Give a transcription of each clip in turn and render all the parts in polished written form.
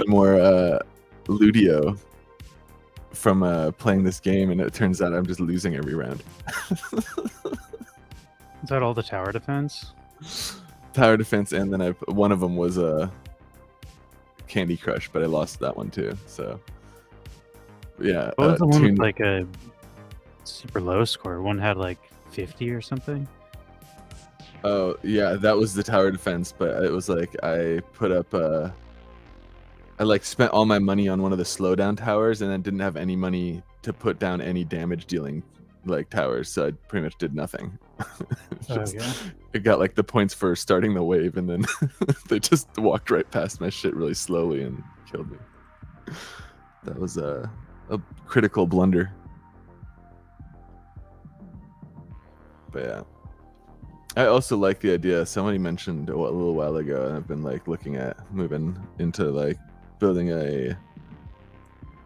more Ludio from playing this game, and it turns out I'm just losing every round. Is that all the tower defense? Tower defense, and then one of them was a Candy Crush, but I lost that one too. So yeah. What was the one with like a super low score? One had like 50 or something. Oh yeah, that was the tower defense, but it was like I put up I like spent all my money on one of the slowdown towers, and then didn't have any money to put down any damage dealing like towers, so I pretty much did nothing. It got like the points for starting the wave, and then they just walked right past my shit really slowly and killed me. That was a critical blunder. But yeah, I also like the idea. Somebody mentioned a little while ago, and I've been like looking at moving into like building a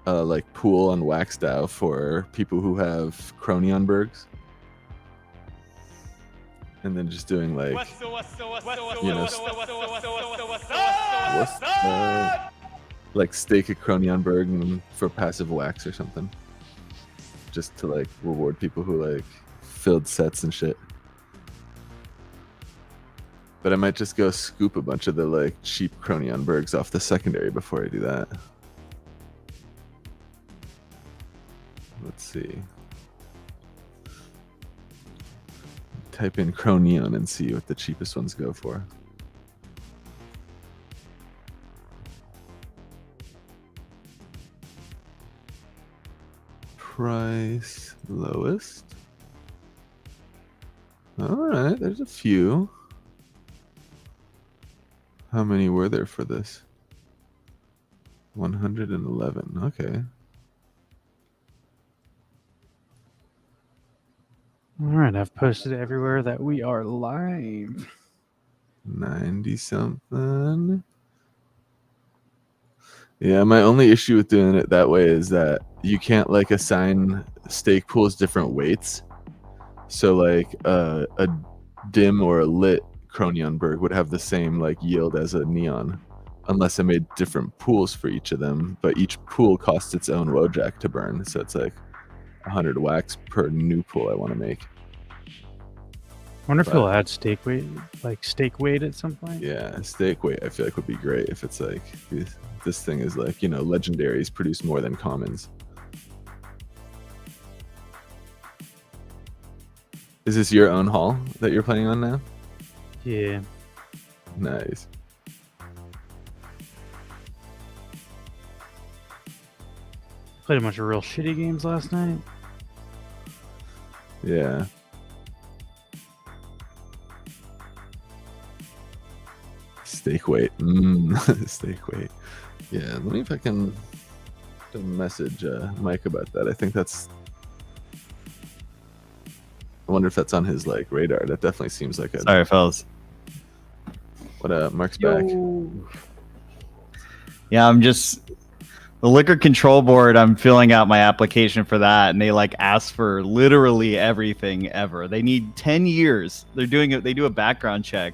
like pool on WaxDAO for people who have Cronionbergs, and then just doing like, you know, like stake a Cronionberg for passive wax or something, just to like reward people who like filled sets and shit. But I might just go scoop a bunch of the like cheap Cronionbergs off the secondary before I do that. Let's see. Type in Cronion and see what the cheapest ones go for. Price lowest. All right, there's a few. How many were there for this? 111. Okay. All right, I've posted everywhere that we are live. 90 something. Yeah, my only issue with doing it that way is that you can't like assign stake pools different weights. So like a dim or a lit Cronionberg would have the same like yield as a neon, unless I made different pools for each of them. But each pool costs its own Wojak to burn, so it's like 100 wax per new pool I want to make. I wonder if he'll add stake weight, like stake weight at some point. Yeah, stake weight I feel like would be great if it's like this thing is like, you know, legendaries produce more than commons. Is this your own haul that you're playing on now? Yeah. Nice. Played a bunch of real shitty games last night. Yeah. Stake weight. Stake weight. Yeah, let me if I can message Mike about that. I think that's... I wonder if that's on his like radar. That definitely seems like a... Sorry, fellas. What up? Mark's back. Yeah, I'm just... The liquor control board, I'm filling out my application for that, and they like ask for literally everything ever. They need 10 years. They're doing it. They do a background check,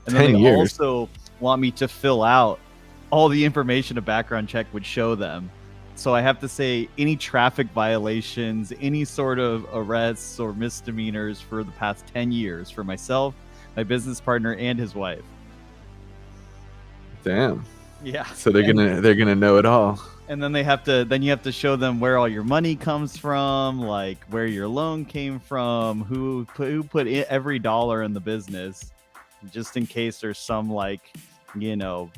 and then they also want me to fill out all the information a background check would show them. So I have to say any traffic violations, any sort of arrests or misdemeanors for the past 10 years for myself, my business partner, and his wife. Damn. Yeah. So they're gonna know it all. And then you have to show them where all your money comes from, like where your loan came from, who put every dollar in the business, just in case there's some like, you know,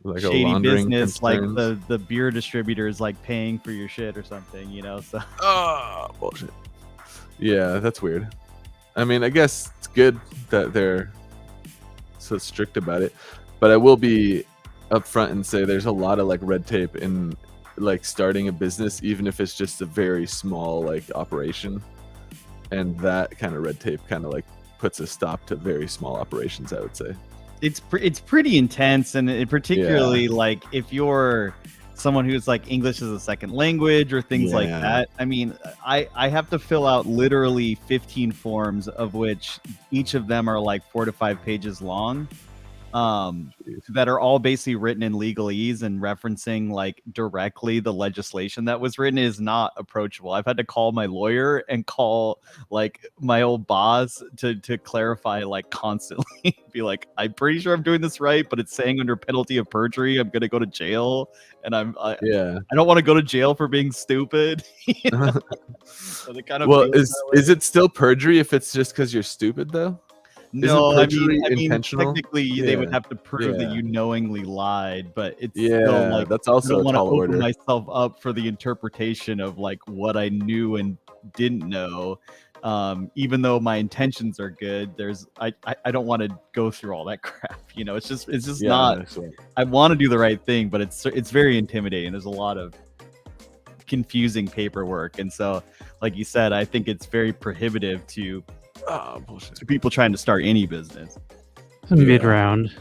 like shady business, like the beer distributors like paying for your shit or something, you know. So bullshit. Yeah, that's weird. I mean, I guess it's good that they're so strict about it, but I will be upfront and say there's a lot of like red tape in like starting a business, even if it's just a very small like operation, and that kind of red tape kind of like puts a stop to very small operations, I would say. It's pretty intense, and it particularly like if you're someone who's like English as a second language or things like that. I mean, I have to fill out literally 15 forms, of which each of them are like 4 to 5 pages long. that are all basically written in legalese and referencing like directly the legislation that was written is not approachable. I've had to call my lawyer and call like my old boss to clarify like constantly. Be like, I'm pretty sure I'm doing this right, but it's saying under penalty of perjury I'm gonna go to jail, and I don't want to go to jail for being stupid. You know? So they kind of well, is it still perjury if it's just because you're stupid though? No, Isn't perjury I mean, intentional? technically they would have to prove that you knowingly lied, but it's still Yeah, like that's I also don't a want to tall open order. myself up for the interpretation of like what I knew and didn't know. Even though my intentions are good, I don't want to go through all that crap. You know, it's just not. I want to do the right thing, but it's very intimidating. There's a lot of confusing paperwork, and so, like you said, I think it's very prohibitive to people trying to start any business. Mid round.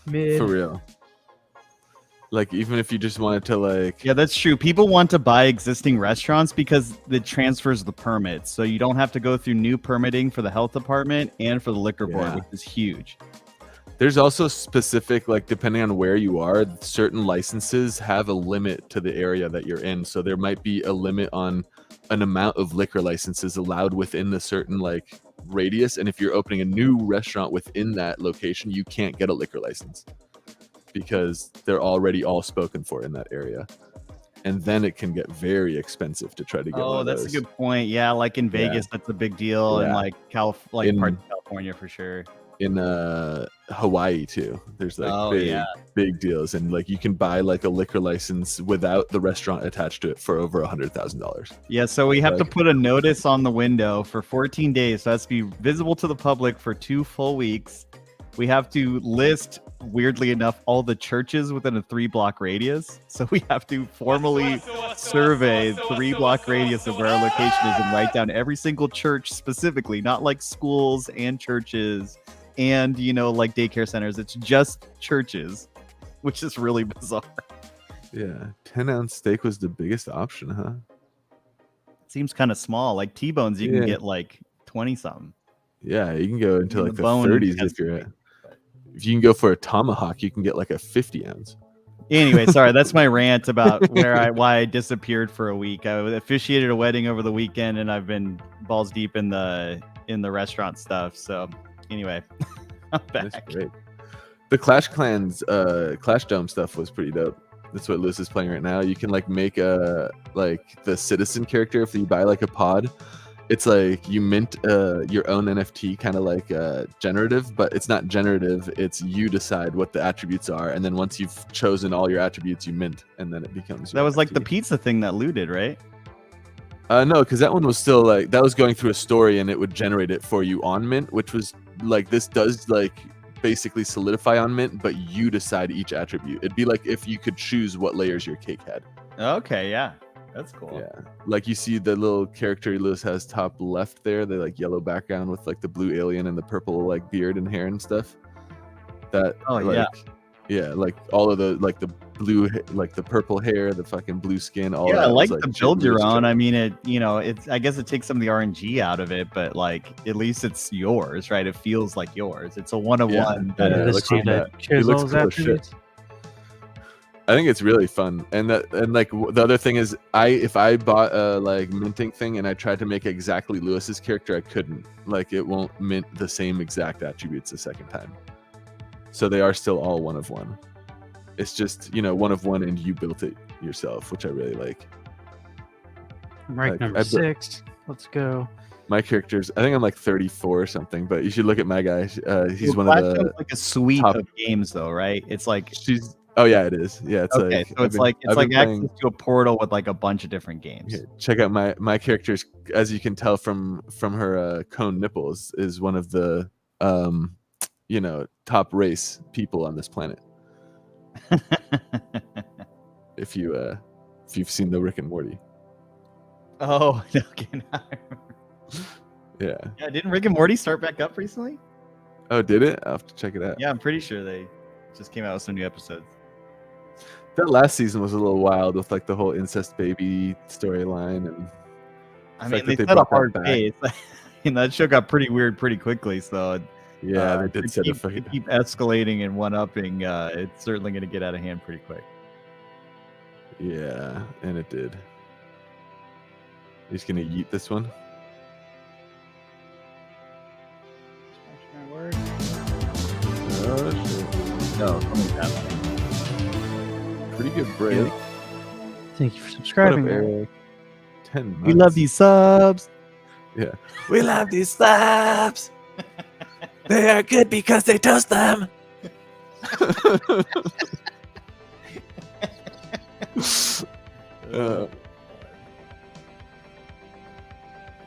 For real. Like, even if you just wanted to, like... Yeah, that's true. People want to buy existing restaurants because it transfers the permits. So you don't have to go through new permitting for the health department and for the liquor board, which is huge. There's also specific, like, depending on where you are, certain licenses have a limit to the area that you're in. So there might be a limit on an amount of liquor licenses allowed within a certain, like, radius. And if you're opening a new restaurant within that location, you can't get a liquor license because they're already all spoken for in that area. And then it can get very expensive to try to get one of that's those. a good point. Yeah, like in Vegas, that's a big deal. And like parts of California for sure. In Hawaii too, there's like big deals, and like you can buy like a liquor license without the restaurant attached to it for over $100,000. Yeah, so we have to put a notice on the window for 14 days. So that's to be visible to the public for 2 full weeks. We have to list, weirdly enough, all the churches within a 3-block radius. So we have to formally survey 3-block radius of where our location is and write down every single church specifically, not like schools and churches and, you know, like daycare centers. It's just churches, which is really bizarre. Yeah, 10-ounce steak was the biggest option, huh? Seems kind of small. Like T-bones, you can get like 20-something. Yeah, you can go into like the 30s if you're at. If you can go for a tomahawk, you can get like a 50-ounce. Anyway, sorry, that's my rant about why I disappeared for a week. I officiated a wedding over the weekend, and I've been balls deep in the restaurant stuff. So anyway, I'm back. That's great. The Clash Clans, Clash Dome stuff was pretty dope. That's what Lewis is playing right now. You can like make the citizen character if you buy like a pod. It's like you mint your own NFT, kind of like generative, but it's not generative. It's you decide what the attributes are, and then once you've chosen all your attributes, you mint, and then it becomes. That was NFT. like the pizza thing that looted, right? No, because that one was still like that was going through a story, and it would generate it for you on mint, which was like this does like basically solidify on mint, but you decide each attribute. It'd be like if you could choose what layers your cake had. Okay, yeah. That's cool. Yeah, like you see the little character Lewis has top left there, the like yellow background with like the blue alien and the purple like beard and hair and stuff. That like all of the like the blue like the purple hair, the fucking blue skin. All I like was, to build your own. I mean, I guess it takes some of the RNG out of it, but like at least it's yours, right? It feels like yours. It's a 1-of-1. It looks cool as shit. I think it's really fun, and like the other thing is, if I bought a like minting thing and I tried to make exactly Lewis's character, I couldn't. Like it won't mint the same exact attributes a second time. So they are still all 1-of-1. It's just 1-of-1, and you built it yourself, which I really like. Rank number 6. Let's go. My characters, I think I'm like 34 or something, but you should look at my guy. He's one of the like a suite of games, though, right? It's like Oh yeah, it is. Yeah, it's okay. So it's like access to a portal with like a bunch of different games. Here, check out my characters. As you can tell from her cone nipples, is one of the top race people on this planet. If you've seen the Rick and Morty. Oh, okay. Yeah. Yeah. Didn't Rick and Morty start back up recently? Oh, did it? I'll have to check it out. Yeah, I'm pretty sure they just came out with some new episodes. That last season was a little wild with like the whole incest baby storyline, and I mean they set a hard pace. And that show got pretty weird pretty quickly. So Yeah, they did set a to fucking. keep escalating and one-upping. It's certainly going to get out of hand pretty quick. Yeah, and it did. He's gonna yeet this one. Oh shit! No, something like that. Pretty good break. Thank you for What up, subscribing. Eric? 10 months. We love these subs. Yeah. We love these subs. They are good because they toast them.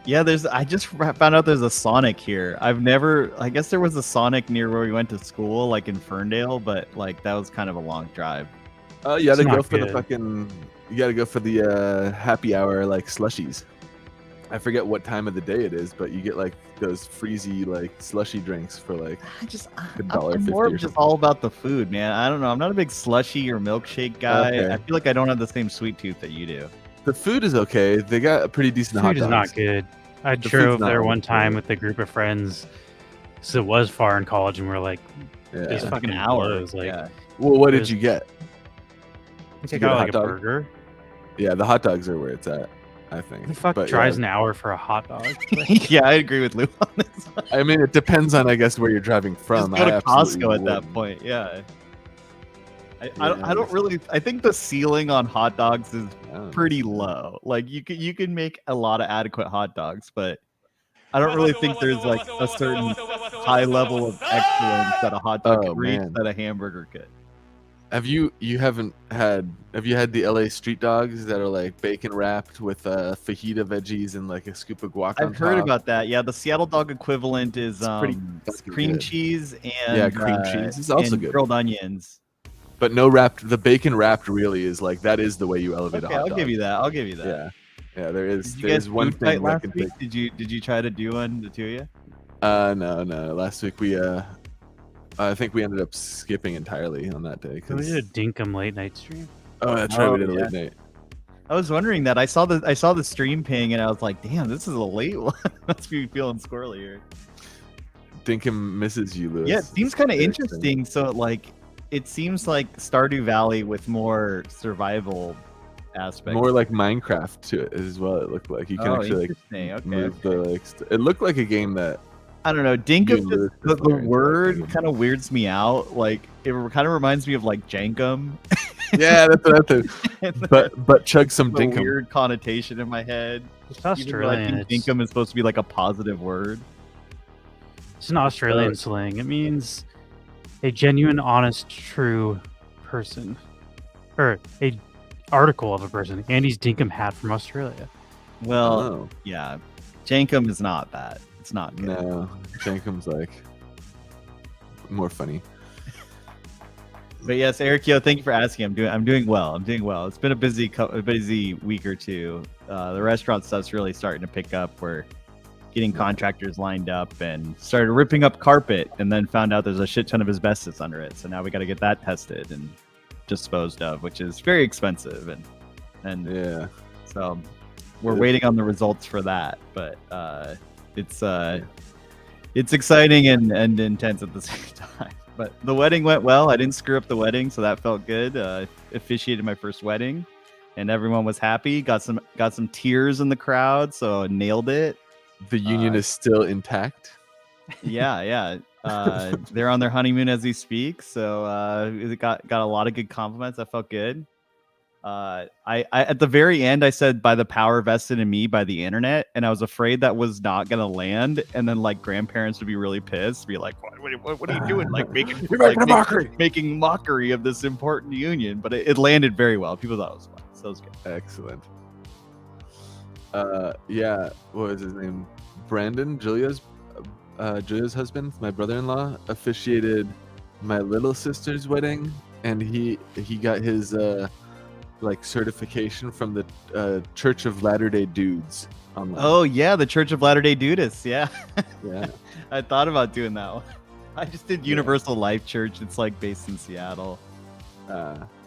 Yeah, I just found out there's a Sonic here. I guess there was a Sonic near where we went to school, like in Ferndale, but like that was kind of a long drive. Oh, you gotta It's go not for the good. fucking. You gotta go for the happy hour like slushies. I forget what time of the day it is, but you get like those freezy like slushy drinks for like I'm $1.50 more or of just something. all about the food, man. I don't know. I'm not a big slushy or milkshake guy. Okay. I feel like I don't have the same sweet tooth that you do. The food is okay. They got a pretty decent hot Food is dogs. not good. I The food's drove not there really one time good. with a group of friends. So it was far in college, and we're like, Yeah. It's Just fucking an hour. blows, like- yeah. Well, what did There's- you get? I think you I get a got hot like a dog? burger. Yeah, the hot dogs are where it's at. I think. Who the fuck But, tries yeah, an hour for a hot dog? Yeah, I agree with Lou on this one. I mean, it depends on, I guess, where you're driving from. Just go to I absolutely Costco at that wouldn't. point. Yeah. I Yeah. don't really. I think the ceiling on hot dogs is I don't know. pretty low. Like you can make a lot of adequate hot dogs, but I don't really think there's like a certain high level of excellence that a hot dog Oh, could reach man. that a hamburger could. Have you had the LA street dogs that are like bacon wrapped with fajita veggies and like a scoop of guac on I've heard top? about that. Yeah, the Seattle dog equivalent is It's pretty it's fucking cream good. cheese and Yeah, cream cheese is also and good. grilled onions. But no wrapped. The bacon wrapped really is like that is the way you elevate Okay, a hot I'll dog. give you that. I'll give you that. Yeah. There is Did you guys one food fight thing that last can week? take. Did you try to do one, the two of you? No. Last week we I think we ended up skipping entirely on that day. We 'cause- did a Dinkum late night stream. Oh, that's right. We did a yeah. late night. I was wondering that. I saw the stream ping and I was like, damn, this is a late one. Must be feeling squirrely here. Dinkum misses you, Lewis. Yeah, it seems kind of Very interesting. So like, it seems like Stardew Valley with more survival aspects. More like Minecraft to it as well. It looked like you can actually like interesting. Okay, move okay. the like. It looked like a game that. I don't know. You Dinkum, and Lewis the could play into word that game. kind of weirds me out. Like it kind of reminds me of like Jankum. Yeah, that's what I thought. But chug some a dinkum. weird connotation in my head. It's Even though I Australian. think It's, Dinkum is supposed to be like a positive word. it's an Australian slang. It means a genuine, honest, true person, or a article of a person. Andy's Dinkum hat from Australia. Well, Oh, yeah, Jankum is not that. It's not good. no, Jankum's like more funny. But yes, Eric, yo, thank you for asking. I'm doing well. It's been a busy week or two. The restaurant stuff's really starting to pick up. We're getting contractors lined up and started ripping up carpet, and then found out there's a shit ton of asbestos under it. So now we got to get that tested and disposed of, which is very expensive. And Yeah. so we're Good. waiting on the results for that. But it's exciting and intense at the same time. But the wedding went well. I didn't screw up the wedding, so that felt good. Officiated my first wedding, and everyone was happy. Got some tears in the crowd, so I nailed it. The union is still intact. Yeah. They're on their honeymoon as we speak, so it got a lot of good compliments. That felt good. I at the very end I said by the power vested in me by the internet, and I was afraid that was not gonna land, and then like grandparents would be really pissed, be like, what are you doing, like making making mockery of this important union. But it landed very well. People thought it was fun, so it was good. Excellent. Yeah. What was his name? Brandon, Julia's husband, my brother-in-law, officiated my little sister's wedding, and he got his like certification from the Church of Latter-day Dudes online. Oh yeah, the Church of Latter-day Dudists. Yeah. Yeah. I thought about doing that one. I just did Universal Life Church. It's like based in Seattle.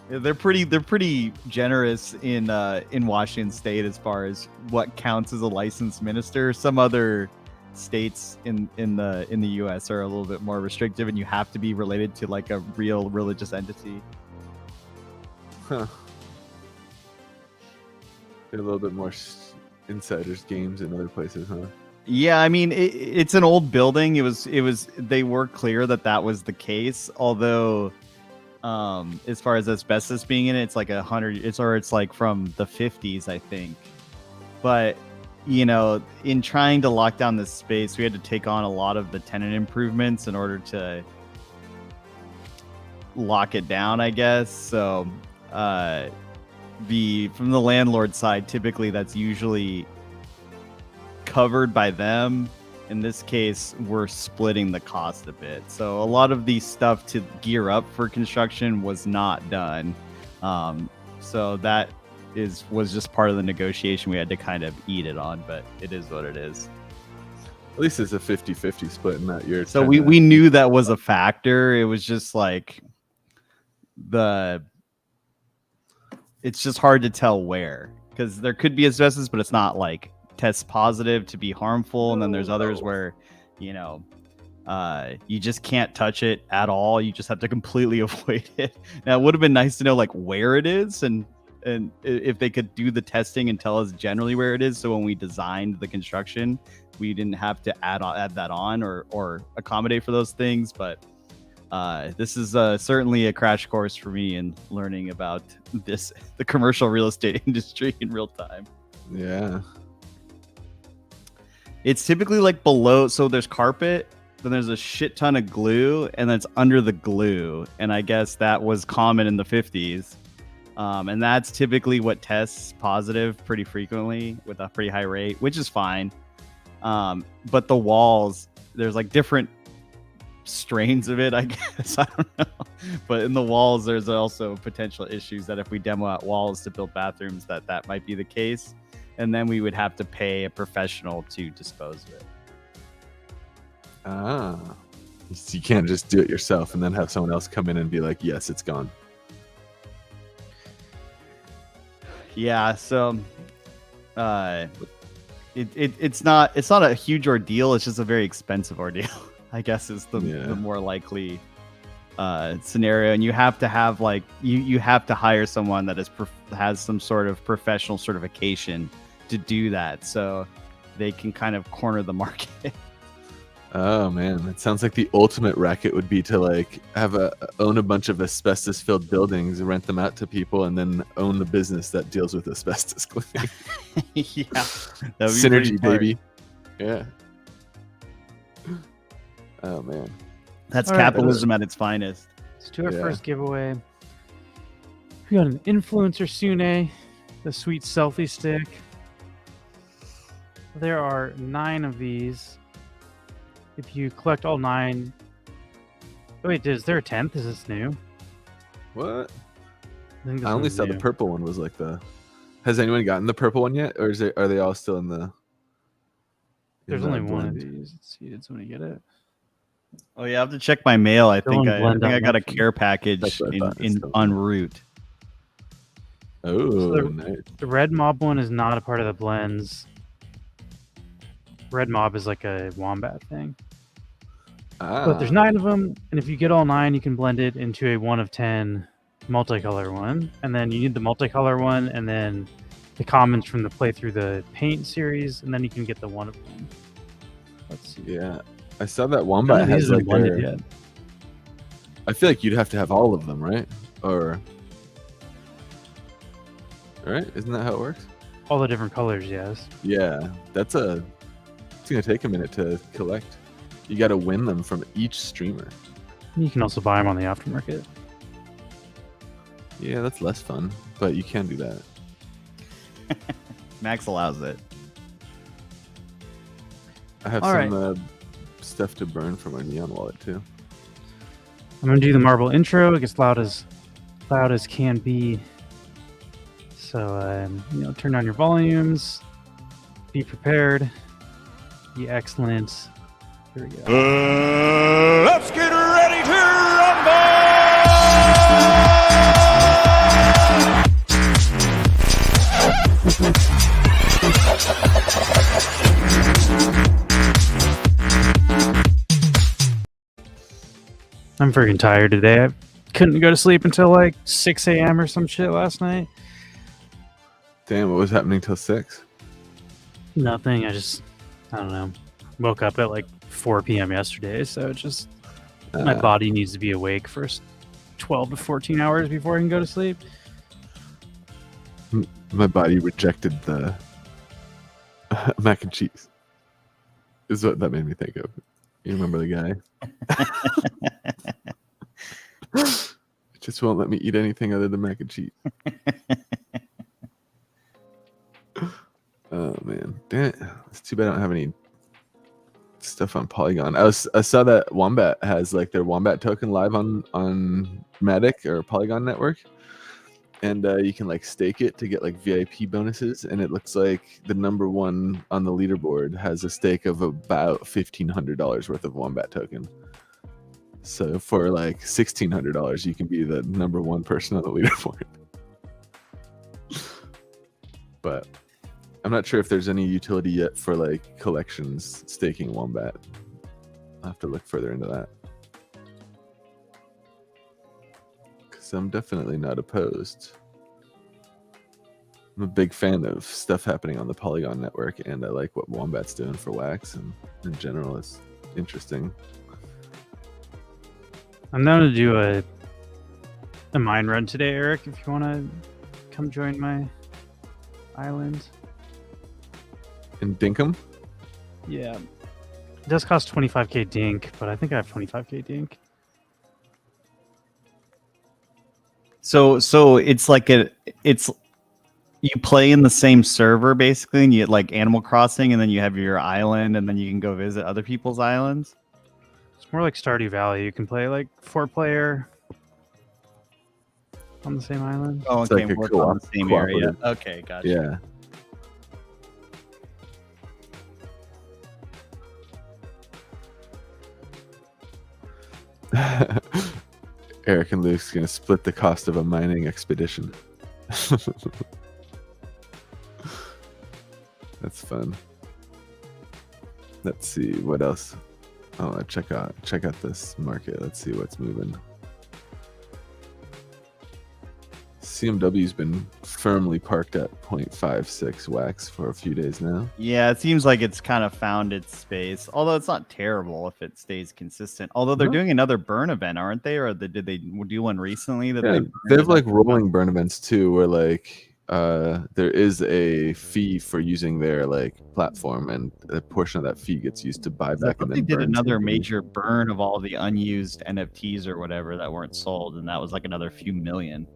They're pretty generous in Washington State as far as what counts as a licensed minister. Some other states in the U.S. are a little bit more restrictive, and you have to be related to like a real religious entity. Huh. They're a little bit more insiders games in other places, huh? Yeah, I mean it's an old building. It was they were clear that was the case. Although, as far as asbestos being in it, it's like 100. It's like from the 50s, I think. But you know, in trying to lock down this space, we had to take on a lot of the tenant improvements in order to lock it down, I guess. So, from the landlord side, typically that's usually covered by them. In this case, we're splitting the cost a bit. So a lot of the stuff to gear up for construction was not done. So that was just part of the negotiation. We had to kind of eat it on, but it is what it is. At least it's a 50-50 split in that year. So we knew that was a factor. It was just like it's just hard to tell where, because there could be asbestos, but it's not like test positive to be harmful. And then there's others where, you know, you just can't touch it at all. You just have to completely avoid it. Now, it would have been nice to know like where it is, and if they could do the testing and tell us generally where it is, so when we designed the construction, we didn't have to add that on or accommodate for those things. But this is certainly a crash course for me in learning about the commercial real estate industry in real time. Yeah. It's typically like below, so there's carpet, then there's a shit ton of glue, and then it's under the glue. And I guess that was common in the 50s. And that's typically what tests positive pretty frequently with a pretty high rate, which is fine. But the walls, there's like different strains of it, I guess. I don't know. But in the walls, there's also potential issues that if we demo out walls to build bathrooms, that might be the case. And then we would have to pay a professional to dispose of it. Ah. So you can't just do it yourself and then have someone else come in and be like, yes, it's gone. Yeah, so it's not a huge ordeal. It's just a very expensive ordeal, I guess, is the more likely scenario. And you have to have like you have to hire someone that has some sort of professional certification to do that, so they can kind of corner the market. Oh man, it sounds like the ultimate racket would be to like own a bunch of asbestos filled buildings, rent them out to people, and then own the business that deals with asbestos cleaning. Yeah, that would be synergy, baby. Yeah. Oh man, that's all right, capitalism at its finest. Let's do our first giveaway. We got an influencer Sune, the sweet selfie stick. There are 9 of these. If you collect all 9... Oh, wait, is there a 10th? Is this new? what? I only saw the purple one was like the... Has anyone gotten the purple one yet? Or are they all still in the... There's only one of these. Let's see, did somebody get it? Oh yeah, I have to check my mail. I think Blend I up got a nothing. care package That's what I thought. en route. Oh, So nice. The red mob one is not a part of the blends. Red mob is like a wombat thing. But there's 9 of them, and if you get all 9, you can blend it into a 1 of 10 multicolor one. And then you need the multicolor one, and then the commons from the Play Through the Paint series, and then you can get the 1 of 10. Let's see. Yeah, I saw that None wombat of these has have like been blended yet. I feel like you'd have to have all of them, right? Or... Right? Isn't that how it works? All the different colors, yes. Yeah, it's gonna take a minute to collect. You got to win them from each streamer. You can also buy them on the aftermarket. Yeah, that's less fun, but you can do that. Max allows it. I have All some stuff to burn for my neon wallet too. I'm gonna do the marble intro. It gets loud as can be. So turn down your volumes. Be prepared. Be excellent. Here we go. Let's get ready to rumble! I'm freaking tired today. I couldn't go to sleep until like 6 a.m. or some shit last night. Damn, what was happening till 6? Nothing. I don't know. Woke up at like 4 p.m. yesterday, so it's just my body needs to be awake for 12 to 14 hours before I can go to sleep. My body rejected the mac and cheese. Is what that made me think of. You remember the guy? It just won't let me eat anything other than mac and cheese. Oh man, damn it. It's too bad I don't have any stuff on Polygon. I saw that Wombat has like their Wombat token live on Matic or Polygon network, and you can like stake it to get like VIP bonuses. And it looks like the number one on the leaderboard has a stake of about $1,500 worth of Wombat token. So for like $1,600, you can be the number one person on the leaderboard. But I'm not sure if there's any utility yet for like collections staking Wombat. I'll have to look further into that. Because I'm definitely not opposed. I'm a big fan of stuff happening on the Polygon network, and I like what Wombat's doing for Wax, and in general, it's interesting. I'm down to do a mine run today, Eric, if you want to come join my island. In Dinkum? Yeah. It does cost 25k dink, but I think I have 25k dink. So it's like you play in the same server basically, and you get like Animal Crossing, and then you have your island, and then you can go visit other people's islands. It's more like Stardew Valley. You can play like 4-player on the same island. Oh, It's okay, like a work on the same area. cooperative. Okay, gotcha. Yeah. Eric and Luke's gonna split the cost of a mining expedition. That's fun. Let's see what else. Oh, check out this market. Let's see what's moving. CMW's been firmly parked at 0.56 wax for a few days now. Yeah, it seems like it's kind of found its space. Although it's not terrible if it stays consistent. Although they're doing another burn event, aren't they? Or did they do one recently? That Yeah, they have like rolling burn events too, where like there is a fee for using their like platform, and a portion of that fee gets used to buy back. And they then did burn another something. major burn of all the unused NFTs or whatever that weren't sold, and that was like another few million.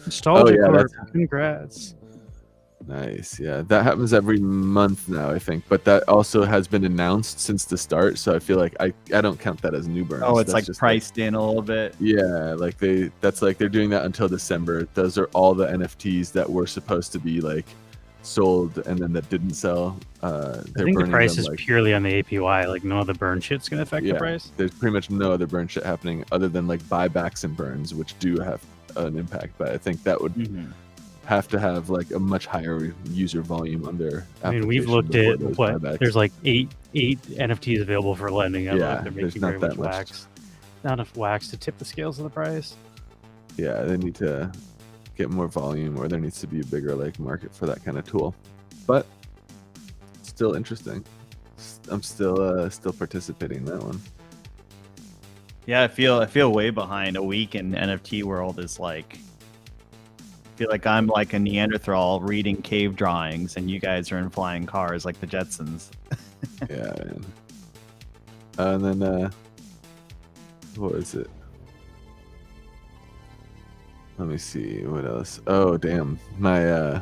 Nostalgia yeah, Corp. Congrats. Nice. Yeah, that happens every month now, I think. But that also has been announced since the start, so I feel like I don't count that as new burns. Oh, it's That's like just priced in a little bit. Yeah, like they're doing that until December. Those are all the NFTs that were supposed to be like sold and then that didn't sell. I think the price is purely on the APY. Like no other burn shit's gonna affect the price. There's pretty much no other burn shit happening other than like buybacks and burns, which do have an impact. But I think that would have to have like a much higher user volume on their. I mean, we've looked at what buybacks. There's like eight NFTs available for lending. I Yeah, they're there's making not very that much much. wax. Not enough wax to tip the scales of the price. Yeah, they need to get more volume, or there needs to be a bigger like market for that kind of tool. But still interesting. I'm still participating in that one. Yeah, I feel way behind. A week in NFT world is like, I feel like I'm like a Neanderthal reading cave drawings, and you guys are in flying cars like the Jetsons. Yeah, man. And then what is it? Let me see what else. Oh damn, my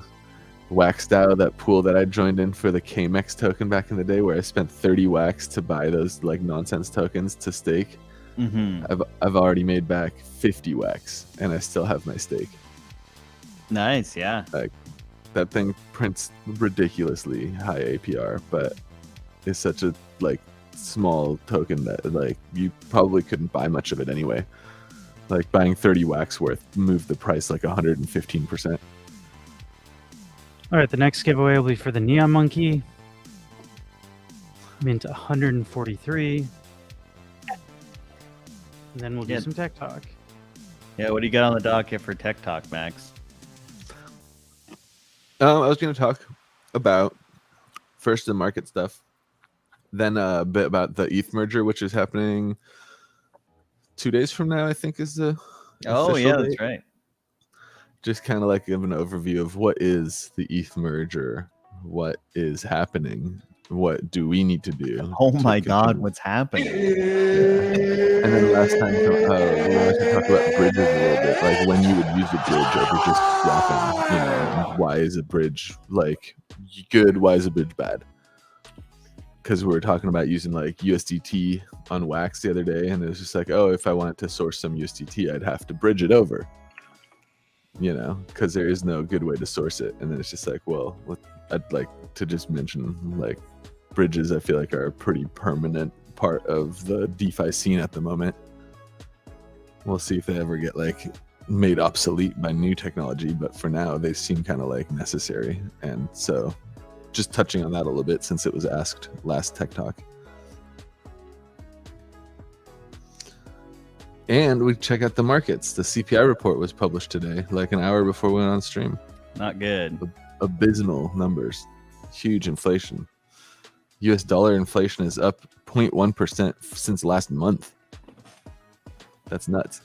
waxed out that pool that I joined in for the KMEX token back in the day, where I spent 30 wax to buy those like nonsense tokens to stake. I've already made back 50 wax, and I still have my stake. Nice, yeah. Like that thing prints ridiculously high APR, but it's such a like small token that like you probably couldn't buy much of it anyway. Like buying 30 wax worth moved the price like 115%. All right, the next giveaway will be for the Neon Monkey. Mint 143. And then we'll do Yeah. some tech talk. Yeah, what do you got on the docket for Tech Talk, Max? I was going to talk about first the market stuff, then a bit about the ETH merger, which is happening 2 days from now, I think is the Oh, official yeah, date. that's right. Just kind of like give an overview of what is the ETH merger, what is happening, what do we need to do. Oh to my God, continue. what's happening? And then last time, we wanted to talk about bridges a little bit, like when you would use a bridge over just swapping, and why is a bridge like good, why is a bridge bad? Because we were talking about using like USDT on Wax the other day, and it was just like, oh, if I wanted to source some USDT, I'd have to bridge it over, because there is no good way to source it. And then it's just like, well, I'd like to just mention like bridges, I feel like are a pretty permanent part of the DeFi scene at the moment. We'll see if they ever get like made obsolete by new technology, but for now they seem kind of like necessary. And so just touching on that a little bit since it was asked last Tech Talk. And we check out the markets. The CPI report was published today, like an hour before we went on stream. Not good. Abysmal numbers. Huge inflation. US dollar inflation is up 0.1% since last month. That's nuts.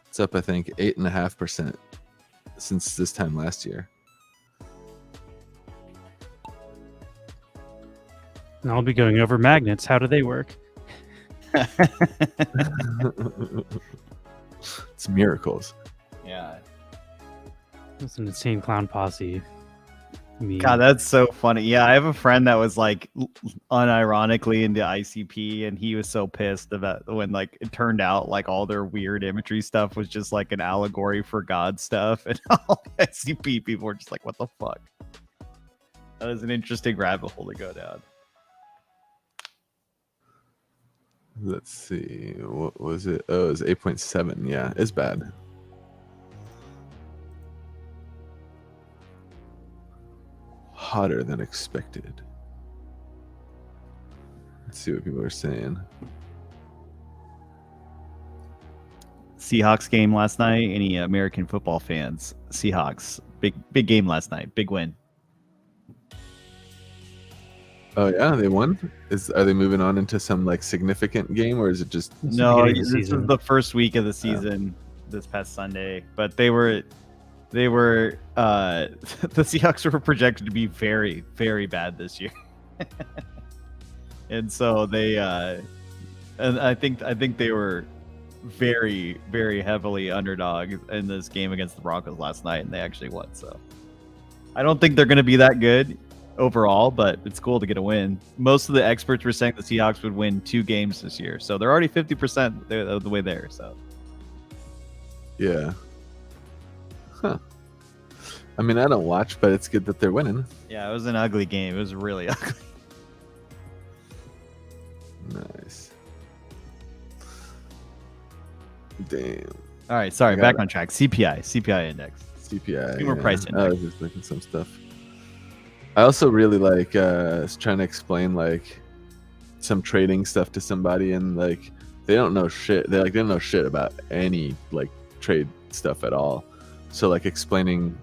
It's up, I think, 8.5% since this time last year. And I'll be going over magnets. How do they work? It's miracles. Yeah. It's an insane clown posse. I mean, God, that's so funny. Yeah, I have a friend that was like unironically into ICP, and he was so pissed about when like it turned out like all their weird imagery stuff was just like an allegory for God stuff, and all ICP people were just like, "What the fuck?" That was an interesting rabbit hole to go down. Let's see. What was it? Oh, it was 8.7. Yeah, it's bad. Hotter than expected. Let's see what people are saying. Seahawks game last night. Any American football fans? Seahawks, big game last night. Big win. Oh yeah, they won. Are they moving on into some like significant game, or is it just? It's the No, beginning of this the is season. the first week of the season this past Sunday, but they were the Seahawks were projected to be very, very bad this year. And so they and I think they were very, very heavily underdog in this game against the Broncos last night, and they actually won. So I don't think they're going to be that good overall, but it's cool to get a win. Most of the experts were saying the Seahawks would win 2 games this year, so they're already 50% of the way there. So Yeah. Huh. I mean, I don't watch, but it's good that they're winning. yeah, it was an ugly game. It was really ugly. Nice. Damn. All right, sorry, I got back it. on track. CPI index. CPI. Consumer price I index. was just looking at some stuff. I also really like trying to explain like some trading stuff to somebody, and like they don't know shit. They don't know shit about any like trade stuff at all. So like explaining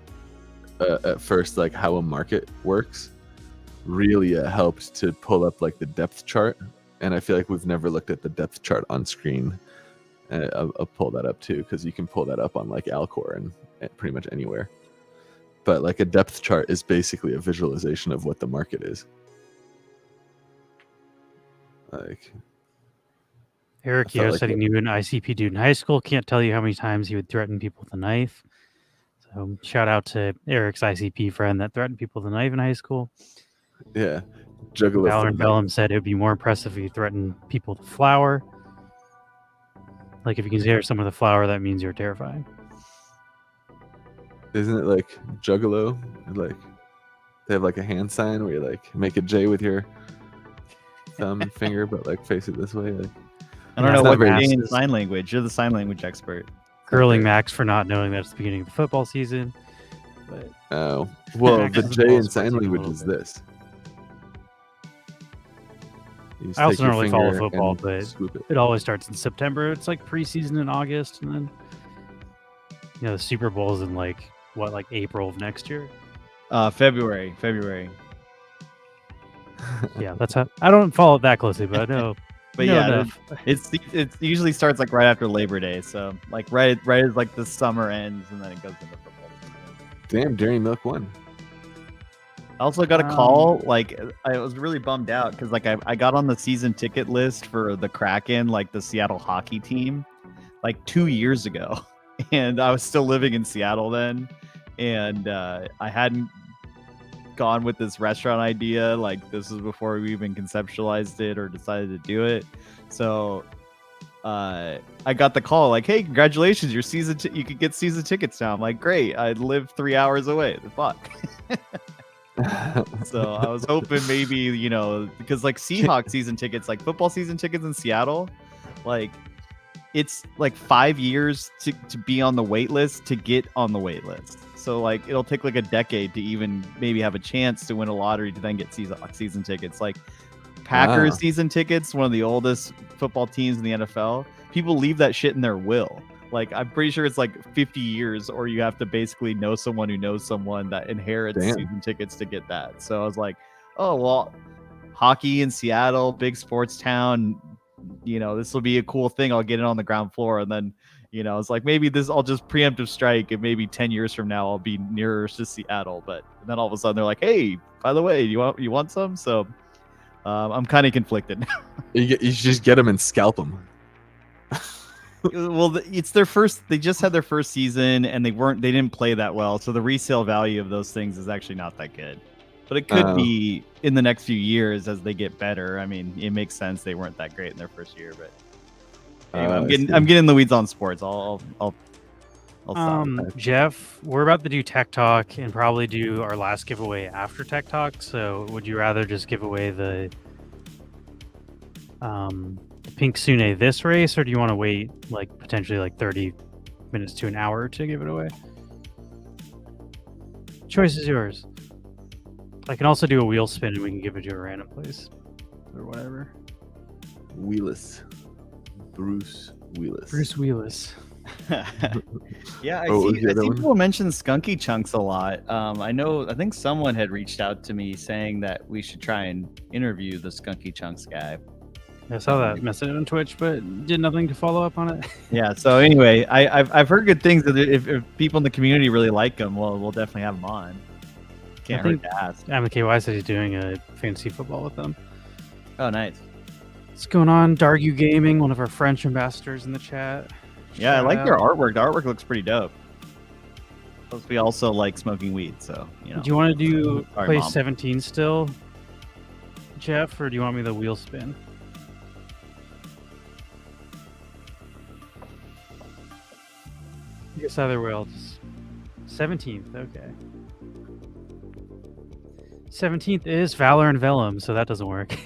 at first like how a market works really helped to pull up like the depth chart, and I feel like we've never looked at the depth chart on screen. I'll pull that up too, because you can pull that up on like Alcor and pretty much anywhere. But like a depth chart is basically a visualization of what the market is. Like Eric I felt Yo like said he knew an ICP dude in high school. Can't tell you how many times he would threaten people with a knife. So shout out to Eric's ICP friend that threatened people with a knife in high school. yeah, juggalo. Valorant Bellum said it would be more impressive if you threatened people with flour. Like if you can hear someone with a flower, that means you're terrifying. Isn't it like juggalo? Like they have like a hand sign where you like make a J with your thumb and finger, but like face it this way. Like I don't That's know not what very you're in nice. sign language. You're the sign language expert. Curling Okay. Max for not knowing that it's the beginning of the football season. But Oh well, Max the is the J ball in sports sign even a language little is bit. this. You just I also take your don't really follow finger football, and but swoop it. it always starts in September. It's like preseason in August, and then the Super Bowl's in like April of next year. February. Yeah, that's how I don't follow it that closely, but I know. But know yeah, enough. it usually starts like right after Labor Day. So like right as like the summer ends, and then it goes into football season. Damn, Dairy Milk won. I also got a call. Like I was really bummed out because like I got on the season ticket list for the Kraken, like the Seattle hockey team, like 2 years ago, and I was still living in Seattle then, and I hadn't gone with this restaurant idea. Like this was before we even conceptualized it or decided to do it. So I got the call like, hey, congratulations, your you could get season tickets now. I'm like, great, I live 3 hours away. The fuck. So I was hoping maybe, because like Seahawks season tickets, like football season tickets in Seattle, like it's like 5 years to be on the wait list to get on the wait list. So like it'll take like a decade to even maybe have a chance to win a lottery to then get season tickets. Like Packers season tickets, one of the oldest football teams in the NFL, people leave that shit in their will. Like I'm pretty sure it's like 50 years, or you have to basically know someone who knows someone that inherits season tickets to get that. So I was like, oh well, hockey in Seattle, big sports town, this will be a cool thing. I'll get it on the ground floor. And then, it's like maybe I'll just preemptive strike, and maybe 10 years from now I'll be nearer to Seattle. But then all of a sudden they're like, hey, by the way, you want some? So I'm kind of conflicted. You should just get them and scalp them. Well, it's their first. They just had their first season, and they didn't play that well. So the resale value of those things is actually not that good. But it could be in the next few years as they get better. I mean, it makes sense they weren't that great in their first year. But anyway, I'm getting the weeds on sports. I'll stop. Jeff, we're about to do Tech Talk and probably do our last giveaway after Tech Talk. So would you rather just give away the Pink Sune this race, or do you want to wait like potentially like 30 minutes to an hour to give it away? Choice is yours. I can also do a wheel spin and we can give it to a random place or whatever. Wheeless. Bruce Wheeless. Bruce Wheeless. Yeah, I see people mention Skunky Chunks a lot. I think someone had reached out to me saying that we should try and interview the Skunky Chunks guy. I saw that message on Twitch, but did nothing to follow up on it. Yeah. So anyway, I've heard good things that if people in the community really like him, well, we'll definitely have him on. Can't hurt to ask. MKY said he's doing a fantasy football with them. Oh, nice. What's going on? Dargu Gaming, one of our French ambassadors in the chat. Yeah, I like their artwork. The artwork looks pretty dope. Plus, we also like smoking weed, so Do you want to play Mom. 17 still, Jeff, or do you want me to wheel spin? I guess either way. 17th, okay. 17th is Valor and Vellum, so that doesn't work.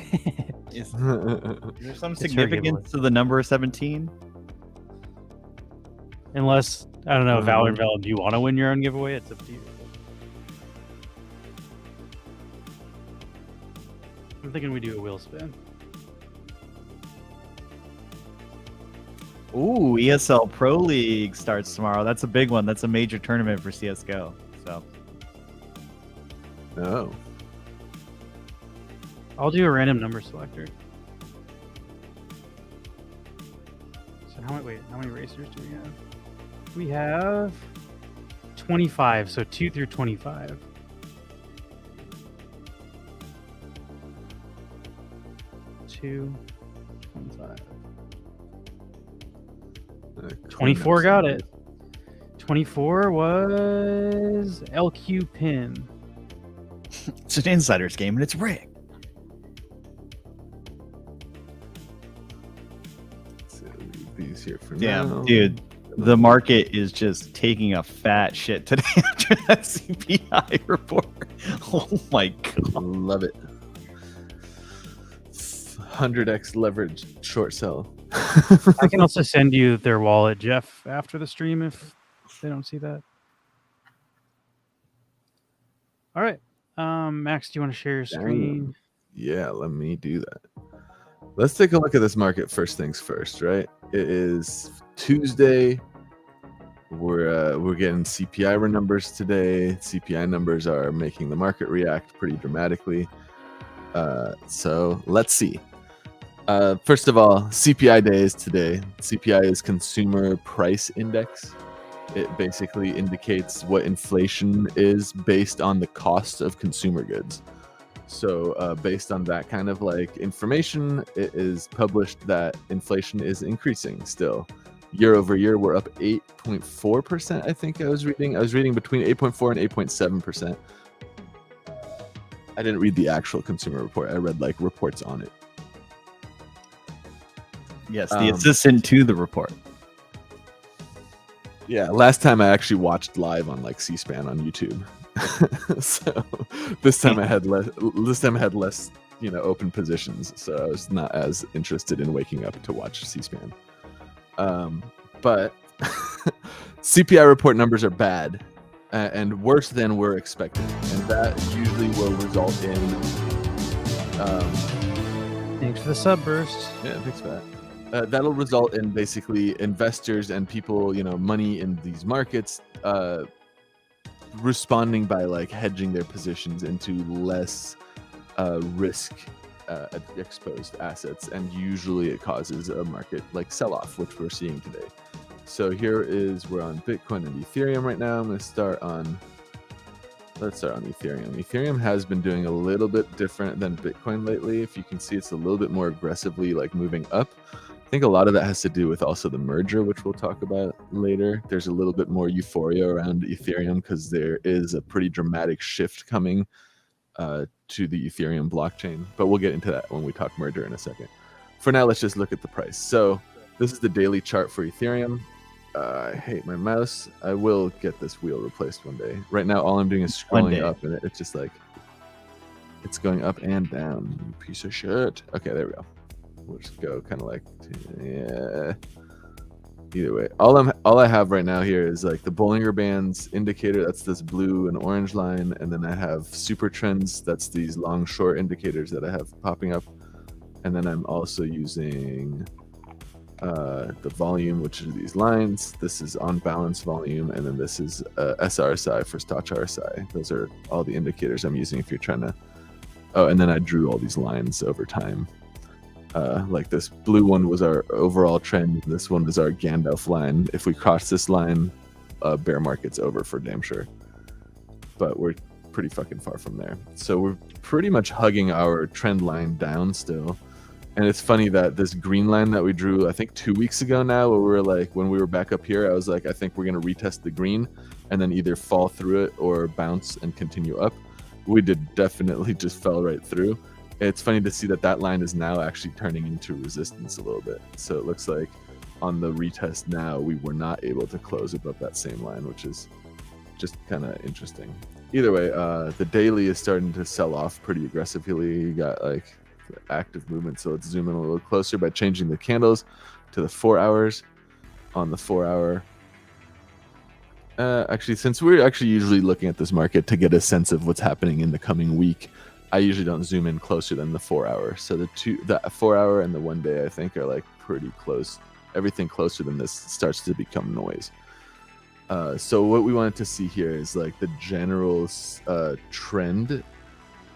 Is there some significance to the number 17? Unless, I don't know, Valor and Vellum, do you want to win your own giveaway? It's up to you. I'm thinking we do a wheel spin. Ooh, ESL Pro League starts tomorrow. That's a big one. That's a major tournament for CSGO. So. Oh. I'll do a random number selector. So how many racers do we have? We have 25, so 2 through 25. Two, 25. 24 got it. 24 was LQ Pin. It's an insider's game and it's rigged. So leave these here for Damn, now. dude. The market is just taking a fat shit today after that CPI report. Oh my god. Love it. 100x leverage short sell. I can also send you their wallet, Jeff, after the stream if they don't see that. All right. Max, do you want to share your screen? Yeah, let me do that. Let's take a look at this market first things first, right? It is Tuesday. We're getting CPI numbers today. CPI numbers are making the market react pretty dramatically. So let's see. First of all, CPI day is today. CPI is Consumer Price Index. It basically indicates what inflation is based on the cost of consumer goods. So based on that kind of like information, it is published that inflation is increasing still. Year over year, we're up 8.4%. I think I was reading. I was reading between 8.4 and 8.7%. I didn't read the actual consumer report. I read like reports on it. Yes, the assistant to the report. Yeah, last time I actually watched live on like C-SPAN on YouTube. So this time I had less. This time I had less, open positions. So I was not as interested in waking up to watch C-SPAN. But CPI report numbers are bad and worse than we're expecting, and that usually will result in. Thanks for the sub burst. Yeah, thanks for that. That'll result in basically investors and people, money in these markets, responding by like hedging their positions into less risk exposed assets, and usually it causes a market like sell-off, which we're seeing today. So we're on Bitcoin and Ethereum right now. Let's start on Ethereum. Ethereum has been doing a little bit different than Bitcoin lately. If you can see, it's a little bit more aggressively like moving up. I think a lot of that has to do with also the merger, which we'll talk about later. There's a little bit more euphoria around Ethereum because there is a pretty dramatic shift coming to the Ethereum blockchain, but we'll get into that when we talk merger in a second. For now, let's just look at the price. So this is the daily chart for Ethereum. I hate my mouse. I will get this wheel replaced one day. Right now, all I'm doing is scrolling up, and it's just like it's going up and down. You piece of shit. Okay, there we go. We'll just go kind of like, yeah. Either way, all I have right now here is like the Bollinger Bands indicator. That's this blue and orange line, and then I have super trends. That's these long short indicators that I have popping up, and then I'm also using the volume, which are these lines. This is on balance volume, and then this is SRSI for Stoch RSI. Those are all the indicators I'm using if you're trying to. Oh, and then I drew all these lines over time. Like this blue one was our overall trend. This one was our Gandalf line. If we cross this line, bear market's over for damn sure. But we're pretty fucking far from there. So we're pretty much hugging our trend line down still. And it's funny that this green line that we drew, I think 2 weeks ago now, where we were like, when we were back up here, I was like, I think we're going to retest the green and then either fall through it or bounce and continue up. We definitely just fell right through. It's funny to see that line is now actually turning into resistance a little bit. So it looks like on the retest now, we were not able to close above that same line, which is just kind of interesting. Either way, the daily is starting to sell off pretty aggressively. You got like active movement. So let's zoom in a little closer by changing the candles to the 4 hours. On the 4 hour, actually, since we're actually usually looking at this market to get a sense of what's happening in the coming week, I usually don't zoom in closer than the 4 hour. So the 4 hour and the 1 day, I think, are like pretty close. Everything closer than this starts to become noise. So what we wanted to see here is like the general trend,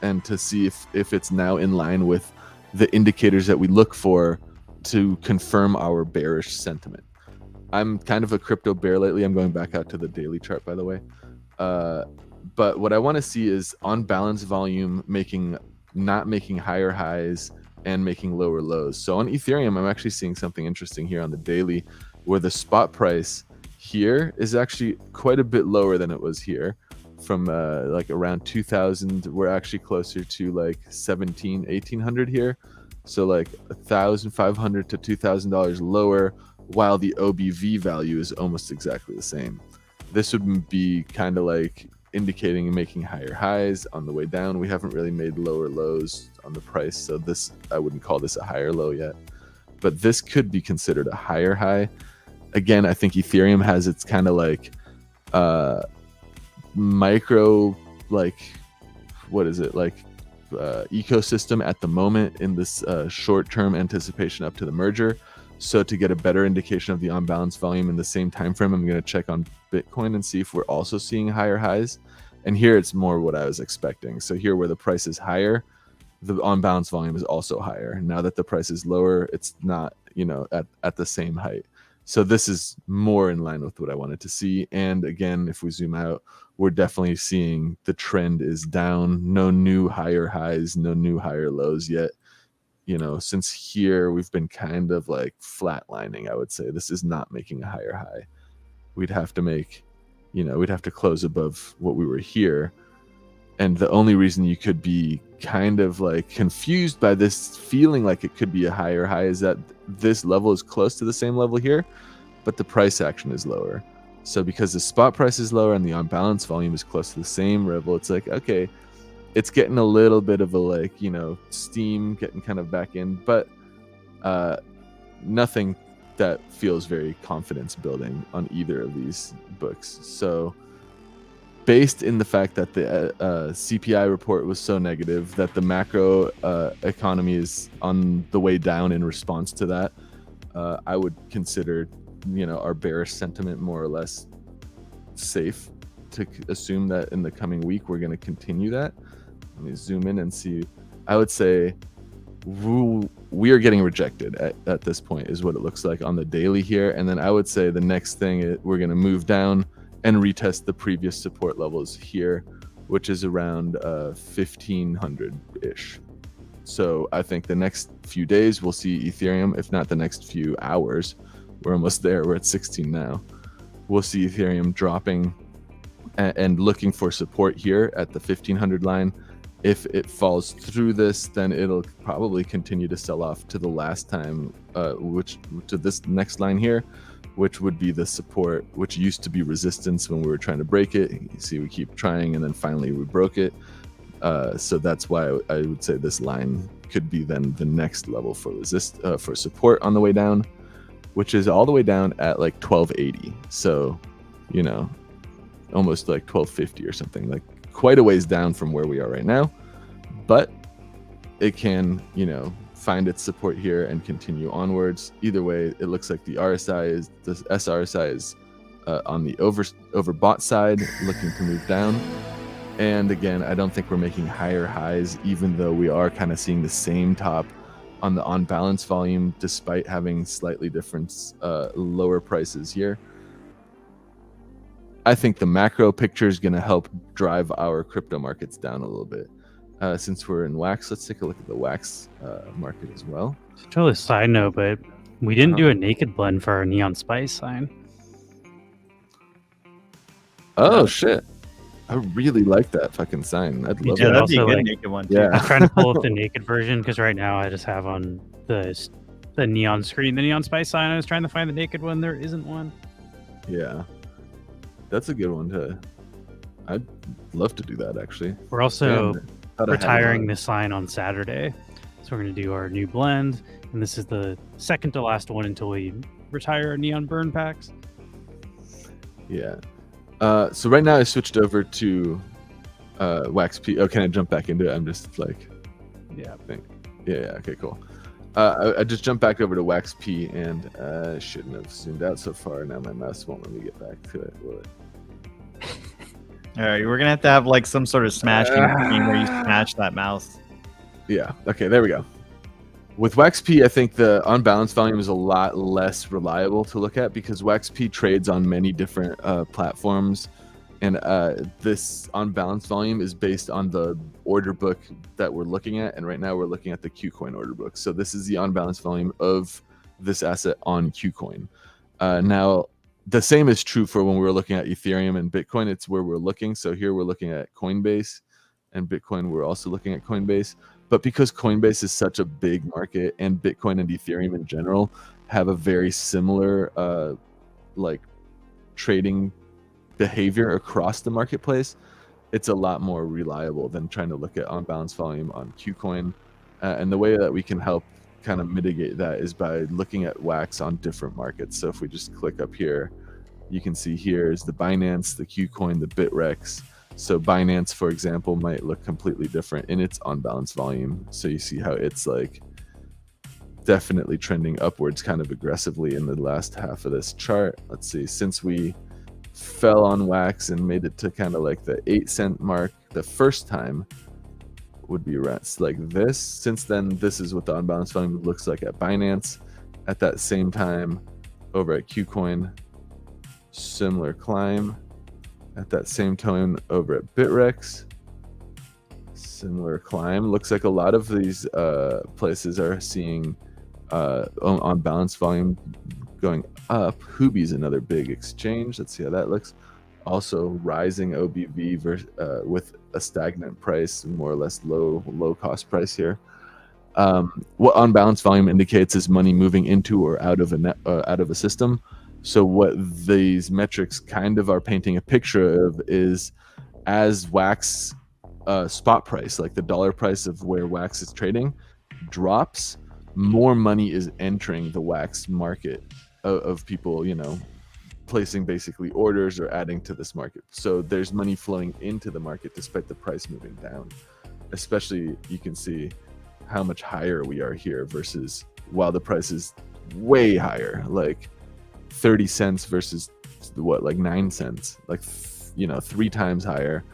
and to see if it's now in line with the indicators that we look for to confirm our bearish sentiment. I'm kind of a crypto bear lately. I'm going back out to the daily chart, by the way. But what I want to see is on balance volume not making higher highs and making lower lows. So on Ethereum, I'm actually seeing something interesting here on the daily, where the spot price here is actually quite a bit lower than it was here. From like around 2000, we're actually closer to like 1800 here. So like $1,500 to $2,000 lower, while the OBV value is almost exactly the same. This would be kind of like indicating making higher highs on the way down. We haven't really made lower lows on the price, so this, I wouldn't call this a higher low yet, but this could be considered a higher high. Again, I think Ethereum has its kind of like micro, like, what is it, like ecosystem at the moment in this short-term anticipation up to the merger. So to get a better indication of the on-balance volume in the same time frame, I'm going to check on Bitcoin and see if we're also seeing higher highs. And here it's more what I was expecting. So here where the price is higher, the on-balance volume is also higher. Now that the price is lower, it's not, at the same height. So this is more in line with what I wanted to see. And again, if we zoom out, we're definitely seeing the trend is down. No new higher highs, no new higher lows yet. Since here we've been kind of like flatlining, I would say. This is not making a higher high. We'd have to make, we'd have to close above what we were here. And the only reason you could be kind of like confused by this feeling like it could be a higher high is that this level is close to the same level here, but the price action is lower. So because the spot price is lower and the on-balance volume is close to the same level, it's like, okay, it's getting a little bit of a steam getting kind of back in, but nothing that feels very confidence building on either of these books. So based in the fact that the CPI report was so negative, that the macro economy is on the way down in response to that, I would consider, our bearish sentiment more or less safe to assume that in the coming week we're going to continue that. Let me zoom in and see. I would say we are getting rejected at this point is what it looks like on the daily here. And then I would say the next thing we're going to move down and retest the previous support levels here, which is around 1500-ish. So I think the next few days we'll see Ethereum, if not the next few hours. We're almost there. We're at 16 now. We'll see Ethereum dropping and looking for support here at the 1500 line. If it falls through this, then it'll probably continue to sell off to the last time, which to this next line here, which would be the support, which used to be resistance when we were trying to break it. You see, we keep trying, and then finally we broke it. So that's why I would say this line could be then the next level for for support on the way down, which is all the way down at like 1280. So, almost like 1250 or something, like quite a ways down from where we are right now, but it can, find its support here and continue onwards. Either way, it looks like the SRSI is on the overbought side, looking to move down. And again, I don't think we're making higher highs, even though we are kind of seeing the same top on the on-balance volume, despite having slightly different lower prices here. I think the macro picture is going to help drive our crypto markets down a little bit. Since we're in Wax, let's take a look at the Wax market as well. Totally side note, but we didn't do a naked blend for our Neon Spice sign. Oh, shit. I really like that fucking sign. I'd love Yeah, that. that'd be a Also, good like, naked one too. Yeah. I'm trying to pull up the naked version because right now I just have on the neon screen the Neon Spice sign. I was trying to find the naked one. There isn't one. Yeah. That's a good one to... I'd love to do that, actually. We're also Damn, thought I had it retiring on. this sign on Saturday. So we're going to do our new blend. And this is the second to last one until we retire our neon burn packs. Yeah. So right now I switched over to Wax P. Oh, can I jump back into it? I'm just like... Yeah. Yeah, okay, cool. I just jumped back over to Wax P, and I shouldn't have zoomed out so far. Now my mouse won't let me get back to it, will it? All right, we're gonna have to have like some sort of smashing screen where you smash that mouse. Yeah, okay, there we go. With Wax P, I think the on-balance volume is a lot less reliable to look at because Wax P trades on many different platforms, and this on-balance volume is based on the order book that we're looking at, and right now we're looking at the KuCoin order book. So this is the on-balance volume of this asset on KuCoin. Now, the same is true for when we were looking at Ethereum and Bitcoin. It's where we're looking. So here we're looking at Coinbase, and Bitcoin we're also looking at Coinbase. But because Coinbase is such a big market, and Bitcoin and Ethereum in general have a very similar like trading behavior across the marketplace, it's a lot more reliable than trying to look at on-balance volume on KuCoin. And the way that we can help kind of mitigate that is by looking at Wax on different markets. So if we just click up here, you can see here is the Binance, the KuCoin, the Bitrex. So Binance, for example, might look completely different in its on-balance volume. So you see how it's like definitely trending upwards kind of aggressively in the last half of this chart. Let's see, since we fell on wax and made it to kind of like the 8 cent mark the first time, would be rents like this. Since then, this is what the on-balance volume looks like at Binance. At that same time, over at KuCoin, similar climb. At that same time, over at Bitrex, similar climb. Looks like a lot of these places are seeing on-balance volume going up. Huobi's another big exchange. Let's see how that looks. Also rising OBV with a stagnant price, more or less low cost price here. What on-balance volume indicates is money moving into or out of a system. So what these metrics kind of are painting a picture of is, as wax spot price, like the dollar price of where wax is trading, drops, more money is entering the wax market of people, placing basically orders or adding to this market. So there's money flowing into the market despite the price moving down. Especially, you can see how much higher we are here versus while the price is way higher, like 30 cents versus like 9 cents, like 3 times higher,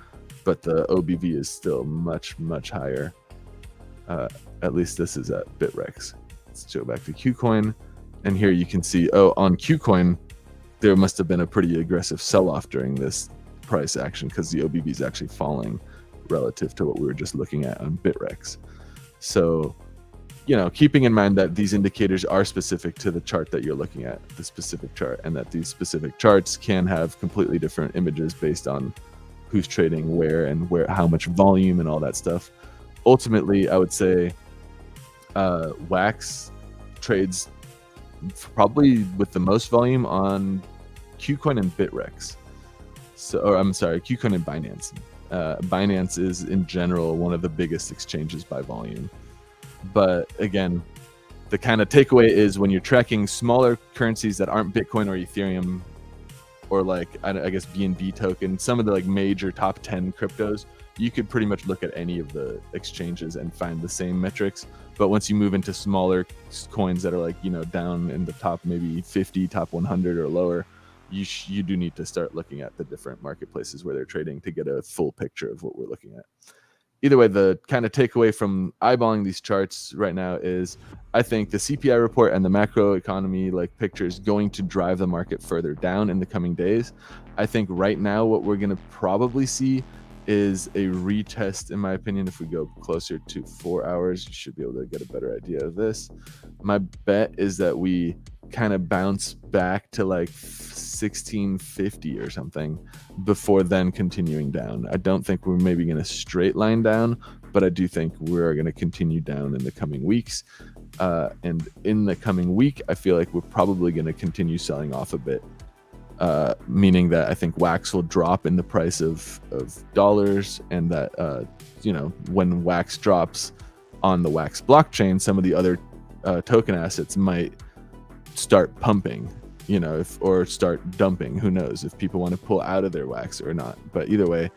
but the OBV is still much higher. At least this is at Bitrex. Let's go back to KuCoin, and here you can see, on KuCoin there must have been a pretty aggressive sell-off during this price action, because the OBV is actually falling relative to what we were just looking at on Bitrex. So, keeping in mind that these indicators are specific to the chart that you're looking at, the specific chart, and that these specific charts can have completely different images based on who's trading where and how much volume and all that stuff. Ultimately, I would say wax trades probably with the most volume on KuCoin and Bitrex. KuCoin and Binance. Binance is in general one of the biggest exchanges by volume. But again, the kind of takeaway is, when you're tracking smaller currencies that aren't Bitcoin or Ethereum, or like I guess BNB token, some of the like major top 10 cryptos, you could pretty much look at any of the exchanges and find the same metrics. But once you move into smaller coins that are like, down in the top maybe 50, top 100 or lower, you do need to start looking at the different marketplaces where they're trading to get a full picture of what we're looking at. Either way, the kind of takeaway from eyeballing these charts right now is, I think the CPI report and the macroeconomy picture is going to drive the market further down in the coming days. I think right now what we're going to probably see is a retest, in my opinion. If we go closer to 4 hours, you should be able to get a better idea of this. My bet is that we kind of bounce back to like 1650 or something before then continuing down. I don't think we're maybe going to straight line down, but I do think we're going to continue down in the coming weeks. And in the coming week, I feel like we're probably going to continue selling off a bit. Meaning that I think wax will drop in the price of dollars, and that when wax drops on the wax blockchain, some of the other token assets might start pumping, or start dumping. Who knows if people want to pull out of their wax or not. But either way,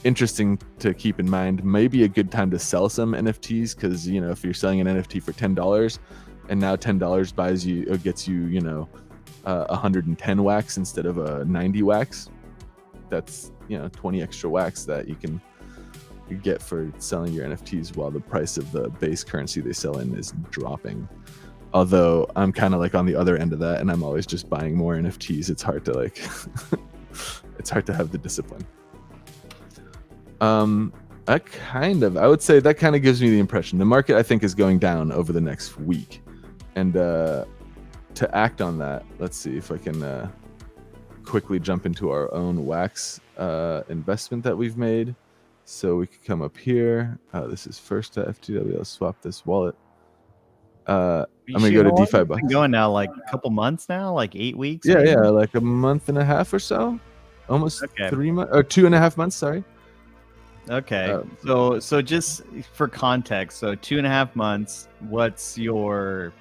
interesting to keep in mind. Maybe a good time to sell some NFTs, because if you're selling an NFT for $10 and now $10 buys you or gets you 110 wax instead of a 90 wax, that's 20 extra wax that you can get for selling your NFTs while the price of the base currency they sell in is dropping. Although I'm kind of like on the other end of that, and I'm always just buying more NFTs. It's hard to it's hard to have the discipline. I would say that kind of gives me the impression the market, I think, is going down over the next week. And to act on that, let's see if I can quickly jump into our own wax investment that we've made. So we could come up here. This is first FTW. I'll swap this wallet. I'm gonna go to DeFi Bucks. Been going now like a couple months now, like 8 weeks. Yeah, maybe? yeah, like a month and a half or so, almost 3 months or 2.5 months. Sorry. Okay, so just for context, so 2.5 months. What's your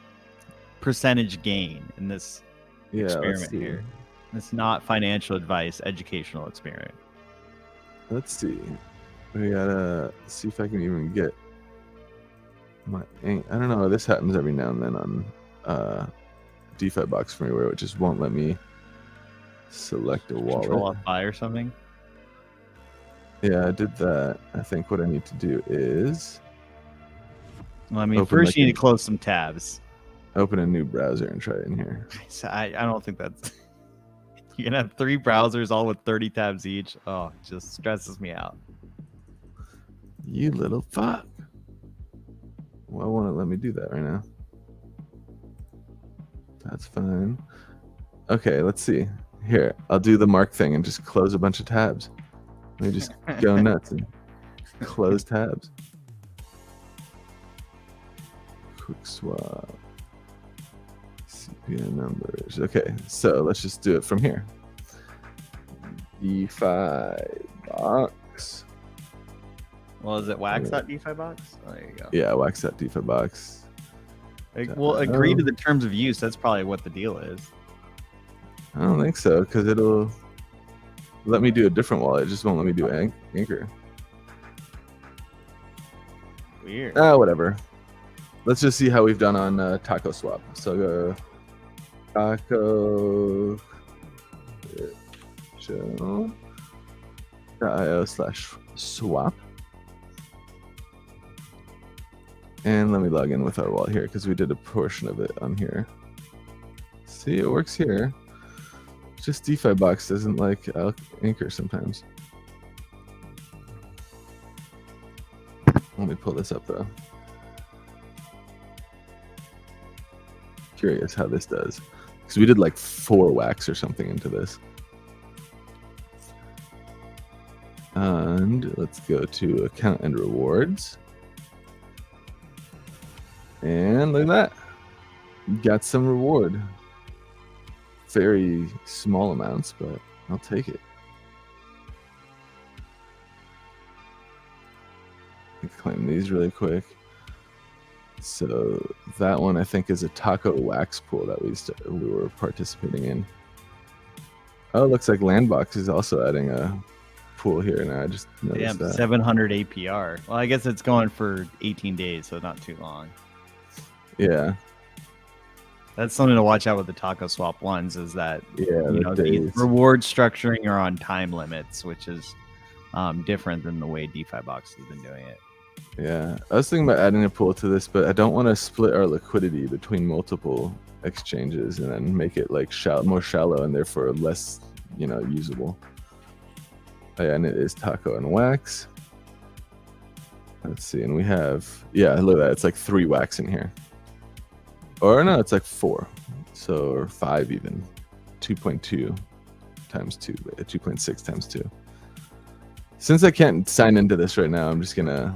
percentage gain in this experiment here? It's not financial advice, educational experiment. let's see. We gotta see if I can even get my. I don't know. This happens every now and then on DeFi box for me, where it just won't let me select a wallet. Control F5 or something. Yeah, I did that. I think what I need to do is Well, I mean, Open first like you need a- to close some tabs. open a new browser and try it in here. So I don't think that's. You're gonna have 3 browsers all with 30 tabs each. Oh, it just stresses me out. You little fuck. Why won't it let me do that right now? That's fine. Okay, let's see. Here, I'll do the mark thing and just close a bunch of tabs. Let me just go nuts and close tabs. Quick swap. CPN numbers. Okay, so let's just do it from here. DeFi box. Well, is it wax.defi box? Oh, there you go. Yeah, wax that DeFi box. Well, agree to the terms of use. That's probably what the deal is. I don't think so, because it'll let me do a different wallet. It just won't let me do Anchor. Weird. Whatever. Let's just see how we've done on Taco Swap. So go taco.io/swap. And let me log in with our wallet here because we did a portion of it on here. See, it works here. Just DeFi box doesn't like Anchor sometimes. Let me pull this up though. Curious how this does, because we did like 4 wax or something into this. And let's go to account and rewards. And look at that. Got some reward. Very small amounts, but I'll take it. Claim these really quick. So that one I think is a taco wax pool that we were participating in. Oh, it looks like Landbox is also adding a pool here now. I just noticed Yeah, that. 700 APR. Well, I guess it's going for 18 days, so not too long. Yeah, That's something to watch out with the Taco Swap ones. Is that yeah. you know, the reward structuring are on time limits, which is different than the way DeFi Box has been doing it. Yeah, I was thinking about adding a pool to this, but I don't want to split our liquidity between multiple exchanges and then make it like more shallow and therefore less, usable. Oh, yeah, and it is Taco and Wax. Let's see, and we have, yeah, look at that. It's like 3 wax in here. Or no, it's like 4. So, or 5 even. 2.2 times 2, 2.6 times 2. Since I can't sign into this right now, I'm just going to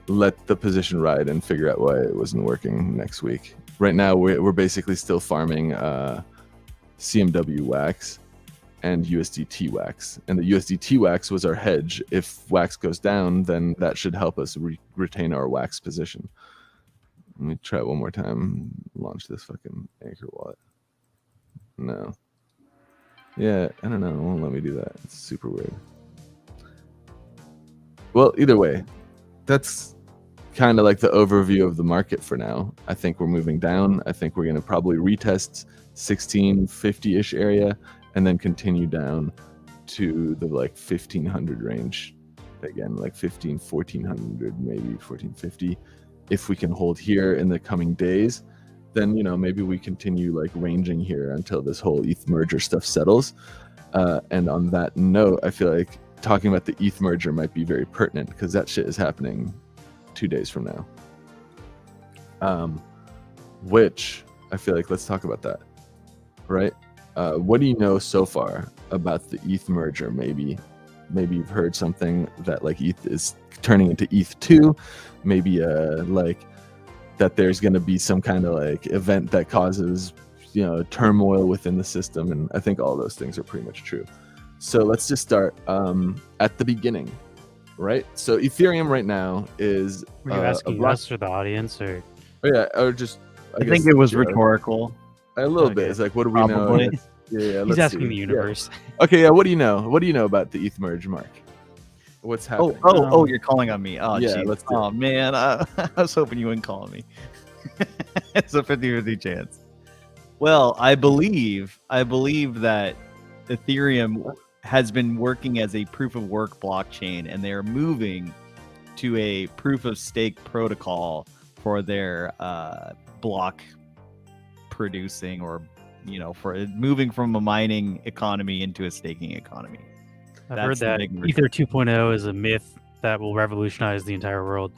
let the position ride and figure out why it wasn't working next week. Right now, we're basically still farming CMW wax and USDT wax. And the USDT wax was our hedge. If wax goes down, then that should help us retain our wax position. Let me try it one more time. Launch this fucking Anchor wallet. No. Yeah, I don't know. It won't let me do that. It's super weird. Well, either way, that's kind of like the overview of the market for now. I think we're moving down. I think we're going to probably retest 1650-ish area and then continue down to the like 1500 range. Again, like 1400, maybe 1450. If we can hold here in the coming days, then, maybe we continue like ranging here until this whole ETH merger stuff settles. And on that note, I feel like talking about the ETH merger might be very pertinent because that shit is happening 2 days from now. Which I feel like, let's talk about that, right? What do you know so far about the ETH merger? Maybe you've heard something that like ETH is turning into ETH2, maybe like that there's going to be some kind of like event that causes turmoil within the system, and I think all those things are pretty much true. So let's just start at the beginning, right? So Ethereum right now is Were you asking us or the audience, or? Oh, yeah, or just I think it was rhetorical. A little Okay. bit. It's like, what do we know? Probably. Yeah, He's let's asking see. the Yeah. universe. Okay, yeah. What do you know? What do you know about the ETH Merge, Mark? What's happening? You're calling on me. Oh, Yeah, geez. let's do it. Oh, man. I was hoping you wouldn't call on me. It's a 50-50 chance. Well, I believe that Ethereum has been working as a proof of work blockchain, and they are moving to a proof of stake protocol for their block producing, or for moving from a mining economy into a staking economy. I've That's heard the that big merger. Ether 2.0 is a myth that will revolutionize the entire world.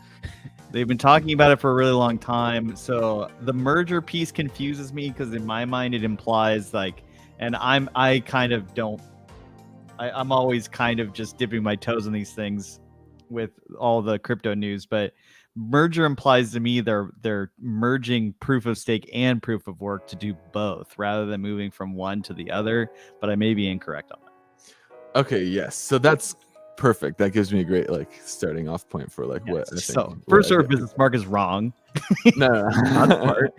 They've been talking about it for a really long time. So the merger piece confuses me because in my mind it implies and I'm always kind of just dipping my toes in these things with all the crypto news, but merger implies to me they're merging proof of stake and proof of work to do both rather than moving from one to the other. But I may be incorrect on that. Okay, yes. So that's perfect. That gives me a great starting off point for what I think. So what first I order of get. business, Mark is wrong. No, Not smart.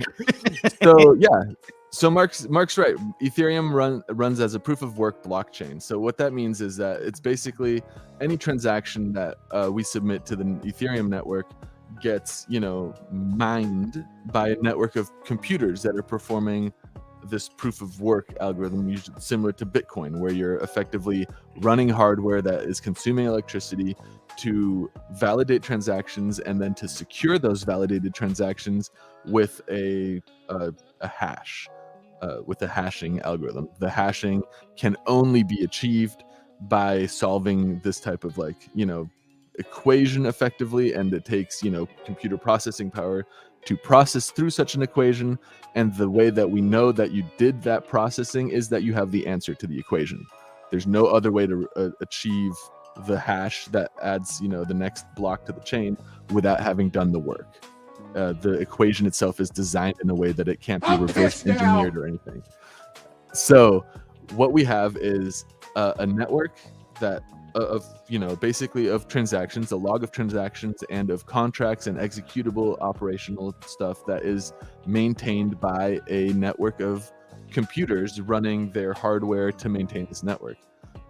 So yeah, so Mark's right. Ethereum runs as a proof of work blockchain. So what that means is that it's basically any transaction that we submit to the Ethereum network gets mined by a network of computers that are performing this proof of work algorithm, usually similar to Bitcoin, where you're effectively running hardware that is consuming electricity to validate transactions and then to secure those validated transactions with a hash, with a hashing algorithm. The hashing can only be achieved by solving this type of equation effectively, and it takes computer processing power to process through such an equation. And the way that we know that you did that processing is that you have the answer to the equation. There's no other way to achieve the hash that adds the next block to the chain without having done the work. The equation itself is designed in a way that it can't be reverse engineered or anything. So what we have is a network that basically of transactions, a log of transactions and of contracts and executable operational stuff that is maintained by a network of computers running their hardware to maintain this network.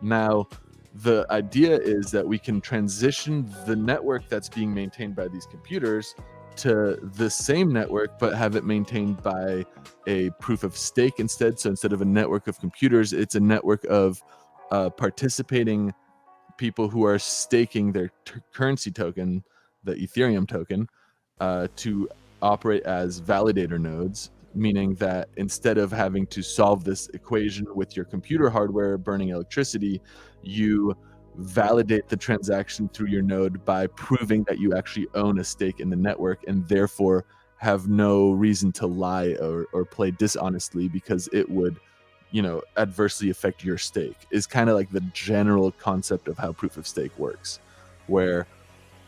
Now, the idea is that we can transition the network that's being maintained by these computers to the same network, but have it maintained by a proof of stake instead. So instead of a network of computers, it's a network of participating people who are staking their currency token, the Ethereum token, to operate as validator nodes, meaning that instead of having to solve this equation with your computer hardware burning electricity, you validate the transaction through your node by proving that you actually own a stake in the network, and therefore have no reason to lie or play dishonestly, because it would adversely affect your stake. Is kind of like the general concept of how proof of stake works, where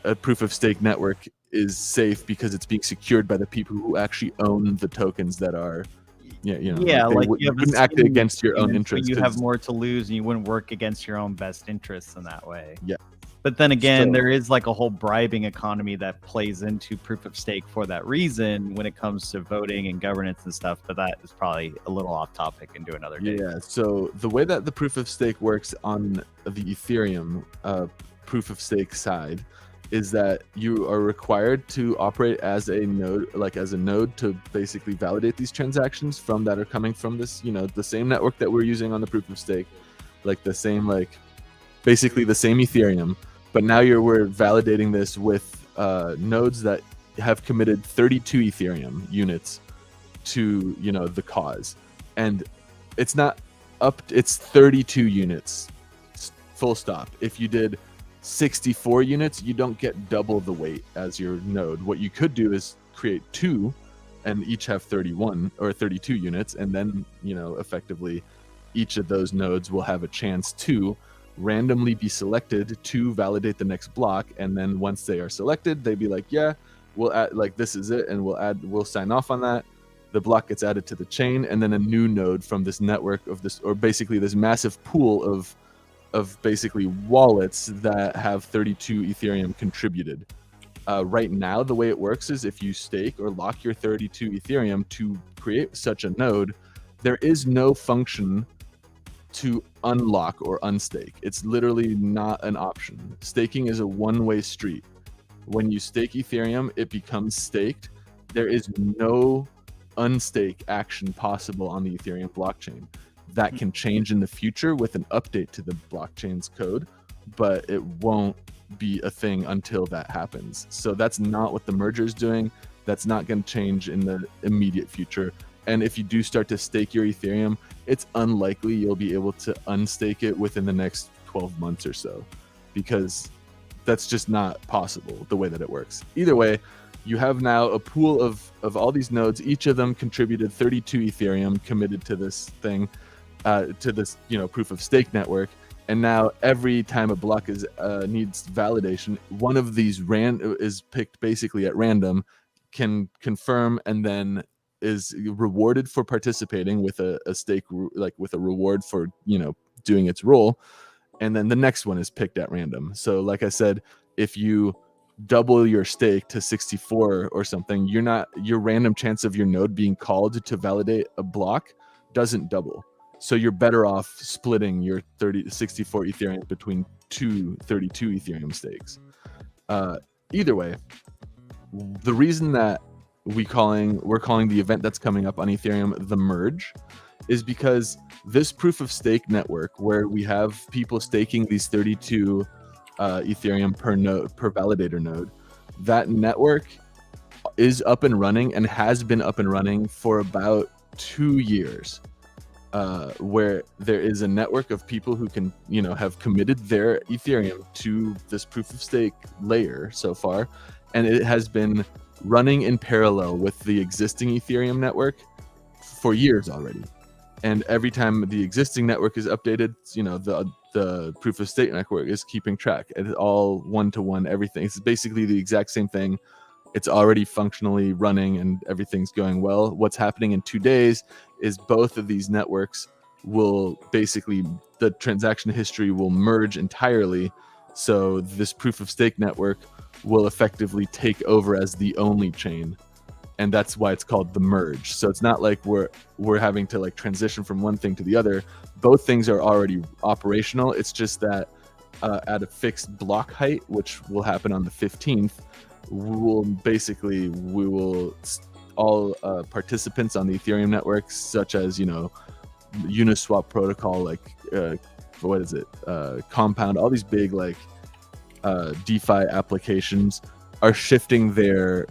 a proof of stake network is safe because it's being secured by the people who actually own the tokens that are you wouldn't act against your own interests. You have more to lose, and you wouldn't work against your own best interests in that way. Yeah. But then again, there is a whole bribing economy that plays into proof of stake for that reason when it comes to voting and governance and stuff. But that is probably a little off topic and do another day. Yeah. So the way that the proof of stake works on the Ethereum proof of stake side is that you are required to operate as a node, to basically validate these transactions that are coming from this, the same network that we're using on the proof of stake, basically the same Ethereum. But now we're validating this with nodes that have committed 32 Ethereum units to the cause, and it's not it's 32 units, full stop. If you did 64 units, you don't get double the weight as your node. What you could do is create two and each have 31 or 32 units, and then effectively each of those nodes will have a chance to randomly be selected to validate the next block. And then once they are selected, they'd be like, yeah, we'll add, this is it, and we'll sign off on that. The block gets added to the chain, and then a new node from this network of this, or basically this massive pool of basically wallets that have 32 Ethereum contributed. Right now, the way it works is if you stake or lock your 32 Ethereum to create such a node, there is no function to unlock or unstake. It's literally not an option. Staking is a one-way street. When you stake Ethereum, it becomes staked. There is no unstake action possible on the Ethereum blockchain. That can change in the future with an update to the blockchain's code, but it won't be a thing until that happens. So that's not what the merger is doing. That's not going to change in the immediate future. And if you do start to stake your Ethereum, it's unlikely you'll be able to unstake it within the next 12 months or so, because that's just not possible the way that it works. Either way, you have now a pool of all these nodes. Each of them contributed 32 Ethereum committed to this thing, to this proof of stake network. And now every time a block is needs validation, one of these is picked basically at random, can confirm, and then is rewarded for participating with a stake, like with a reward for doing its role. And then the next one is picked at random. So like I said, if you double your stake to 64 or something, your random chance of your node being called to validate a block doesn't double. So you're better off splitting your 64 Ethereum between 32 Ethereum stakes. Either way, the reason that we're calling the event that's coming up on Ethereum the Merge is because this proof of stake network, where we have people staking these 32 Ethereum per validator node, that network is up and running and has been up and running for about 2 years. Where there is a network of people who can, have committed their Ethereum to this proof of stake layer so far, and it has been running in parallel with the existing Ethereum network for years already. And every time the existing network is updated, the proof of stake network is keeping track. It's all one-to-one, everything. It's basically the exact same thing. It's already functionally running and everything's going well. What's happening in 2 days is both of these networks will basically, the transaction history will merge entirely. So this proof of stake network will effectively take over as the only chain. And that's why it's called the merge. So it's not like we're having to like transition from one thing to the other. Both things are already operational. It's just that at a fixed block height, which will happen on the 15th, we will all participants on the Ethereum network, such as Uniswap protocol, like Compound, all these big like DeFi applications are shifting their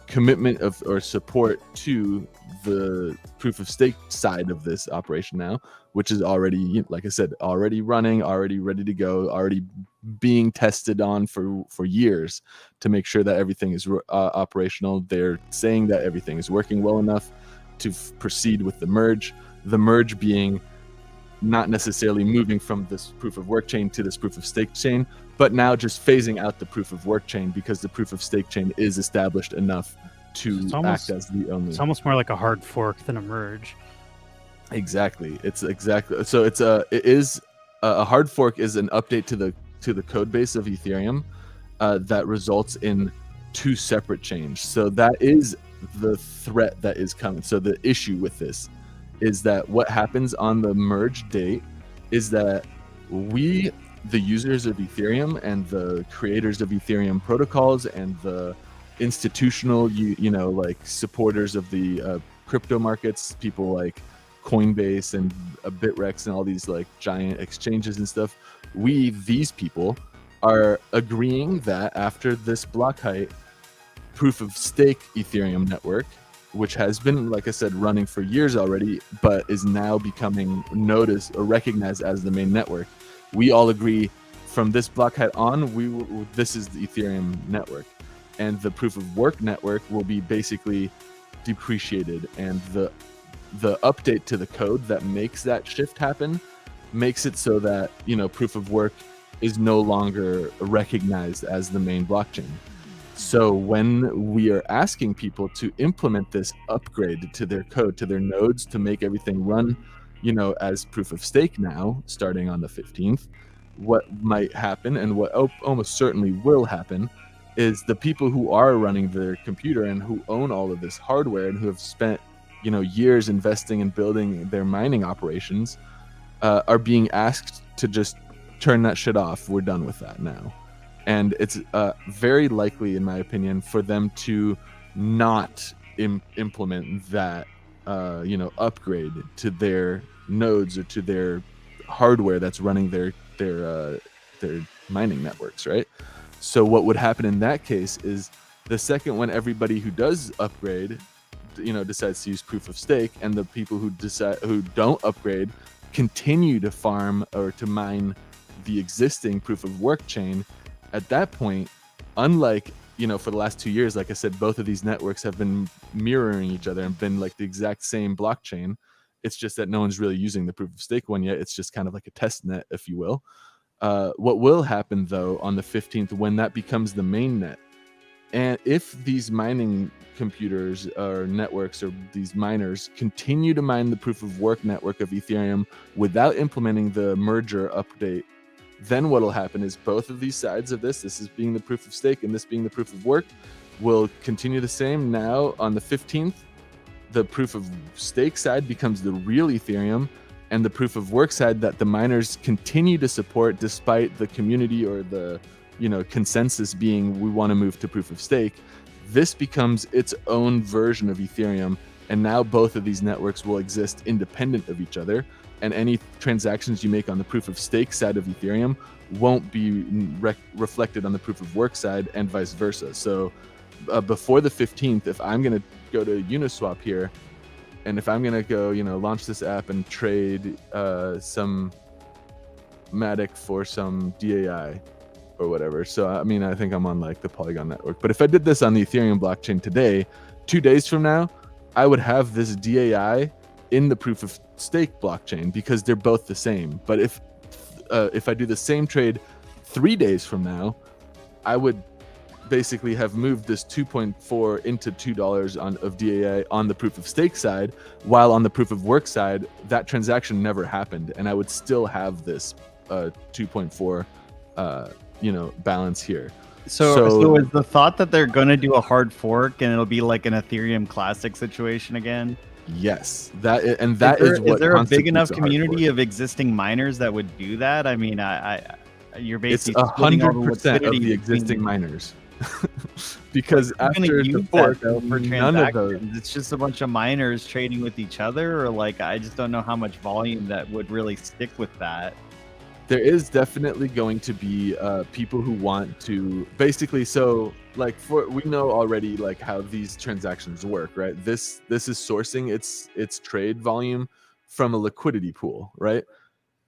commitment of or support to the proof of stake side of this operation now, which is already, like I said, already running, already ready to go, already being tested on for years to make sure that everything is operational. They're saying that everything is working well enough to proceed with the merge. The merge being not necessarily moving from this proof of work chain to this proof of stake chain, but now just phasing out the proof of work chain because the proof of stake chain is established enough to act as the only. It's almost more like a hard fork than a merge. Exactly. It's exactly so. It is a hard fork is an update to the code base of Ethereum that results in 2 separate chains. So that is the threat that is coming. So the issue with this is that what happens on the merge date is that we, the users of Ethereum and the creators of Ethereum protocols and the institutional, like supporters of the crypto markets, people like Coinbase and Bitrex and all these like giant exchanges and stuff, these people are agreeing that after this block height proof of stake Ethereum network, which has been, like I said, running for years already, but is now becoming noticed or recognized as the main network. We all agree from this block height on, this is the Ethereum network, and the proof of work network will be basically depreciated. And the update to the code that makes that shift happen makes it so that proof of work is no longer recognized as the main blockchain. So when we are asking people to implement this upgrade to their code, to their nodes, to make everything run, as proof of stake now, starting on the 15th, what might happen and what almost certainly will happen is the people who are running their computer and who own all of this hardware and who have spent years investing and building their mining operations, are being asked to just turn that shit off. We're done with that now. And it's very likely, in my opinion, for them to not implement that upgrade to their nodes or to their hardware that's running their mining networks, right? So what would happen in that case is the second when everybody who does upgrade decides to use proof of stake, and the people who don't upgrade continue to farm or to mine the existing proof of work chain, at that point, unlike for the last 2 years, like I said, both of these networks have been mirroring each other and been like the exact same blockchain. It's just that no one's really using the proof of stake one yet. It's just kind of like a test net, if you will. What will happen though on the 15th, when that becomes the main net, and if these mining computers or networks or these miners continue to mine the proof of work network of Ethereum without implementing the merger update, then what will happen is both of these sides of this is being the proof of stake and this being the proof of work, will continue the same. Now on the 15th, the proof of stake side becomes the real Ethereum, and the proof of work side that the miners continue to support despite the community or the consensus being we want to move to proof of stake, this becomes its own version of Ethereum. And now both of these networks will exist independent of each other, and any transactions you make on the proof of stake side of Ethereum won't be reflected on the proof of work side, and vice versa. So before the 15th, if I'm going to go to Uniswap here, and if I'm going to go launch this app and trade some Matic for some DAI or whatever, so I mean, I think I'm on like the Polygon network, but if I did this on the Ethereum blockchain today, 2 days from now, I would have this DAI in the proof of stake blockchain because they're both the same. But if I do the same trade 3 days from now, I would basically have moved this 2.4 into $2 of DAI on the proof of stake side, while on the proof of work side, that transaction never happened, and I would still have this 2.4 balance here. So is the thought that they're going to do a hard fork and it'll be like an Ethereum Classic situation again? Yes, that is what. Is there a big enough community of existing miners that would do that? I mean, you're basically 100% of the existing miners, because after the fork, for none of those. It's just a bunch of miners trading with each other, or like I just don't know how much volume that would really stick with that. There is definitely going to be people who want to basically, so like we know already like how these transactions work, right? This is sourcing its trade volume from a liquidity pool, right?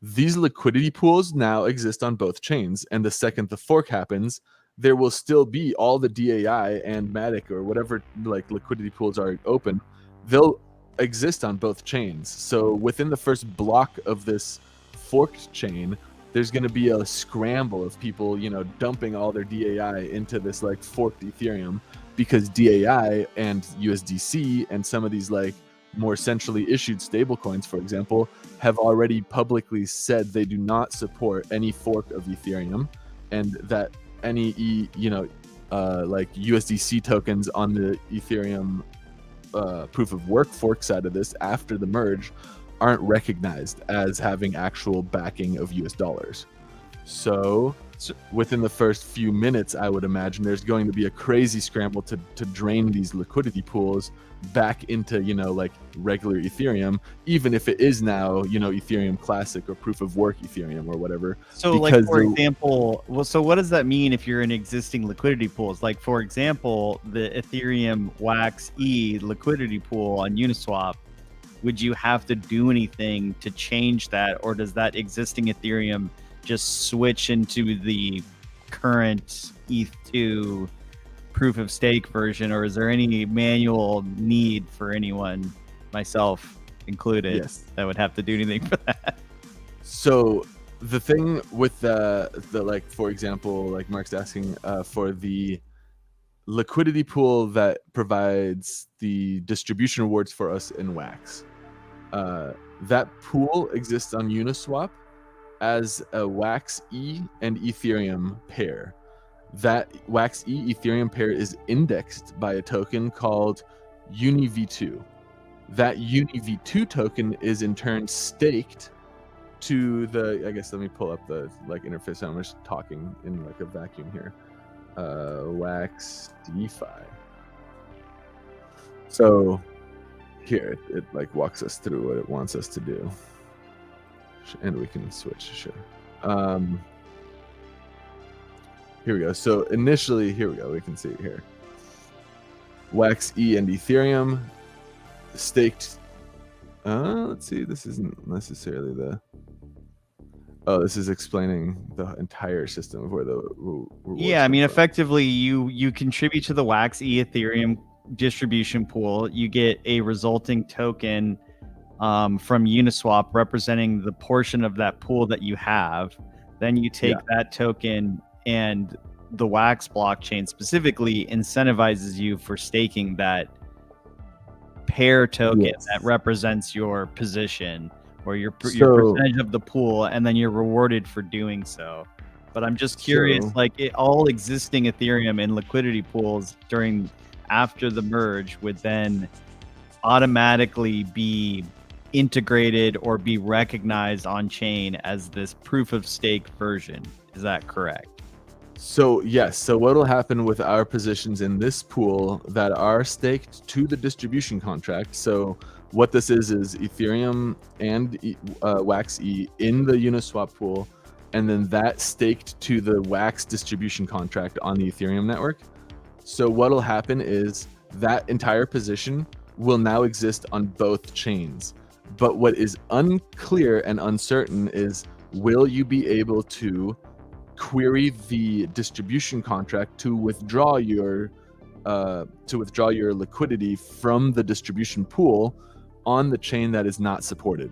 These liquidity pools now exist on both chains, and the second the fork happens, there will still be all the DAI and Matic or whatever like liquidity pools are open. They'll exist on both chains. So within the first block of this forked chain, there's going to be a scramble of people, dumping all their DAI into this like forked Ethereum, because DAI and USDC and some of these like more centrally issued stablecoins, for example, have already publicly said they do not support any fork of Ethereum, and that any like USDC tokens on the Ethereum proof of work fork side of this after the merge aren't recognized as having actual backing of US dollars. So within the first few minutes, I would imagine there's going to be a crazy scramble to drain these liquidity pools back into, like regular Ethereum, even if it is now, Ethereum Classic or proof of work Ethereum or whatever. So like, for example, so what does that mean if you're in existing liquidity pools? Like, for example, the Ethereum Wax E liquidity pool on Uniswap, would you have to do anything to change that, or does that existing Ethereum just switch into the current ETH2 proof of stake version, or is there any manual need for anyone, myself included, that would have to do anything for that? So the thing with the like, for example, like Mark's asking for the liquidity pool that provides the distribution rewards for us in Wax. That pool exists on Uniswap as a Wax E and Ethereum pair. That Wax E Ethereum pair is indexed by a token called UniV2. That UniV2 token is in turn staked to the, I guess let me pull up the like interface. I'm just talking in like a vacuum here. Wax DeFi. So here it like walks us through what it wants us to do, and we can switch. Sure. Here we go. So initially, here we go. We can see it here. Wax E and Ethereum staked. Let's see. This isn't necessarily the. Oh, this is explaining the entire system of where the rewards Yeah, I mean, come from. effectively, you contribute to the Wax E Ethereum distribution pool. You get a resulting token from Uniswap representing the portion of that pool that you have. Then you take that token, and the Wax blockchain specifically incentivizes you for staking that pair token that represents your position or your percentage of the pool, and then you're rewarded for doing so. But I'm just curious, like all existing Ethereum and liquidity pools after the merge would then automatically be integrated or be recognized on chain as this proof of stake version. Is that correct? So yes. So what will happen with our positions in this pool that are staked to the distribution contract? So what this is Ethereum and Wax E in the Uniswap pool, and then that staked to the Wax distribution contract on the Ethereum network. So what will happen is that entire position will now exist on both chains. But what is unclear and uncertain is, will you be able to query the distribution contract to withdraw your liquidity from the distribution pool on the chain that is not supported?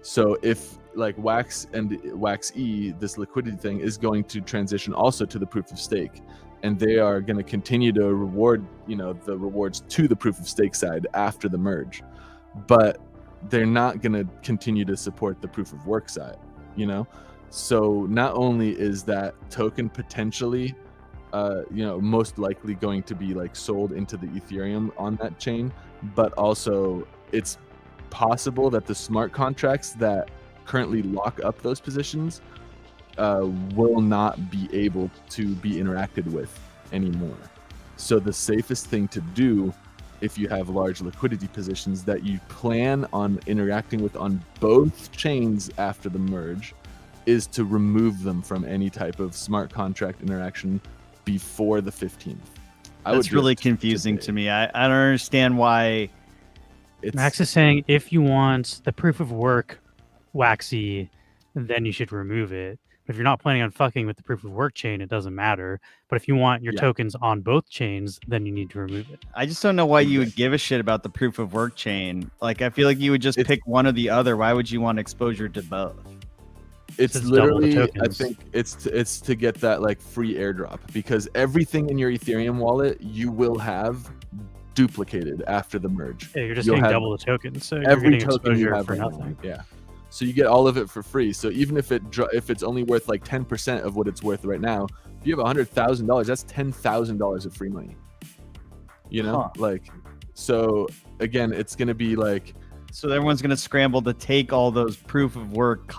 So if like Wax and Wax E, this liquidity thing is going to transition also to the proof of stake, and they are going to continue to reward, the rewards to the proof of stake side after the merge, but they're not going to continue to support the proof of work side, So not only is that token potentially, most likely going to be like sold into the Ethereum on that chain, but also it's possible that the smart contracts that currently lock up those positions will not be able to be interacted with anymore. So the safest thing to do, if you have large liquidity positions that you plan on interacting with on both chains after the merge, is to remove them from any type of smart contract interaction before the 15th. That's really confusing to me. I don't understand why. Max is saying if you want the proof of work Waxy, then you should remove it. But if you're not planning on fucking with the proof of work chain, it doesn't matter. But if you want your tokens on both chains, then you need to remove it. I just don't know why you would give a shit about the proof of work chain. Like, I feel like you would just pick one or the other. Why would you want exposure to both? It's literally, I think it's to get that like free airdrop, because everything in your Ethereum wallet you will have duplicated after the merge. Yeah, you're just getting double the tokens, so every you're getting token you exposure have for right nothing. now. Yeah, so you get all of it for free. So even if it's only worth like 10% of what it's worth right now, if you have $100,000, that's $10,000 of free money. Like, so again, it's gonna be like, so everyone's gonna scramble to take all those proof of work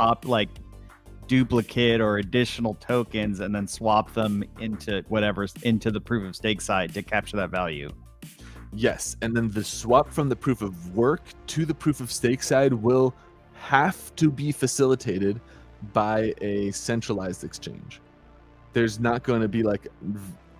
duplicate or additional tokens and then swap them into the proof of stake side to capture that value. Yes, and then the swap from the proof of work to the proof of stake side will have to be facilitated by a centralized exchange. There's not going to be like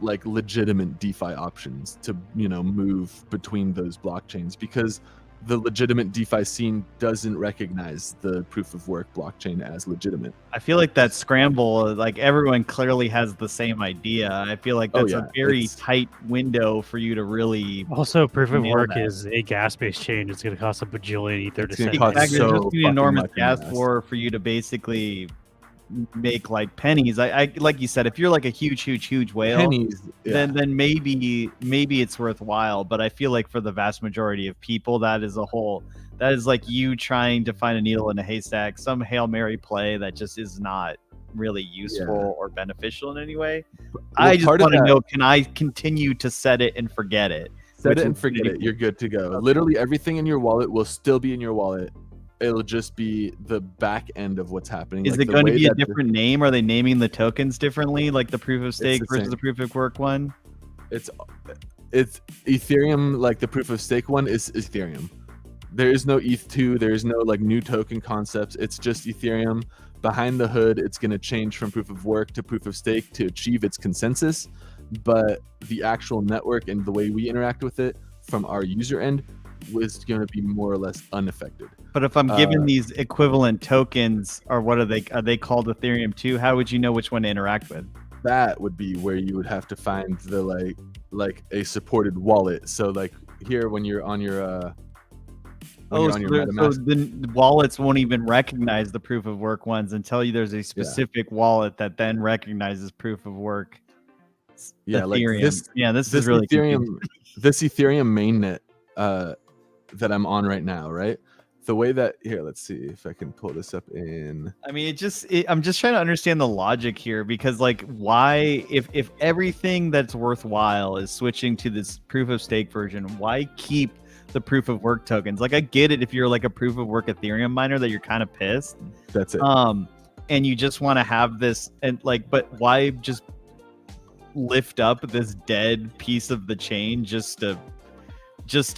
legitimate DeFi options to move between those blockchains, because the legitimate DeFi scene doesn't recognize the proof of work blockchain as legitimate. I feel like that scramble, like everyone clearly has the same idea. I feel like that's a very tight window for you to really. Also, proof of work is a gas-based chain. It's going to cost a bajillion Ether to send. Exactly. There's just an enormous gas for you to basically make like pennies. I like you said, if you're like a huge whale, pennies, then maybe it's worthwhile. But I feel like for the vast majority of people, that is like you trying to find a needle in a haystack, some Hail Mary play that just is not really useful or beneficial in any way. I just want to know, can I continue to set it and forget it? Set it and forget it. You're good to go. Literally everything in your wallet will still be in your wallet. It'll just be the back end of what's happening. Is it going to be a different name? Are they naming the tokens differently, like the proof of stake versus the proof of work one? It's Ethereum, like the proof of stake one is Ethereum. There is no ETH2. There is no like new token concepts. It's just Ethereum. Behind the hood, it's going to change from proof of work to proof of stake to achieve its consensus. But the actual network and the way we interact with it from our user end was going to be more or less unaffected. But if I'm given these equivalent tokens, or what are they called Ethereum 2? How would you know which one to interact with? That would be where you would have to find the like a supported wallet. So like here when you're on your so the wallets won't even recognize the proof of work ones until there's a specific wallet that then recognizes proof of work. Yeah, Ethereum. like this. Yeah, this is really Ethereum. This Ethereum mainnet that I'm on right now, right? The way that here, let's see if I can pull this up in. I mean, I'm just trying to understand the logic here, because like, why, if everything that's worthwhile is switching to this proof of stake version, why keep the proof of work tokens? Like, I get it if you're like a proof of work Ethereum miner that you're kind of pissed. That's it. And you just want to have this, and like, but why just lift up this dead piece of the chain just to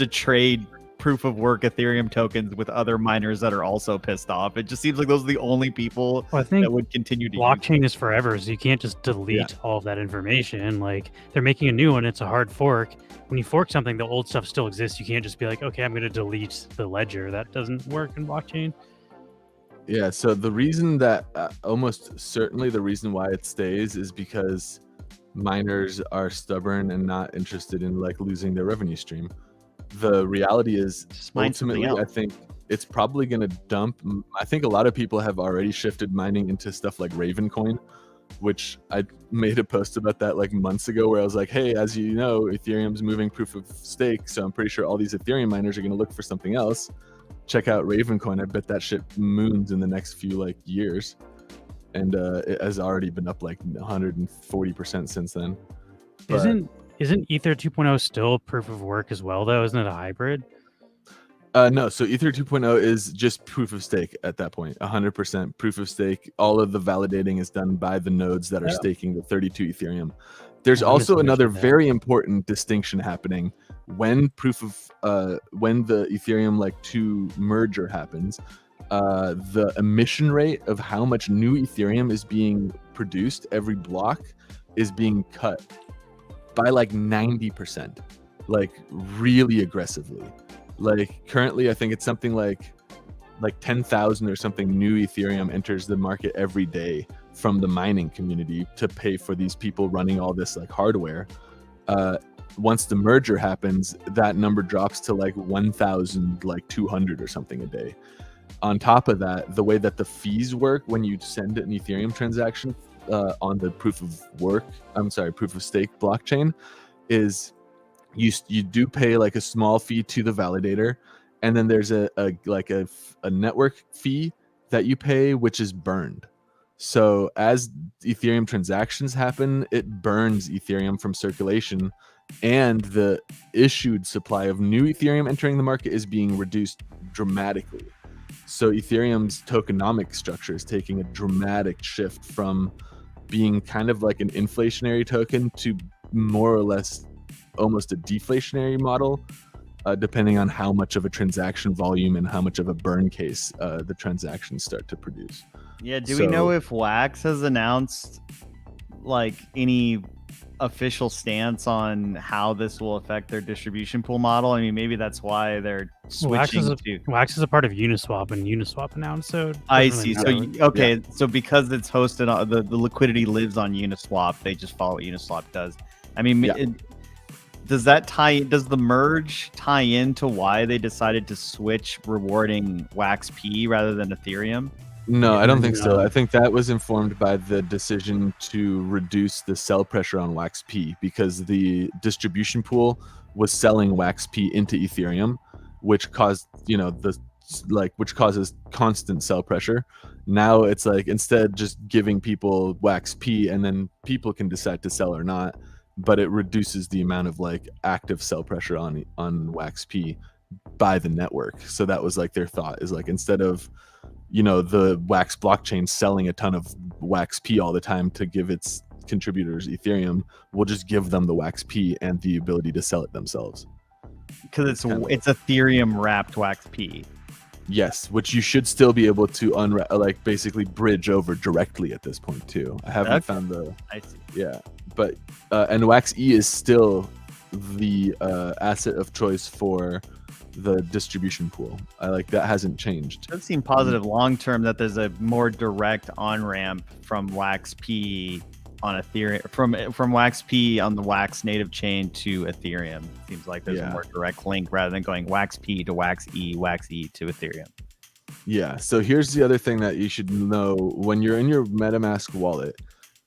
trade proof of work Ethereum tokens with other miners that are also pissed off? It just seems like those are the only people that would continue to blockchain is forever, so you can't just delete all of that information. Like, they're making a new one, it's a hard fork. When you fork something, the old stuff still exists. You can't just be like, okay, I'm going to delete the ledger. That doesn't work in blockchain. Yeah, so the reason that almost certainly the reason why it stays is because miners are stubborn and not interested in like losing their revenue stream. The reality is ultimately I think it's probably going to dump. I think a lot of people have already shifted mining into stuff like Ravencoin, which I made a post about that like months ago, where I was like, hey, as you know, Ethereum's moving proof of stake, so I'm pretty sure all these Ethereum miners are going to look for something else. Check out Ravencoin. I bet that shit moons in the next few like years, and it has already been up like 140% since then. But, Isn't Ether 2.0 still proof of work as well, though? Isn't it a hybrid? No, so Ether 2.0 is just proof of stake at that point, 100% proof of stake. All of the validating is done by the nodes that are staking the 32 Ethereum. There's also another very important distinction happening when when the Ethereum like 2 merger happens. The emission rate of how much new Ethereum is being produced every block is being cut by like 90%, like really aggressively. Like currently, I think it's something like 10,000 or something new Ethereum enters the market every day from the mining community to pay for these people running all this like hardware. Once the merger happens, that number drops to like 1,200 or something a day. On top of that, the way that the fees work when you send an Ethereum transaction on the proof of stake blockchain is you do pay like a small fee to the validator, and then there's a network fee that you pay, which is burned. So as Ethereum transactions happen, it burns Ethereum from circulation, and the issued supply of new Ethereum entering the market is being reduced dramatically. So Ethereum's tokenomic structure is taking a dramatic shift from being kind of like an inflationary token to more or less almost a deflationary model, depending on how much of a transaction volume and how much of a burn case the transactions start to produce. Yeah, do we know if Wax has announced like any official stance on how this will affect their distribution pool model? I mean, maybe that's why they're switching Wax is a part of Uniswap, and Uniswap announced, so I see. So so because it's hosted on the liquidity lives on Uniswap, they just follow what Uniswap does. I mean, does the merge tie into why they decided to switch rewarding Wax P rather than Ethereum? No, I don't think so. I think that was informed by the decision to reduce the sell pressure on Wax P, because the distribution pool was selling Wax P into Ethereum, which caused, which causes constant sell pressure. Now it's like, instead just giving people Wax P and then people can decide to sell or not, but it reduces the amount of like active cell pressure on WAX-P by the network. So that was like their thought, is like, instead of, you know, the Wax blockchain selling a ton of WAX-P all the time to give its contributors Ethereum, we'll just give them the WAX-P and the ability to sell it themselves. Because it's Ethereum wrapped WAX-P. Yes, which you should still be able to like basically bridge over directly at this point too. I haven't found the. I see. Yeah, but and WAX-E is still the asset of choice for the distribution pool. I like that hasn't changed. It does seem positive long term that there's a more direct on ramp from WAX-P on Ethereum, from WAX-P on the Wax native chain to Ethereum. Seems like there's a more direct link rather than going WAX-P to WAX-E, WAX-E to Ethereum. Yeah. So here's the other thing that you should know: when you're in your MetaMask wallet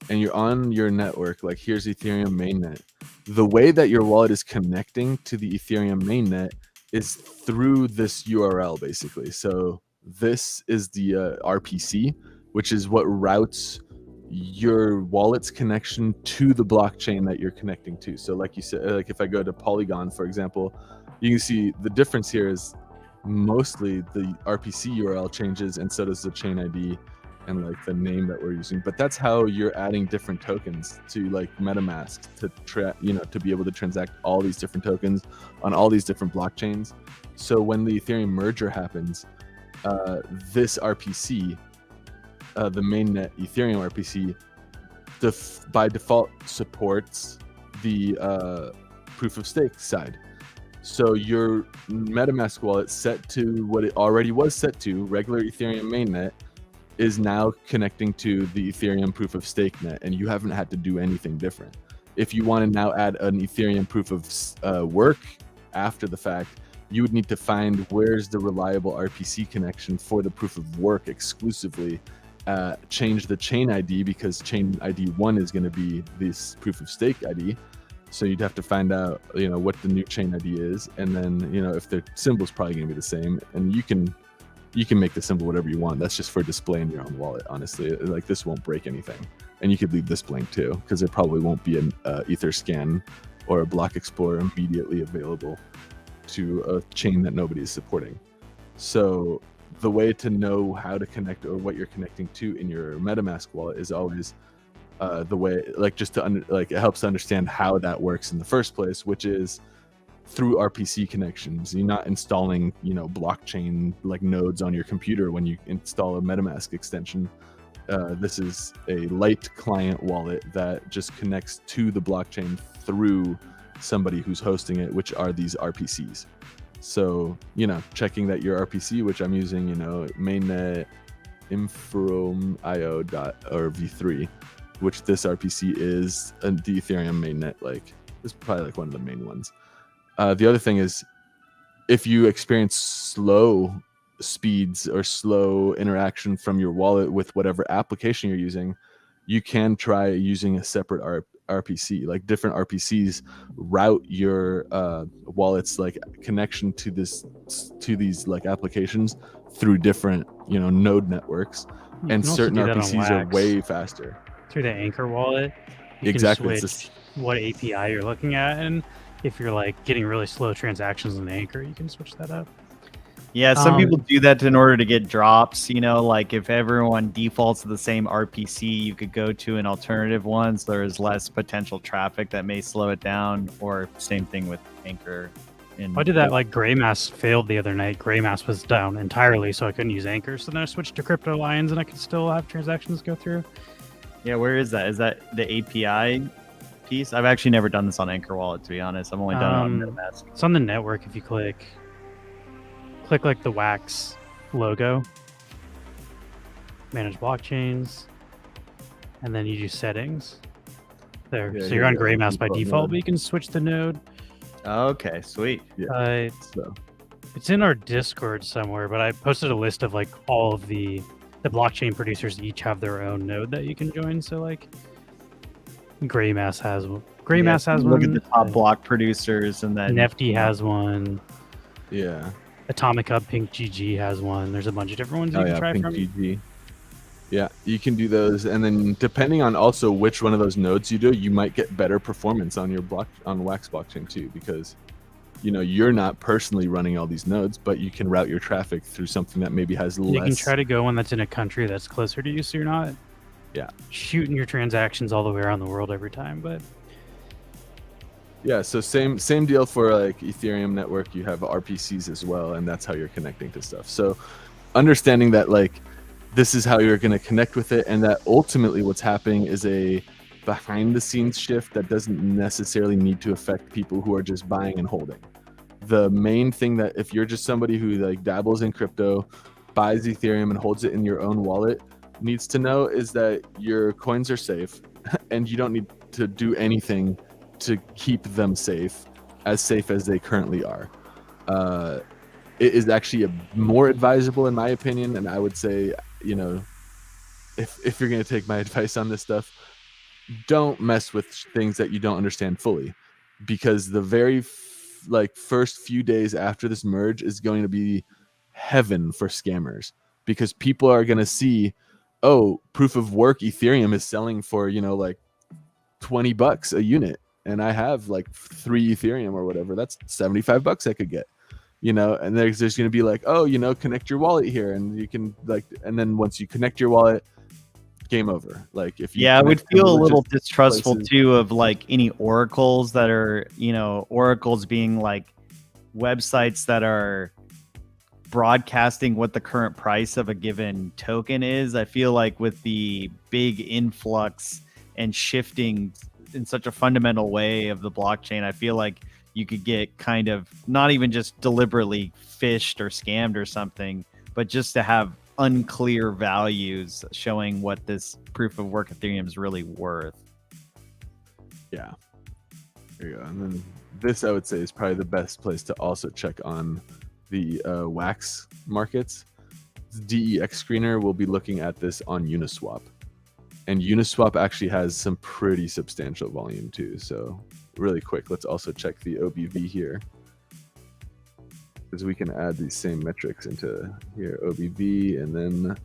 and you're on your network, like here's Ethereum mainnet. The way that your wallet is connecting to the Ethereum mainnet is through this URL, basically. So this is the RPC, which is what routes your wallet's connection to the blockchain that you're connecting to. So like you said, like if I go to Polygon, for example, you can see the difference here is mostly the RPC URL changes, and so does the chain ID and like the name that we're using. But that's how you're adding different tokens to like MetaMask to be able to transact all these different tokens on all these different blockchains. So when the Ethereum merger happens, this RPC, the mainnet Ethereum RPC, by default supports the proof of stake side. So your MetaMask wallet set to what it already was set to, regular Ethereum mainnet, is now connecting to the Ethereum proof of stake net, and you haven't had to do anything different. If you want to now add an Ethereum proof of work after the fact, you would need to find where's the reliable RPC connection for the proof of work exclusively, change the chain ID, because chain ID 1 is going to be this proof of stake ID. So you'd have to find out, what the new chain ID is, and then, if the symbol's probably going to be the same, and you can make the symbol whatever you want. That's just for display in your own wallet, honestly. Like, this won't break anything, and you could leave this blank too, because there probably won't be an Etherscan or a block explorer immediately available to a chain that nobody is supporting. So the way to know how to connect or what you're connecting to in your MetaMask wallet is always the way, like, just to it helps to understand how that works in the first place, which is through RPC connections. You're not installing, blockchain like nodes on your computer when you install a MetaMask extension. This is a light client wallet that just connects to the blockchain through somebody who's hosting it, which are these RPCs. So, checking that your RPC, which I'm using, mainnet infro.io.v3, which this RPC is the Ethereum mainnet, like, this is probably like one of the main ones. The other thing is, if you experience slow speeds or slow interaction from your wallet with whatever application you're using, you can try using a separate RPC. Like, different RPCs route your wallet's like connection to these like applications through different node networks, and certain RPCs are way faster. Through the Anchor wallet, you exactly. can switch what API you're looking at, and if you're like getting really slow transactions in Anchor, you can switch that up. Yeah, some people do that in order to get drops. Like if everyone defaults to the same RPC, you could go to an alternative one, so there's less potential traffic that may slow it down. Or same thing with Anchor. I did that. Like Greymass failed the other night. Greymass was down entirely, so I couldn't use Anchor. So then I switched to Crypto Lions, and I could still have transactions go through. Yeah, where is that? Is that the API piece? I've actually never done this on Anchor Wallet, to be honest. I've only done it on MetaMask. It's on the network. If you click like the Wax logo, manage blockchains, and then you do settings there. Yeah, so you're on Greymass by default, but you can switch the node. Okay, sweet. Yeah. It's in our Discord somewhere, but I posted a list of like all of the blockchain producers each have their own node that you can join. So like Greymass has one. Has one. Look at the top block producers, and then Nefty has one. Yeah. Atomic Hub Pink GG has one. There's a bunch of different ones you can try Pink from. GG. Yeah, you can do those, and then depending on also which one of those nodes you do, you might get better performance on your Wax blockchain too, because you're not personally running all these nodes, but you can route your traffic through something that maybe has less. You can try to go one that's in a country that's closer to you, so you're not shooting your transactions all the way around the world every time. But yeah, so same deal for like Ethereum network. You have RPCs as well, and that's how you're connecting to stuff. So understanding that like this is how you're going to connect with it, and that ultimately what's happening is a behind the scenes shift that doesn't necessarily need to affect people who are just buying and holding. The main thing that if you're just somebody who like dabbles in crypto, buys Ethereum and holds it in your own wallet, needs to know is that your coins are safe and you don't need to do anything to keep them safe as they currently are. It is actually more advisable in my opinion, and I would say, if you're going to take my advice on this stuff, don't mess with things that you don't understand fully, because the very first few days after this merge is going to be heaven for scammers, because people are going to see, oh, proof of work Ethereum is selling for like $20 a unit, and I have like 3 Ethereum or whatever. That's $75 I could get. And there's going to be like, oh, connect your wallet here, and you can and then once you connect your wallet, game over. Like if you I would feel a little distrustful too of like any oracles that are, oracles being like websites that are broadcasting what the current price of a given token is. I feel like with the big influx and shifting in such a fundamental way of the blockchain, I feel like you could get kind of not even just deliberately phished or scammed or something, but just to have unclear values showing what this proof of work Ethereum is really worth. Yeah. There you go. And then this, I would say, is probably the best place to also check on the Wax markets. DEX Screener will be looking at this on Uniswap. And Uniswap actually has some pretty substantial volume too. So really quick, let's also check the OBV here, because we can add these same metrics into here, OBV, and then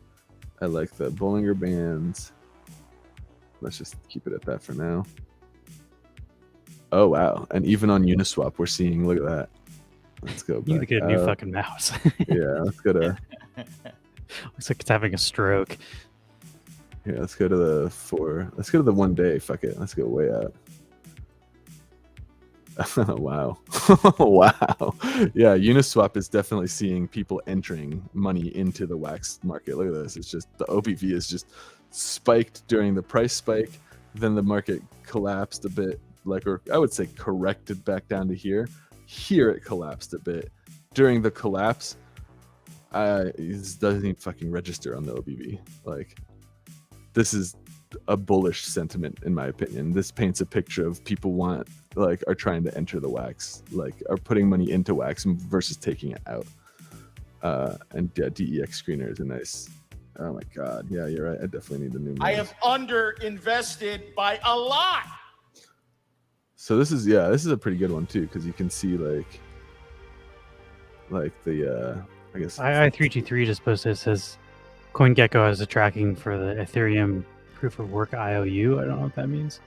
I like the Bollinger Bands. Let's just keep it at that for now. Oh, wow. And even on Uniswap, we're seeing, look at that. Let's go back. You need to get a new fucking mouse. Yeah, let's go to... Looks like it's having a stroke. Yeah, let's go to the 4. Let's go to the 1 day. Fuck it. Let's go way out. Wow. Wow. Yeah, Uniswap is definitely seeing people entering money into the Wax market. Look at this. It's just the OBV is just spiked during the price spike. Then the market collapsed a bit, or I would say corrected back down to here. Here it collapsed a bit. During the collapse, it doesn't even fucking register on the OBV. Like, this is a bullish sentiment in my opinion. This paints a picture of people are trying to enter the Wax, are putting money into Wax versus taking it out. And yeah, DEX Screener is a nice. Oh my god, yeah, you're right. I definitely need the new. I have underinvested by a lot. So this is a pretty good one too, because you can see like the I guess II323 just posted, it says CoinGecko has a tracking for the Ethereum proof of work IOU. I don't know what that means.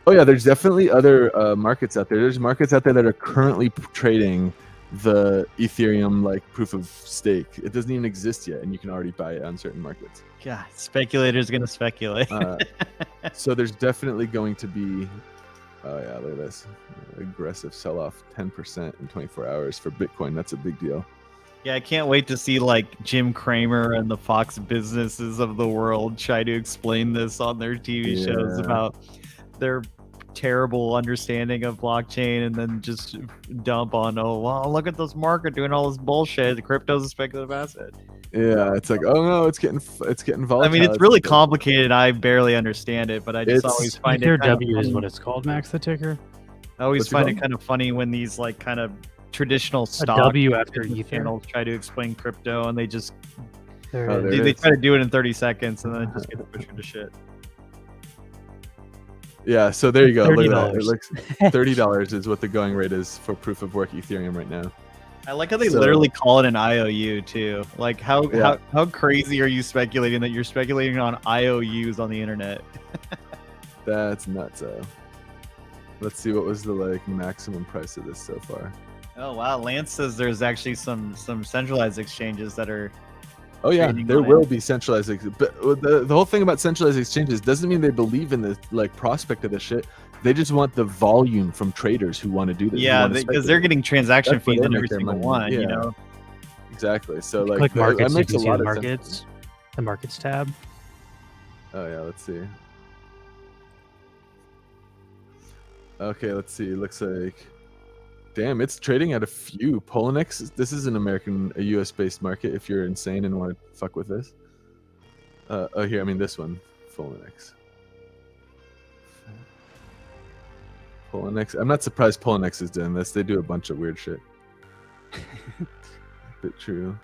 Oh yeah, there's definitely other markets out there. There's markets out there that are currently trading the Ethereum proof of stake. It doesn't even exist yet, and you can already buy it on certain markets. God, speculators gonna speculate. So there's definitely going to be. Oh yeah, look at this aggressive sell-off, 10% in 24 hours for Bitcoin. That's a big deal. Yeah, I can't wait to see Jim Cramer and the Fox businesses of the world try to explain this on their TV shows about their terrible understanding of blockchain, and then just dump on, oh, well, look at this market doing all this bullshit. The crypto's a speculative asset. Yeah, it's like, oh no, it's getting volatile. I mean, it's really complicated. I barely understand it, but I just always find it. W is what it's called, Max, the ticker. I always find it kind of funny when these kind of traditional stock W after Ether channels try to explain crypto, and they just there they try to do it in 30 seconds, and then it just gets pushed to shit. Yeah, so there you go. Look at that. $30. It looks $30 is what the going rate is for proof of work Ethereum right now. I like how they So- literally call it an IOU too. Like Yeah. how crazy are you speculating that you're speculating on IOUs on the internet? That's nuts. Let's see what was the like maximum price of this so far. Oh wow, Lance says there's actually some centralized exchanges that are. Oh yeah, Trading there on will it. be centralized, but the whole thing about centralized exchanges doesn't mean they believe in the like prospect of the shit. They just want the volume from traders who want to do this. who Yeah, wanna because speculate. they're getting transaction That's where fees they on make every their single money. one. You Yeah. know. Exactly. So like Click markets. that You makes can a see lot the of sense. markets. The markets tab. Oh yeah, let's see. Okay, let's see. Looks like, damn, it's trading at a few. Poloniex. This is a U.S. based market. If you're insane and want to fuck with this. Oh here, I mean this one, Poloniex. Poloniex. I'm not surprised Poloniex is doing this. They do a bunch of weird shit. Bit true.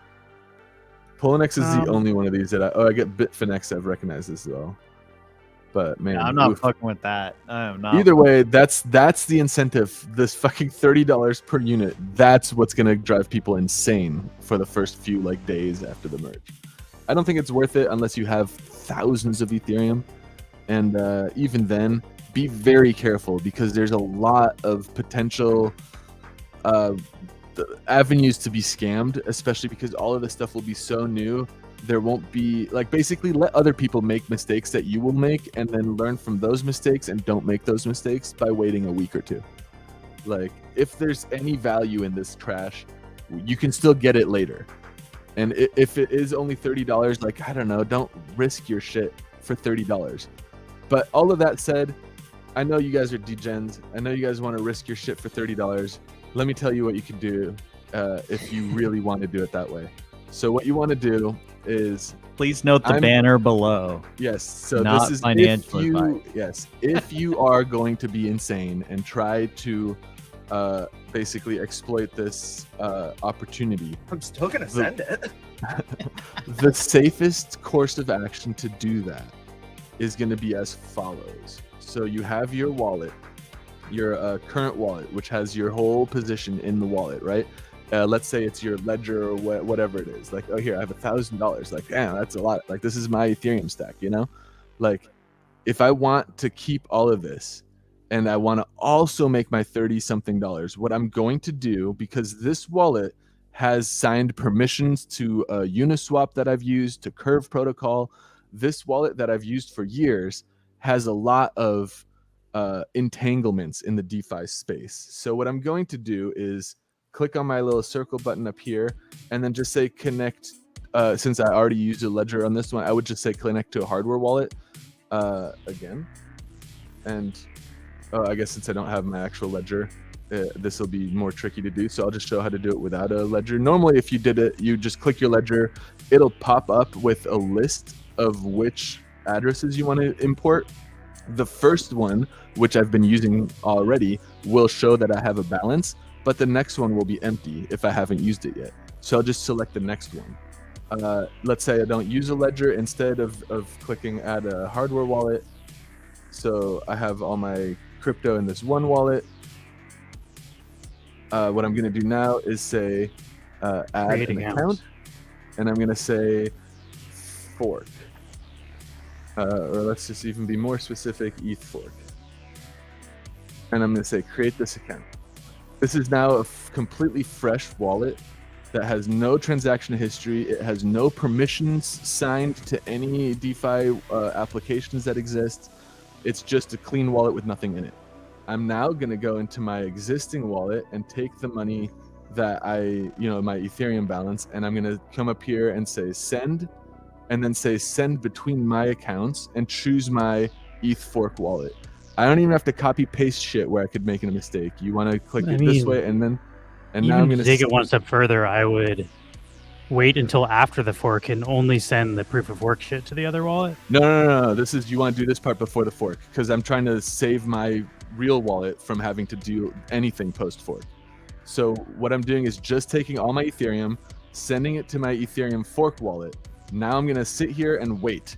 Poloniex is the only one of these that I get Bitfinex. I've recognized as well. But man, Yeah, I'm not oof. fucking with that. I am not. Either way, that's the incentive. This fucking $30 per unit. That's what's gonna drive people insane for the first few like days after the merge. I don't think it's worth it unless you have thousands of Ethereum, and even then, be very careful because there's a lot of potential avenues to be scammed, especially because all of this stuff will be so new. There won't be like basically let other people make mistakes that you will make and then learn from those mistakes and don't make those mistakes by waiting a week or two. Like if there's any value in this trash, you can still get it later. And if it is only $30, like I don't know, don't risk your shit for $30. But all of that said, I know you guys are degens. I know you guys want to risk your shit for $30. Let me tell you what you can do if you really want to do it that way. So what you want to do is Please note the banner below. yes. So Not this is financial if you advice. yes if you are going to be insane and try to basically exploit this opportunity. I'm still gonna send it. The safest course of action to do that is going to be as follows. So you have your wallet, your current wallet, which has your whole position in the wallet, right? Let's say it's your ledger or whatever it is. Like, oh, here I have $1,000. Like, damn, that's a lot. Like, this is my Ethereum stack, you know? Like, if I want to keep all of this and I want to also make my 30-something dollars, what I'm going to do, because this wallet has signed permissions to Uniswap that I've used, to Curve Protocol, this wallet that I've used for years has a lot of entanglements in the DeFi space. So what I'm going to do is click on my little circle button up here and then just say connect. Since I already used a ledger on this one, I would just say connect to a hardware wallet again. And I guess since I don't have my actual ledger, this will be more tricky to do. So I'll just show how to do it without a ledger. Normally, if you did it, you just click your ledger. It'll pop up with a list of which addresses you want to import. The first one, which I've been using already, will show that I have a balance, but the next one will be empty if I haven't used it yet. So I'll just select the next one. Let's say I don't use a ledger. Instead of clicking add a hardware wallet, so I have all my crypto in this one wallet. What I'm going to do now is say add Create an accounts. account, and I'm going to say fork. Or let's just even be more specific, ETH fork. And I'm going to say create this account. This is now a completely fresh wallet that has no transaction history. It has no permissions signed to any DeFi applications that exist. It's just a clean wallet with nothing in it. I'm now going to go into my existing wallet and take the money that my Ethereum balance, and I'm going to come up here and say send, and then say send between my accounts and choose my ETH fork wallet. I don't even have to copy paste shit where I could make a mistake. You want to click it this way, and now I'm Even going to take it one step further, I would wait until after the fork and only send the proof of work shit to the other wallet. No. This is, you want to do this part before the fork, because I'm trying to save my real wallet from having to do anything post fork. So what I'm doing is just taking all my Ethereum, sending it to my Ethereum fork wallet. Now I'm going to sit here and wait.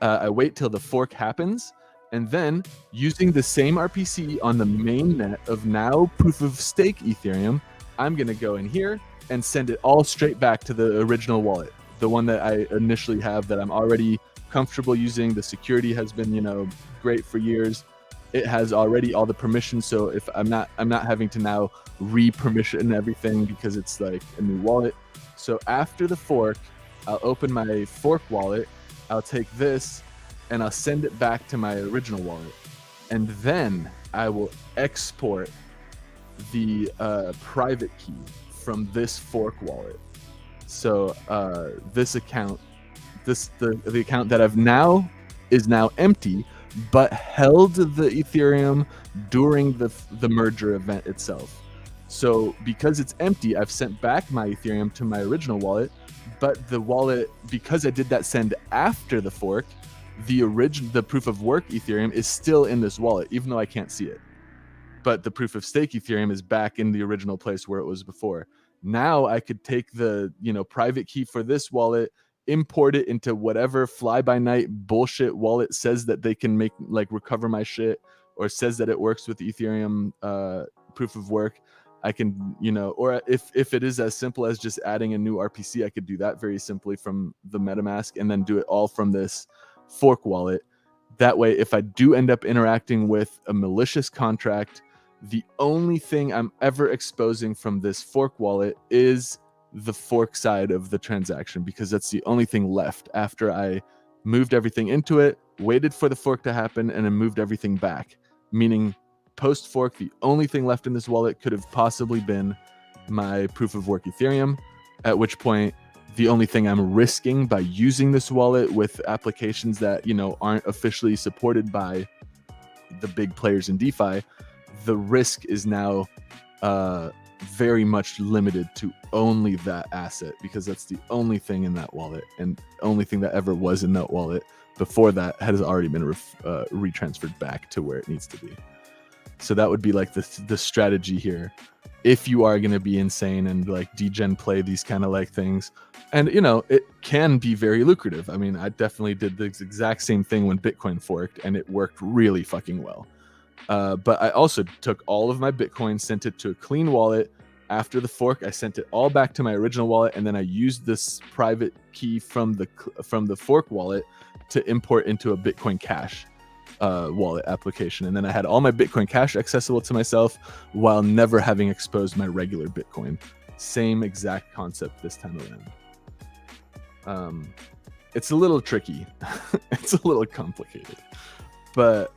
I wait till the fork happens, and then using the same RPC on the main net of now proof of stake Ethereum, I'm going to go in here and send it all straight back to the original wallet, the one that I initially have that I'm already comfortable using. The security has been, great for years. It has already all the permissions, so if I'm not having to now re-permission everything because it's like a new wallet. So after the fork, I'll open my fork wallet, I'll take this and I'll send it back to my original wallet, and then I will export the private key from this fork wallet. So this account, the account that I've now is now empty, but held the Ethereum during the merger event itself. So because it's empty, I've sent back my Ethereum to my original wallet, but the wallet, because I did that send after the fork, the proof of work Ethereum is still in this wallet, even though I can't see it. But the proof of stake Ethereum is back in the original place where it was before. Now I could take the private key for this wallet, import it into whatever fly-by-night bullshit wallet says that they can make recover my shit, or says that it works with Ethereum proof of work. I can, or if it is as simple as just adding a new RPC, I could do that very simply from the MetaMask and then do it all from this fork wallet. That way, if I do end up interacting with a malicious contract, the only thing I'm ever exposing from this fork wallet is the fork side of the transaction, because that's the only thing left after I moved everything into it, waited for the fork to happen, and then moved everything back. Meaning, post fork, the only thing left in this wallet could have possibly been my proof of work Ethereum, at which point the only thing I'm risking by using this wallet with applications that aren't officially supported by the big players in DeFi, the risk is now very much limited to only that asset, because that's the only thing in that wallet, and only thing that ever was in that wallet before that has already been retransferred back to where it needs to be. So that would be like the strategy here, if you are going to be insane and like degen play these kind of like things. And it can be very lucrative. I mean, I definitely did the exact same thing when Bitcoin forked, and it worked really fucking well. But I also took all of my Bitcoin, sent it to a clean wallet. After the fork, I sent it all back to my original wallet, and then I used this private key from the fork wallet to import into a Bitcoin Cash wallet application. And then I had all my Bitcoin Cash accessible to myself while never having exposed my regular Bitcoin. Same exact concept this time around. It's a little tricky. It's a little complicated. But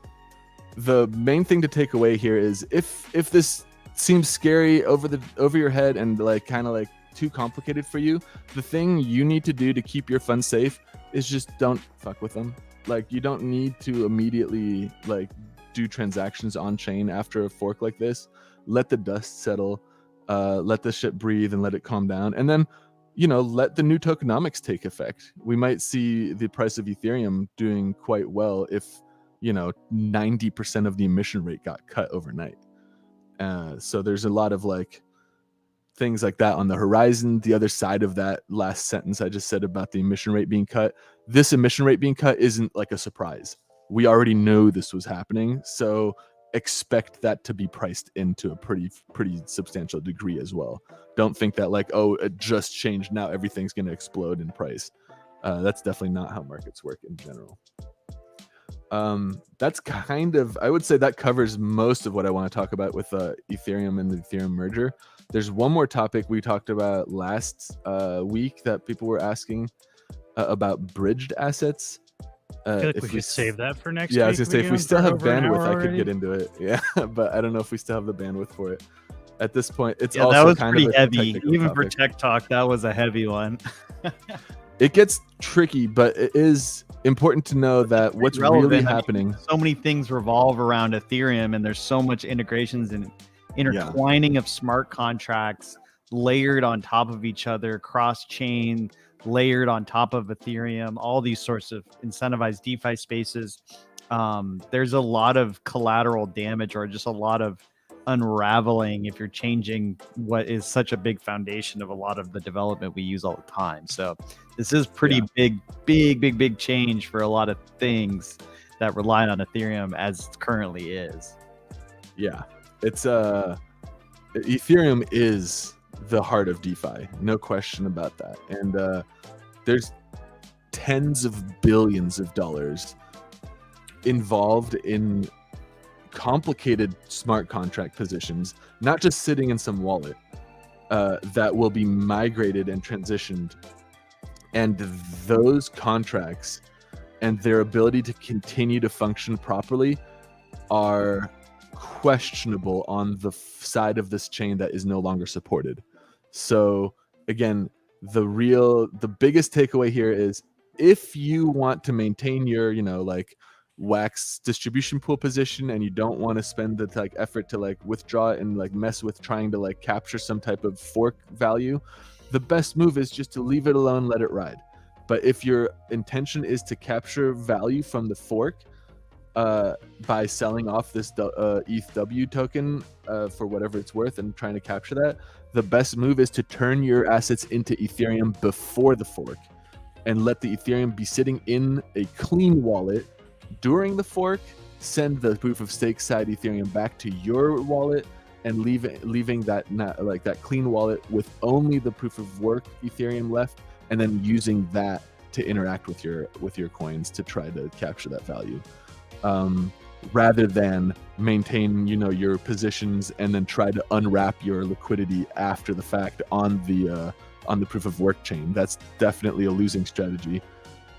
the main thing to take away here is if this seems scary over your head and kind of too complicated for you, the thing you need to do to keep your funds safe is just don't fuck with them. You don't need to immediately do transactions on chain after a fork like this. Let the dust settle, let the shit breathe, and let it calm down, and then let the new tokenomics take effect. We might see the price of Ethereum doing quite well if 90% of the emission rate got cut overnight. So there's a lot of things like that on the horizon. The other side of that last sentence I just said about the emission rate being cut, this emission rate being cut isn't a surprise. We already know this was happening, so expect that to be priced into a pretty substantial degree as well. Don't think that it just changed, now everything's going to explode in price. That's definitely not how markets work in general. That's I would say that covers most of what I want to talk about with Ethereum and the Ethereum merger. There's one more topic we talked about last week that people were asking about bridged assets. I feel like we should save that for next week. Yeah, I was gonna say, if we still have bandwidth, I could already get into it. Yeah, but I don't know if we still have the bandwidth for it. At this point, it's Yeah, also that was kind pretty of a heavy. technical Even for topic. Tech Talk, that was a heavy one. It gets tricky, but it is important to know that what's relevant. really I mean, happening. So many things revolve around Ethereum, and there's so much integrations and intertwining of smart contracts layered on top of each other, cross-chain, layered on top of Ethereum, all these sorts of incentivized DeFi spaces. There's a lot of collateral damage, or just a lot of unraveling if you're changing what is such a big foundation of a lot of the development we use all the time. So this is pretty big change for a lot of things that rely on Ethereum as it currently is. Yeah, it's Ethereum is the heart of DeFi, no question about that. And there's tens of billions of dollars involved in complicated smart contract positions, not just sitting in some wallet, that will be migrated and transitioned. And those contracts and their ability to continue to function properly are questionable on the side of this chain that is no longer supported. So again, the biggest takeaway here is, if you want to maintain your, like wax distribution pool position, and you don't want to spend the like effort to like withdraw it and like mess with trying to like capture some type of fork value, the best move is just to leave it alone, let it ride. But if your intention is to capture value from the fork by selling off this ETHW token for whatever it's worth and trying to capture that, the best move is to turn your assets into Ethereum before the fork and let the Ethereum be sitting in a clean wallet during the fork, send the proof of stake side Ethereum back to your wallet, and leaving that clean wallet with only the proof of work Ethereum left, and then using that to interact with your coins to try to capture that value, rather than maintain your positions and then try to unwrap your liquidity after the fact on the proof of work chain. That's definitely a losing strategy.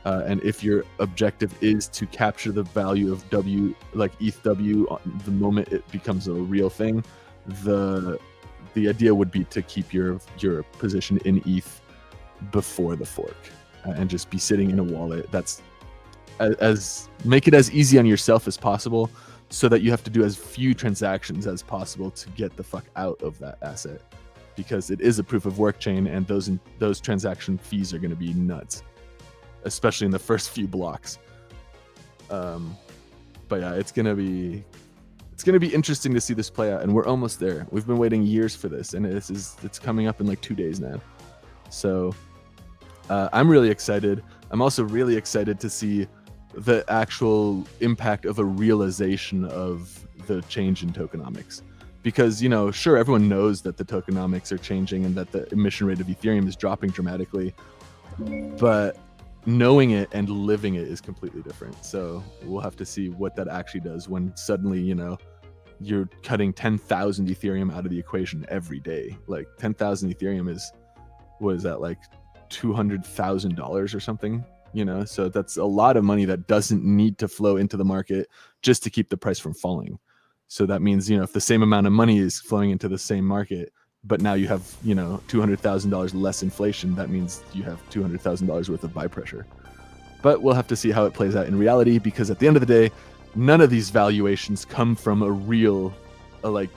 And if your objective is to capture the value of ETHW the moment it becomes a real thing, the idea would be to keep your position in ETH before the fork, and just be sitting in a wallet. That's make it as easy on yourself as possible, so that you have to do as few transactions as possible to get the fuck out of that asset, because it is a proof of work chain, and those transaction fees are going to be nuts, especially in the first few blocks. But yeah, it's gonna be interesting to see this play out, and we're almost there. We've been waiting years for this, and it's coming up in like 2 days now. So I'm really excited. I'm also really excited to see the actual impact of a realization of the change in tokenomics, because sure, everyone knows that the tokenomics are changing and that the emission rate of Ethereum is dropping dramatically, but knowing it and living it is completely different. So we'll have to see what that actually does when suddenly you're cutting 10,000 Ethereum out of the equation every day. Like 10,000 Ethereum was that like $200,000 or something, so that's a lot of money that doesn't need to flow into the market just to keep the price from falling. So that means if the same amount of money is flowing into the same market, but now you have $200,000 less inflation, that means you have $200,000 worth of buy pressure. But we'll have to see how it plays out in reality, because at the end of the day, none of these valuations come from a real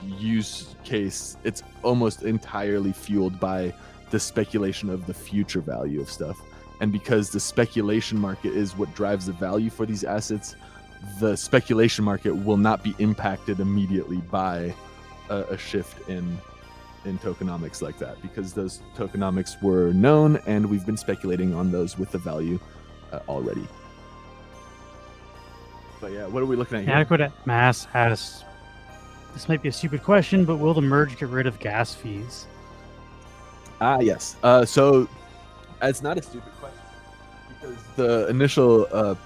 use case. It's almost entirely fueled by the speculation of the future value of stuff. And because the speculation market is what drives the value for these assets, the speculation market will not be impacted immediately by a shift in tokenomics like that, because those tokenomics were known and we've been speculating on those with the value already. But yeah, what are we looking at here? Adequate Mass asks, this might be a stupid question, but will the merge get rid of gas fees? Yes. So it's not a stupid question, because the initial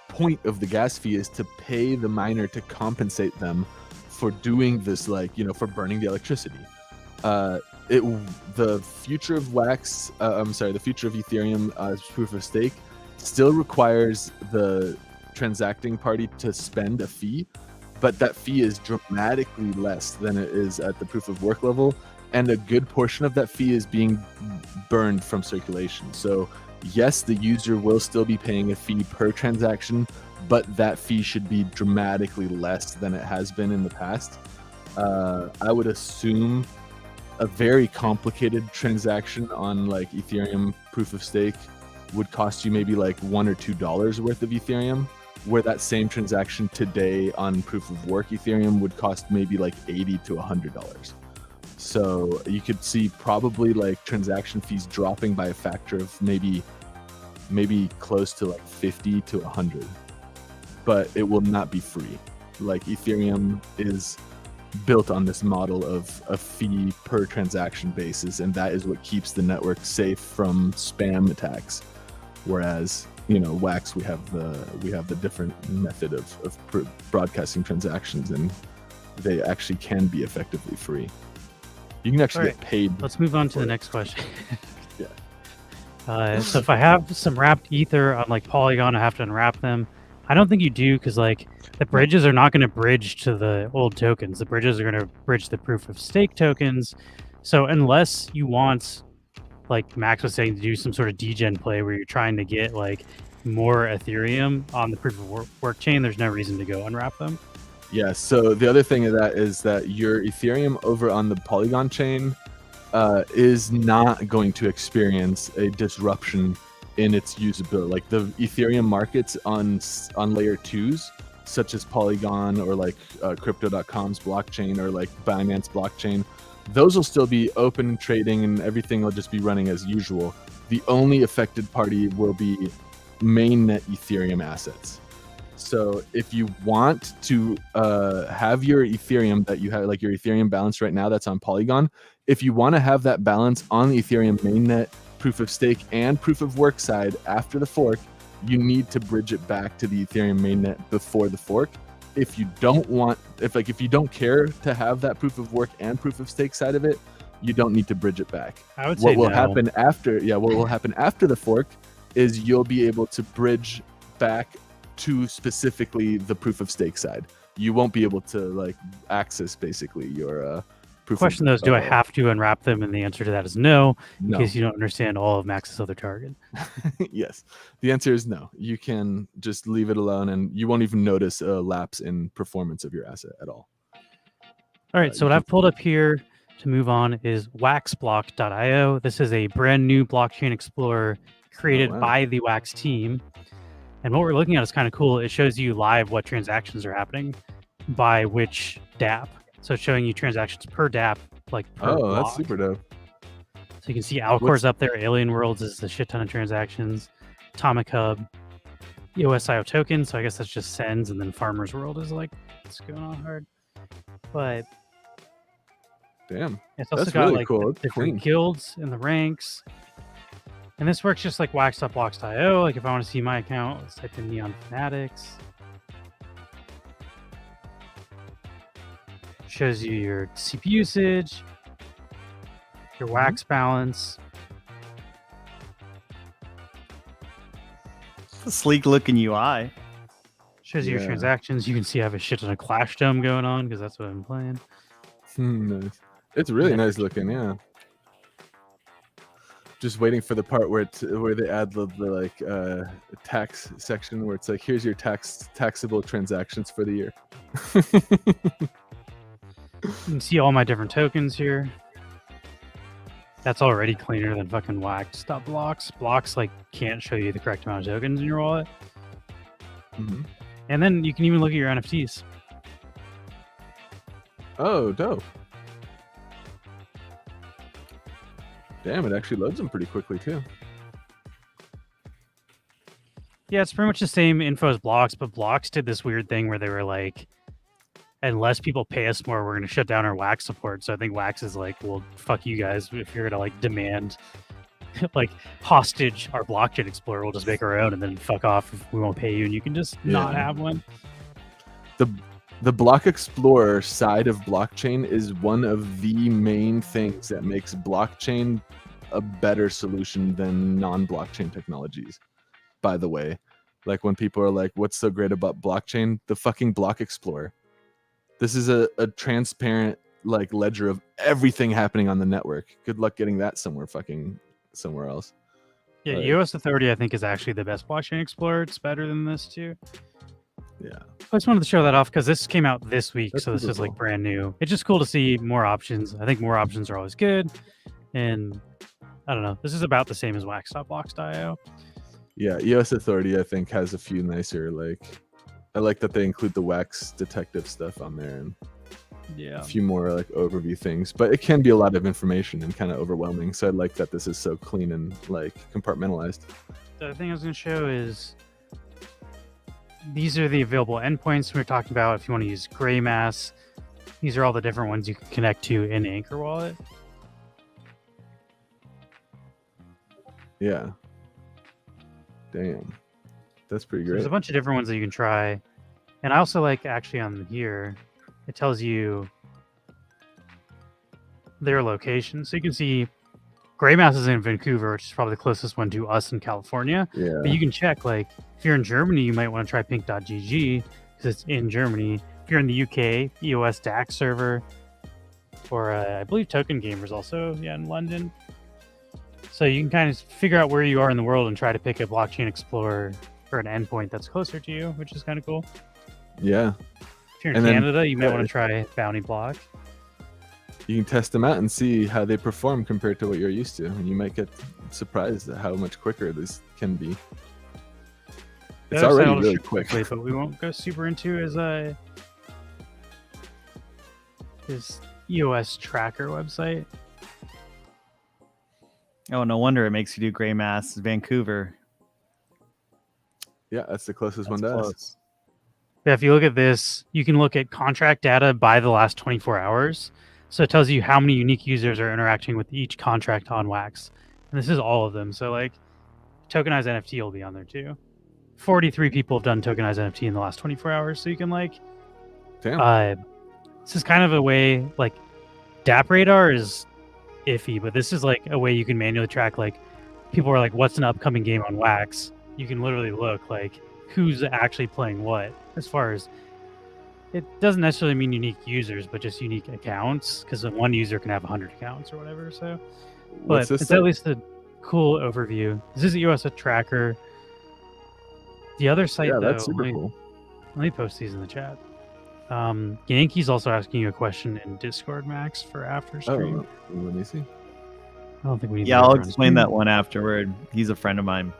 point of the gas fee is to pay the miner to compensate them for doing this, for burning the electricity. The future of Wax, the future of Ethereum as proof of stake still requires the transacting party to spend a fee, but that fee is dramatically less than it is at the proof of work level, and a good portion of that fee is being burned from circulation. So yes, the user will still be paying a fee per transaction, but that fee should be dramatically less than it has been in the past. I would assume a very complicated transaction on Ethereum proof of stake would cost you maybe $1 or $2 worth of Ethereum, where that same transaction today on proof of work Ethereum would cost maybe $80 to $100. So you could see probably transaction fees dropping by a factor of maybe close to 50 to 100, but it will not be free. Ethereum is built on this model of a fee per transaction basis, and that is what keeps the network safe from spam attacks. Whereas, Wax, we have the different method of broadcasting transactions, and they actually can be effectively free. You can actually get paid. Let's move on to the next question. Yeah. So if I have some wrapped ether on like Polygon, I have to unwrap them. I don't think you do, because like the bridges are not going to bridge to the old tokens. The bridges are going to bridge the proof of stake tokens. So unless you want, like Max was saying, to do some sort of degen play where you're trying to get like more Ethereum on the proof of work chain, there's no reason to go unwrap them. Yeah, so the other thing of that is that your Ethereum over on the Polygon chain is not going to experience a disruption in its usability. Like the Ethereum markets on layer 2s, such as Polygon or like Crypto.com's blockchain or like Binance blockchain, those will still be open trading and everything will just be running as usual. The only affected party will be mainnet Ethereum assets. So if you want to have your Ethereum that you have, like your Ethereum balance right now that's on Polygon, if you want to have that balance on the Ethereum mainnet, proof of stake, and proof of work side after the fork, you need to bridge it back to the Ethereum mainnet before the fork. If you don't want, if you don't care to have that proof of work and proof of stake side of it, you don't need to bridge it back. I would say what will happen after the fork is you'll be able to bridge back to specifically the proof of stake side. You won't be able to like access basically your proof. Question though is, do I have to unwrap them? And the answer to that is no, in case you don't understand all of Max's other target. Yes, the answer is no. You can just leave it alone, and you won't even notice a lapse in performance of your asset at all. All right, so what I've pulled up here to move on is waxblock.io. This is a brand new blockchain explorer created by the Wax team. And what we're looking at is kind of cool. It shows you live what transactions are happening by which dApp. So it's showing you transactions per dApp, like per block. That's super dope. So you can see Alcor's up there. Alien Worlds is a shit ton of transactions. Atomic Hub, EOSIO token. So I guess that's just sends. And then Farmer's World is like, it's going on hard. But damn, it's also that's got really like cool. different guilds in the ranks. And this works just like wax.blocks.io. Like if I want to see my account, let's type in Neon Fanatics. Shows you your CPU usage, your wax balance. It's a sleek looking UI. Shows you your transactions. You can see I have a shit ton of Clash Dome going on because that's what I'm playing. Nice. It's really nice looking, yeah. Just waiting for the part where they add the like tax section where it's like, here's your taxable transactions for the year. You can see all my different tokens here. That's already cleaner than fucking wax.blocks. Blocks like can't show you the correct amount of tokens in your wallet. Mm-hmm. And then you can even look at your NFTs. Oh, dope. Damn, it actually loads them pretty quickly too. Yeah, it's pretty much the same info as Blocks, but Blocks did this weird thing where they were like, unless people pay us more, we're going to shut down our Wax support. So I think Wax is like, well, fuck you guys. If you're going to like demand, like hostage our blockchain explorer, we'll just make our own and then fuck off if we won't pay you and you can just not have one. The Block Explorer side of blockchain is one of the main things that makes blockchain a better solution than non-blockchain technologies. By the way, like when people are like, what's so great about blockchain? The fucking Block Explorer. This is a transparent like ledger of everything happening on the network. Good luck getting that somewhere else. Yeah, EOS Authority I think is actually the best blockchain explorer. It's better than this too. Yeah. I just wanted to show that off because this came out this week, That's so this is cool. like brand new. It's just cool to see more options. I think more options are always good. And I don't know. This is about the same as wax.blocks.io. Yeah, EOS Authority I think has a few nicer like. I like that they include the Wax detective stuff on there and a few more like overview things, but it can be a lot of information and kind of overwhelming. So I like that this is so clean and like compartmentalized. The other thing I was going to show is these are the available endpoints we were talking about. If you want to use gray mass, These are all the different ones you can connect to in Anchor Wallet. Yeah. Damn. That's pretty So great. there's a bunch of different ones that you can try. And I also like actually on here, it tells you their location. So you can see Grey Mouse is in Vancouver, which is probably the closest one to us in California. Yeah. But you can check, like, if you're in Germany, you might want to try pink.gg because it's in Germany. If you're in the UK, EOS DAX server, or I believe Token Gamers also, in London. So you can kind of figure out where you are in the world and try to pick a blockchain explorer or an endpoint that's closer to you, which is kind of cool. Yeah. If you're in And then- Canada, you might want to try Bounty Block. You can test them out and see how they perform compared to what you're used to, and you might get surprised at how much quicker this can be. The It's other side already I'll really show quick. quickly, but we won't go super into is EOS tracker website. Oh, no wonder it makes you do Grey Mass Vancouver. Yeah, that's the closest That's one to us. close. But if you look at this, you can look at contract data by the last 24 hours. So it tells you how many unique users are interacting with each contract on Wax. And this is all of them. So like tokenized NFT will be on there too. 43 people have done tokenized NFT in the last 24 hours. So you can like, Damn. this is kind of a way, like DApp Radar is iffy, but this is like a way you can manually track, like people are like, what's an upcoming game on Wax? You can literally look like who's actually playing what, as far as it doesn't necessarily mean unique users, but just unique accounts, because one user can have 100 accounts or whatever. So, What's but this it's say? at least a cool overview. This is EOS tracker. The other site, Yeah, though, that's super cool. let me post these in the chat. Yankee's also asking you a question in Discord, Max, for after stream. Oh, let me see. I don't think we need. Yeah, to I'll over on explain stream. that one afterward. He's a friend of mine.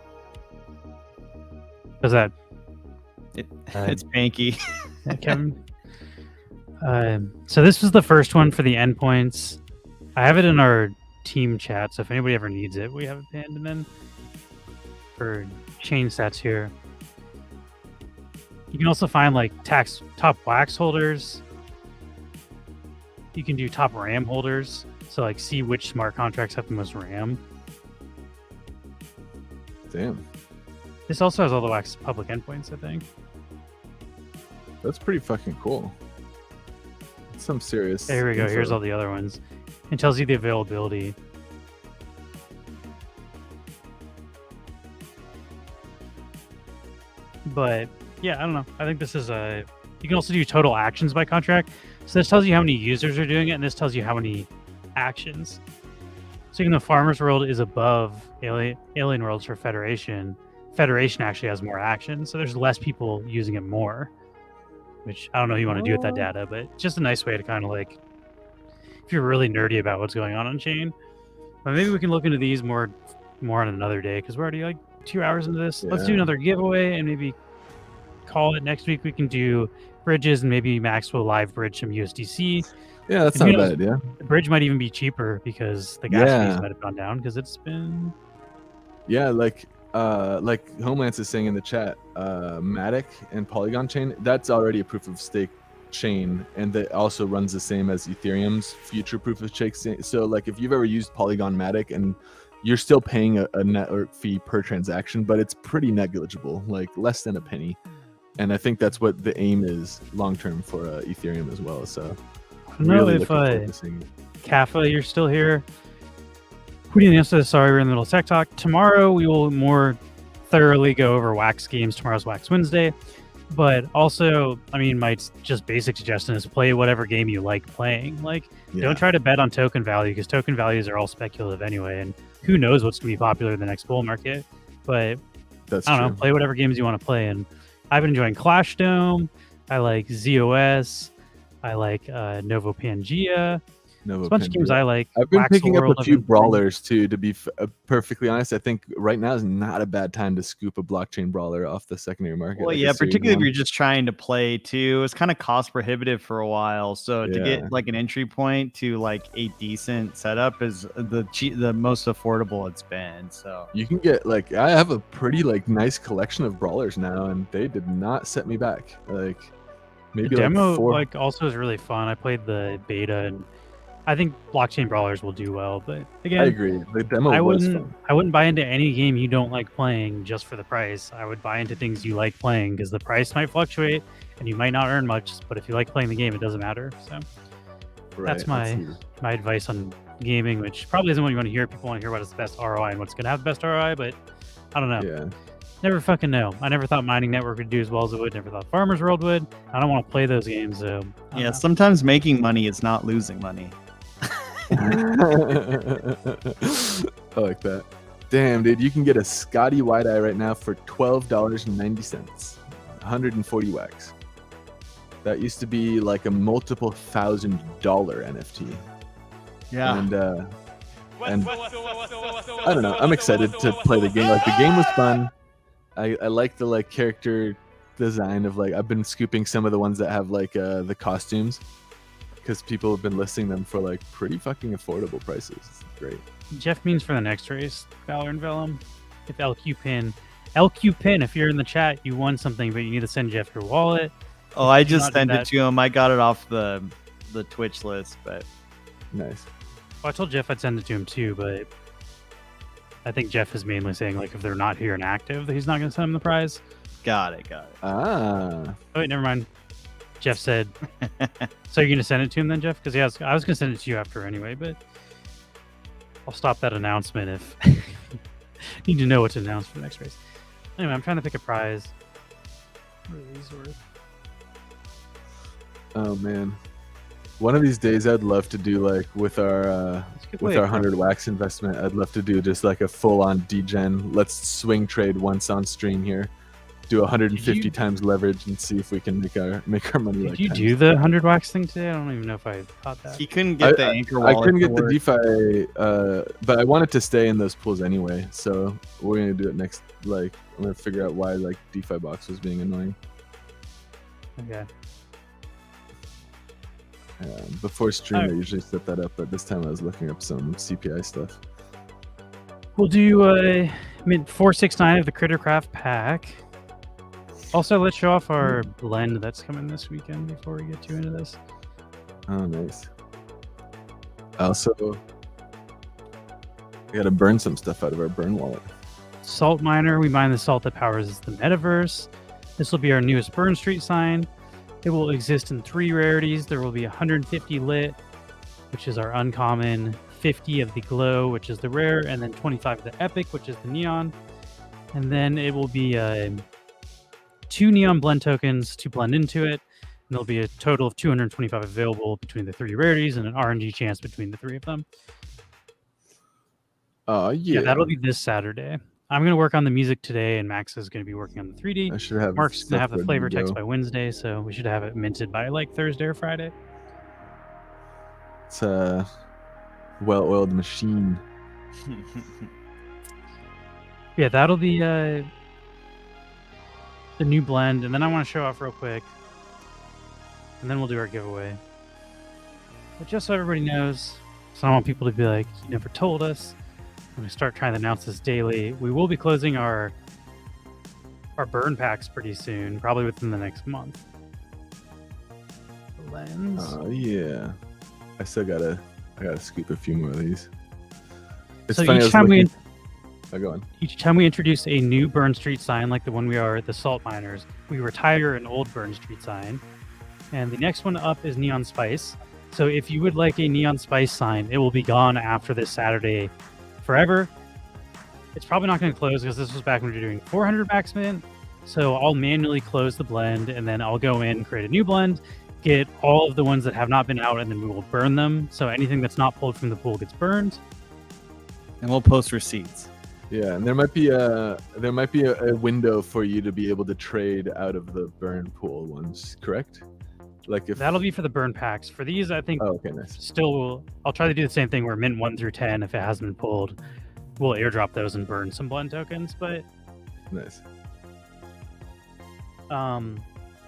Does that, It's Panky. Kevin? So this was the first one for the endpoints. I have it in our team chat, so if anybody ever needs it, we have it pinned. And then for chain stats here, you can also find like top wax holders. You can do top RAM holders, so like see which smart contracts have the most RAM. Damn. This also has all the wax public endpoints, I think. That's pretty fucking cool. That's some serious. Here we go. info. Here's all the other ones. It tells you the availability. But yeah, I don't know. I think this is a. You can also do total actions by contract. So this tells you how many users are doing it, and this tells you how many actions. So even though Farmers World is above Alien Worlds for Federation, Federation actually has more actions. So there's less people using it more. Which I don't know what you want to do with that data, but it's just a nice way to kind of like, if you're really nerdy about what's going on chain. But maybe we can look into these more on another day, because we're already like 2 hours into this. Let's do Yeah. another giveaway and maybe call it next week. We can do bridges, and maybe Max will live bridge some USDC. Yeah, that's And not who a knows? bad idea. The bridge might even be cheaper because the gas Yeah. fees might have gone down, because it's been Yeah, like Homelance is saying in the chat, Matic and Polygon chain, that's already a proof of stake chain, and that also runs the same as Ethereum's future proof of stake. So like if you've ever used Polygon Matic, and you're still paying a network fee per transaction, but it's pretty negligible, like less than a penny. And I think that's what the aim is long term for Ethereum as well. So I don't know really if looking forward to seeing it. Kaffa, you're still here. We didn't answer this. Sorry, we're in the middle of tech talk. Tomorrow we will more thoroughly go over Wax games. Tomorrow's Wax Wednesday. But also, I mean, my just basic suggestion is play whatever game you like playing. Like, Yeah. don't try to bet on token value, because token values are all speculative anyway. And who knows what's going to be popular in the next bull market. But That's I don't true. know, play whatever games you want to play. And I've been enjoying Clash Dome. I like ZOS. I like Novo Pangea. Novo There's a bunch of games Pangea. I like. I've been Wax picking World, up a I've few been playing. brawlers too. To be perfectly honest, I think right now is not a bad time to scoop a blockchain brawler off the secondary market. Well, like a yeah, Series particularly if 1. you're just trying to play too. It's kind of cost prohibitive for a while. So to Yeah. get like an entry point to like a decent setup is the most affordable it's been. So You can get like I have a pretty like nice collection of brawlers now, and they did not set me back. Like Maybe The demo like 4. also is really fun. I played the beta, and I think blockchain brawlers will do well. But again, I agree. The demo I was wouldn't fun. I wouldn't buy into any game you don't like playing just for the price. I would buy into things you like playing because the price might fluctuate and you might not earn much. But if you like playing the game, it doesn't matter. So Right. that's my advice on gaming, which probably isn't what you want to hear. People want to hear what is the best ROI and what's going to have the best ROI, but I don't know. Yeah. Never fucking know. I never thought Mining Network would do as well as it would. Never thought Farmers World would. I don't want to play those games, so I don't Yeah, know. sometimes making money is not losing money. I like that. Damn, dude, you can get a Scotty Wide Eye right now for $12.90. 140 wax. That used to be like a multiple $1,000 NFT. Yeah. And I don't know. I'm excited to play the game. Like the game was fun. I like the like character design of like I've been scooping some of the ones that have like the costumes because people have been listing them for like pretty fucking affordable prices. It's great. Jeff means for the next race, Valor and Vellum. If LQ pin, if you're in the chat, you won something, but you need to send Jeff your wallet. Oh, I Do just not do sent it that. to him. I got it off the Twitch list, but Nice. Well, I told Jeff I'd send it to him too, but I think Jeff is mainly saying like if they're not here and active, that he's not going to send him the prize. got it. Ah. Oh wait, never mind. Jeff said, so you're going to send it to him then, Jeff? Because I was going to send it to you after anyway, but I'll stop that announcement if you need to know what to announce for the next race. Anyway, I'm trying to pick a prize. What are these worth? Oh man. One of these days, I'd love to do like with our Let's get with away our from- 100 wax investment. I'd love to do just like a full-on degen. Let's swing trade once on stream here. Do 150 you- times leverage and see if we can make our money. Did like you times do the 100 wax thing today? I don't even know if I caught that. he couldn't get the anchor wallet. I couldn't to get the work. DeFi, but I wanted to stay in those pools anyway. So we're gonna do it next. Like I'm gonna figure out why like DeFi box was being annoying. Okay. Before stream, I Alright. usually set that up, but this time I was looking up some CPI stuff. We'll do mint 469 of the Crittercraft pack. Also, let's show off our blend that's coming this weekend before we get too into this. Oh, nice. Also, we gotta burn some stuff out of our burn wallet. Salt Miner, we mine the salt that powers the metaverse. This will be our newest Burn Street sign. It will exist in 3 rarities. There will be 150 lit, which is our uncommon, 50 of the glow, which is the rare, and then 25 of the epic, which is the neon. And then it will be 2 neon blend tokens to blend into it. And there'll be a total of 225 available between the 3 rarities and an RNG chance between the 3 of them. Oh Yeah, that'll be this Saturday. I'm going to work on the music today, and Max is going to be working on the 3D. I should have. Mark's going to have the stuff flavor ready to text go. by Wednesday, so we should have it minted by like Thursday or Friday. It's a well-oiled machine. Yeah, that'll be the new blend, and then I want to show off real quick, and then we'll do our giveaway. But just so everybody knows, so I don't want people to be like, "You never told us." When we start trying to announce this daily, we will be closing our burn packs pretty soon, probably within the next month. Lens. Oh yeah. I gotta scoop a few more of these. It's So funny. I each was time looking... Oh, go on. Each time we introduce a new Burn Street sign, like the one we are, the Salt Miners, we retire an old Burn Street sign. And the next one up is Neon Spice. So if you would like a Neon Spice sign, it will be gone after this Saturday forever. It's probably not going to close because this was back when we were doing 400 max mint. So I'll manually close the blend, and then I'll go in, create a new blend, get all of the ones that have not been out, and then we will burn them. So anything that's not pulled from the pool gets burned. And we'll post receipts. Yeah, and there might be a window for you to be able to trade out of the burn pool ones, correct? Like if That'll be for the burn packs. For these, I think Oh, okay, nice. still I'll try to do the same thing where mint 1 through 10, if it hasn't been pulled, we'll airdrop those and burn some blend tokens. But Nice. and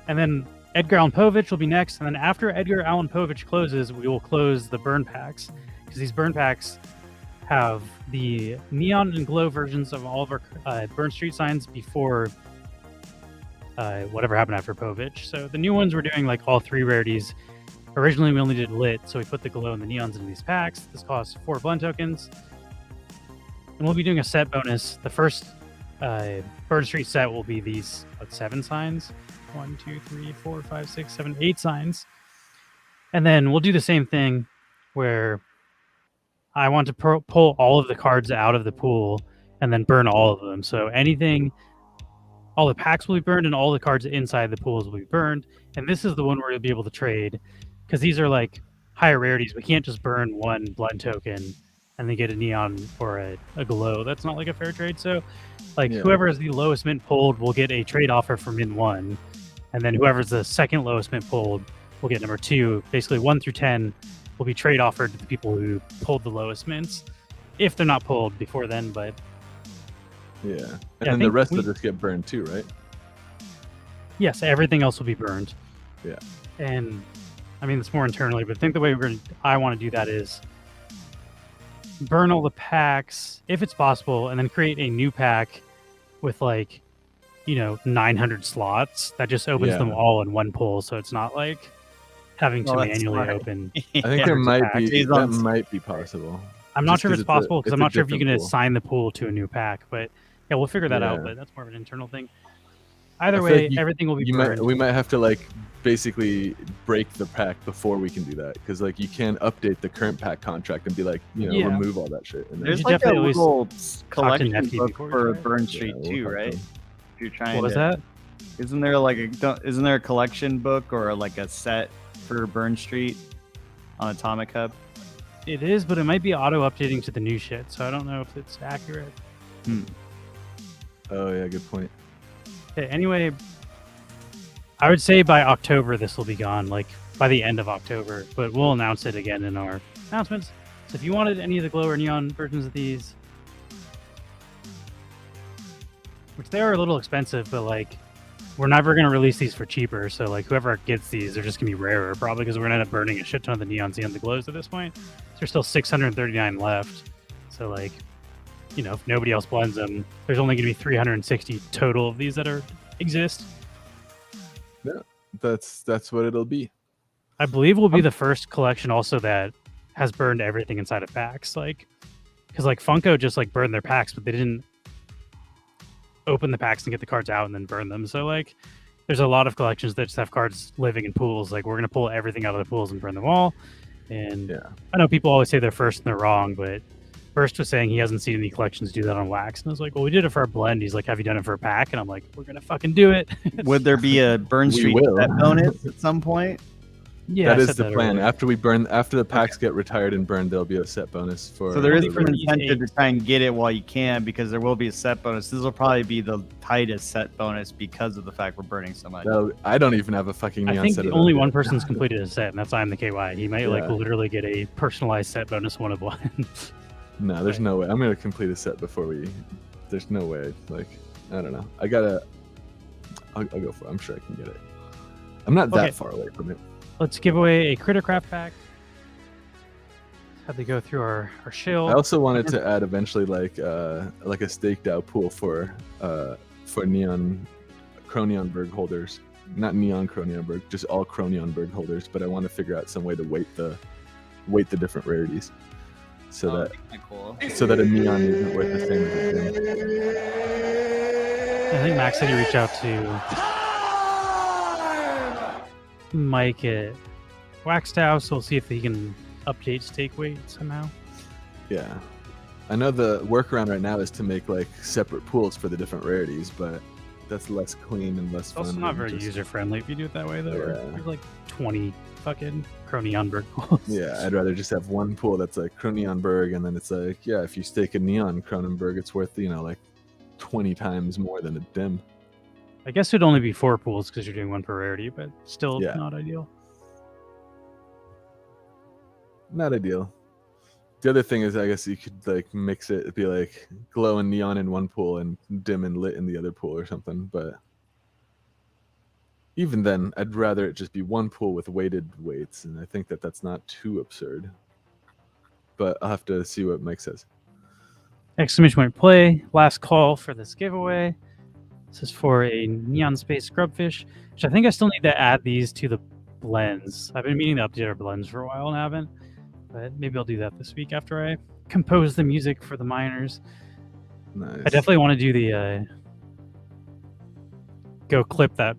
then Edgar Allan Povich will be next, and then after Edgar Allan Povich closes, we will close the burn packs, because these burn packs have the neon and glow versions of all of our Burn Street signs before whatever happened after Povich. So the new ones we're doing like all 3 rarities. Originally we only did lit, so we put the glow and the neons into these packs. This costs 4 blend tokens. And we'll be doing a set bonus. The first Bird Street set will be these 7 signs. 1, 2, 3, 4, 5, 6, 7, 8 signs. And then we'll do the same thing where I want to pull all of the cards out of the pool and then burn all of them. So all the packs will be burned and all the cards inside the pools will be burned. And this is the one where you'll be able to trade, because these are like higher rarities. We can't just burn 1 blend token and then get a neon or a glow. That's not like a fair trade. So whoever has the lowest mint pulled will get a trade offer for min 1. And then whoever's the second lowest mint pulled will get number 2. Basically 1 through 10 will be trade offered to the people who pulled the lowest mints, if they're not pulled before then. But yeah, and then the rest will just get burned too, right? Yes, everything else will be burned. Yeah. And I mean, it's more internally, but I think the way I want to do that is burn all the packs if it's possible, and then create a new pack with 900 slots that just opens them all in one pull, so it's not like having to manually open. I think there might be possible. I'm not sure if it's possible, because I'm not sure if you can assign the pool to a new pack, but yeah, we'll figure that out. But that's more of an internal thing. Either way, everything will be burned. We might have to basically break the pack before we can do that, because you can update the current pack contract and be remove all that shit. And there's a little collection book for Burn Street too, right? If you're trying what was that? Isn't there a collection book or a set for Burn Street on Atomic Hub? It is, but it might be auto updating to the new shit, so I don't know if it's accurate. Oh yeah, good point. Okay, anyway, I would say by October this will be gone, by the end of October, but we'll announce it again in our announcements. So if you wanted any of the glow or neon versions of these, which they are a little expensive, but we're never going to release these for cheaper, so whoever gets these, they're just going to be rarer, probably, because we're going to end up burning a shit ton of the neons and the glows at this point. So there's still 639 left, so if nobody else blends them, there's only going to be 360 total of these that exist. Yeah, that's what it'll be. I believe we'll be the first collection also that has burned everything inside of packs, because Funko just burned their packs, but they didn't open the packs and get the cards out and then burn them. So there's a lot of collections that just have cards living in pools. We're going to pull everything out of the pools and burn them all. And I know people always say they're first and they're wrong, but Burst was saying he hasn't seen any collections do that on wax. And I was like, well, we did it for our blend. He's like, have you done it for a pack? And I'm like, we're going to fucking do it. Would there be a Burn Street set bonus at some point? Yeah, that is the plan. After the packs get retired and burned, there'll be a set bonus for. So there is an incentive to try and get it while you can, because there will be a set bonus. This will probably be the tightest set bonus because of the fact we're burning so much. No, I don't even have a fucking neon set. I set. think only one person's completed a set, and that's I'm the KY. He might literally get a personalized set bonus one of one. No, there's no way. I'm gonna complete a set before we. There's no way. I don't know. I'll go for it. I'm sure I can get it. I'm not that far away from it. Let's give away a Crittercraft pack. Had to go through our shield. I also wanted to add eventually a staked out pool for neon Chronionberg holders. Not neon Chronionberg, just all Chronionberg holders. But I want to figure out some way to weight the different rarities, so that a neon isn't worth the same as a dim. I think Max said he reached out to Mike at Waxed House. We'll see if he can update stake weight somehow. Yeah, I know the workaround right now is to make separate pools for the different rarities, but that's less clean and less fun. It's also not very user friendly if you do it that way, though. Yeah. There's 20 fucking Chronionberg pools. Yeah, I'd rather just have one pool that's Chronionberg, and then it's if you stake a neon Chronionberg, it's worth 20 times more than a dim. I guess it'd only be 4 pools because you're doing one per rarity, but still not ideal. Not ideal. The other thing is, I guess you could mix it. It'd be glow and neon in one pool and dim and lit in the other pool or something. But even then, I'd rather it just be one pool with weighted weights, and I think that's not too absurd. But I'll have to see what Mike says. Exclamation point play. Last call for this giveaway. This is for a neon space scrubfish, which I think I still need to add these to the blends. I've been meaning to update our blends for a while and haven't, but maybe I'll do that this week after I compose the music for the miners. Nice. I definitely want to do the go clip that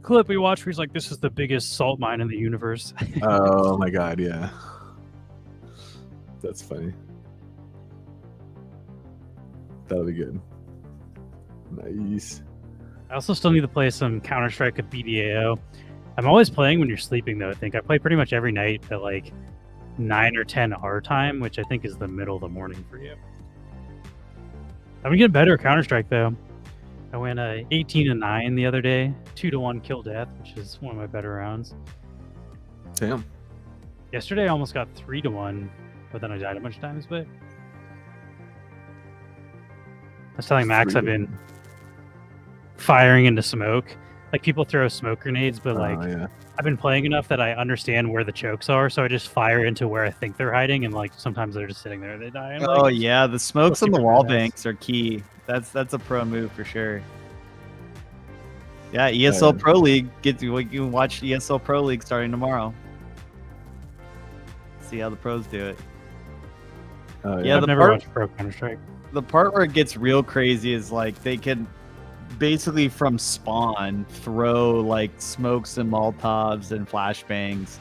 clip we watched where he's like, this is the biggest salt mine in the universe. Oh my god, yeah. That's funny. That'll be good. Nice. I also still need to play some Counter-Strike with BDAO. I'm always playing when you're sleeping, though. I think I play pretty much every night at like 9 or 10 our time, which I think is the middle of the morning for you. I'm getting better at Counter-Strike, though. I went 18-9 the other day, 2-1 kill death, which is one of my better rounds. Damn. Yesterday I almost got 3-1, but then I died a bunch of times. But I was telling Max I've been firing into smoke. Like, people throw smoke grenades, but like I've been playing enough that I understand where the chokes are, so I just fire into where I think they're hiding, and like sometimes they're just sitting there, they die. And, like, Oh yeah, the smokes on the super wall badass. banks are key. That's a pro move for sure. Yeah, ESL Pro League you can watch ESL Pro League starting tomorrow. See how the pros do it. Oh, Yeah, I've the never part- watched Pro Counter-Strike. The part where it gets real crazy is like they can basically from spawn throw like smokes and Molotovs and flashbangs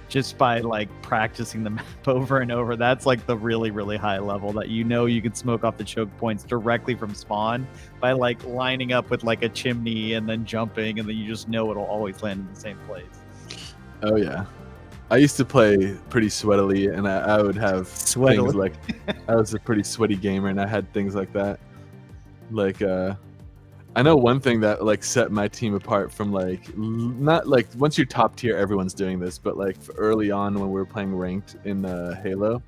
just by like practicing the map over and over. That's like the really, really high level that you can smoke off the choke points directly from spawn by like lining up with like a chimney and then jumping, and then you just know it'll always land in the same place. Oh yeah. I used to play pretty sweatily, and I would have things Sweatily. like I was a pretty sweaty gamer, and I had things like that. Like I know one thing that like set my team apart from like not like once you're top tier, everyone's doing this, but like early on when we were playing ranked in Halo,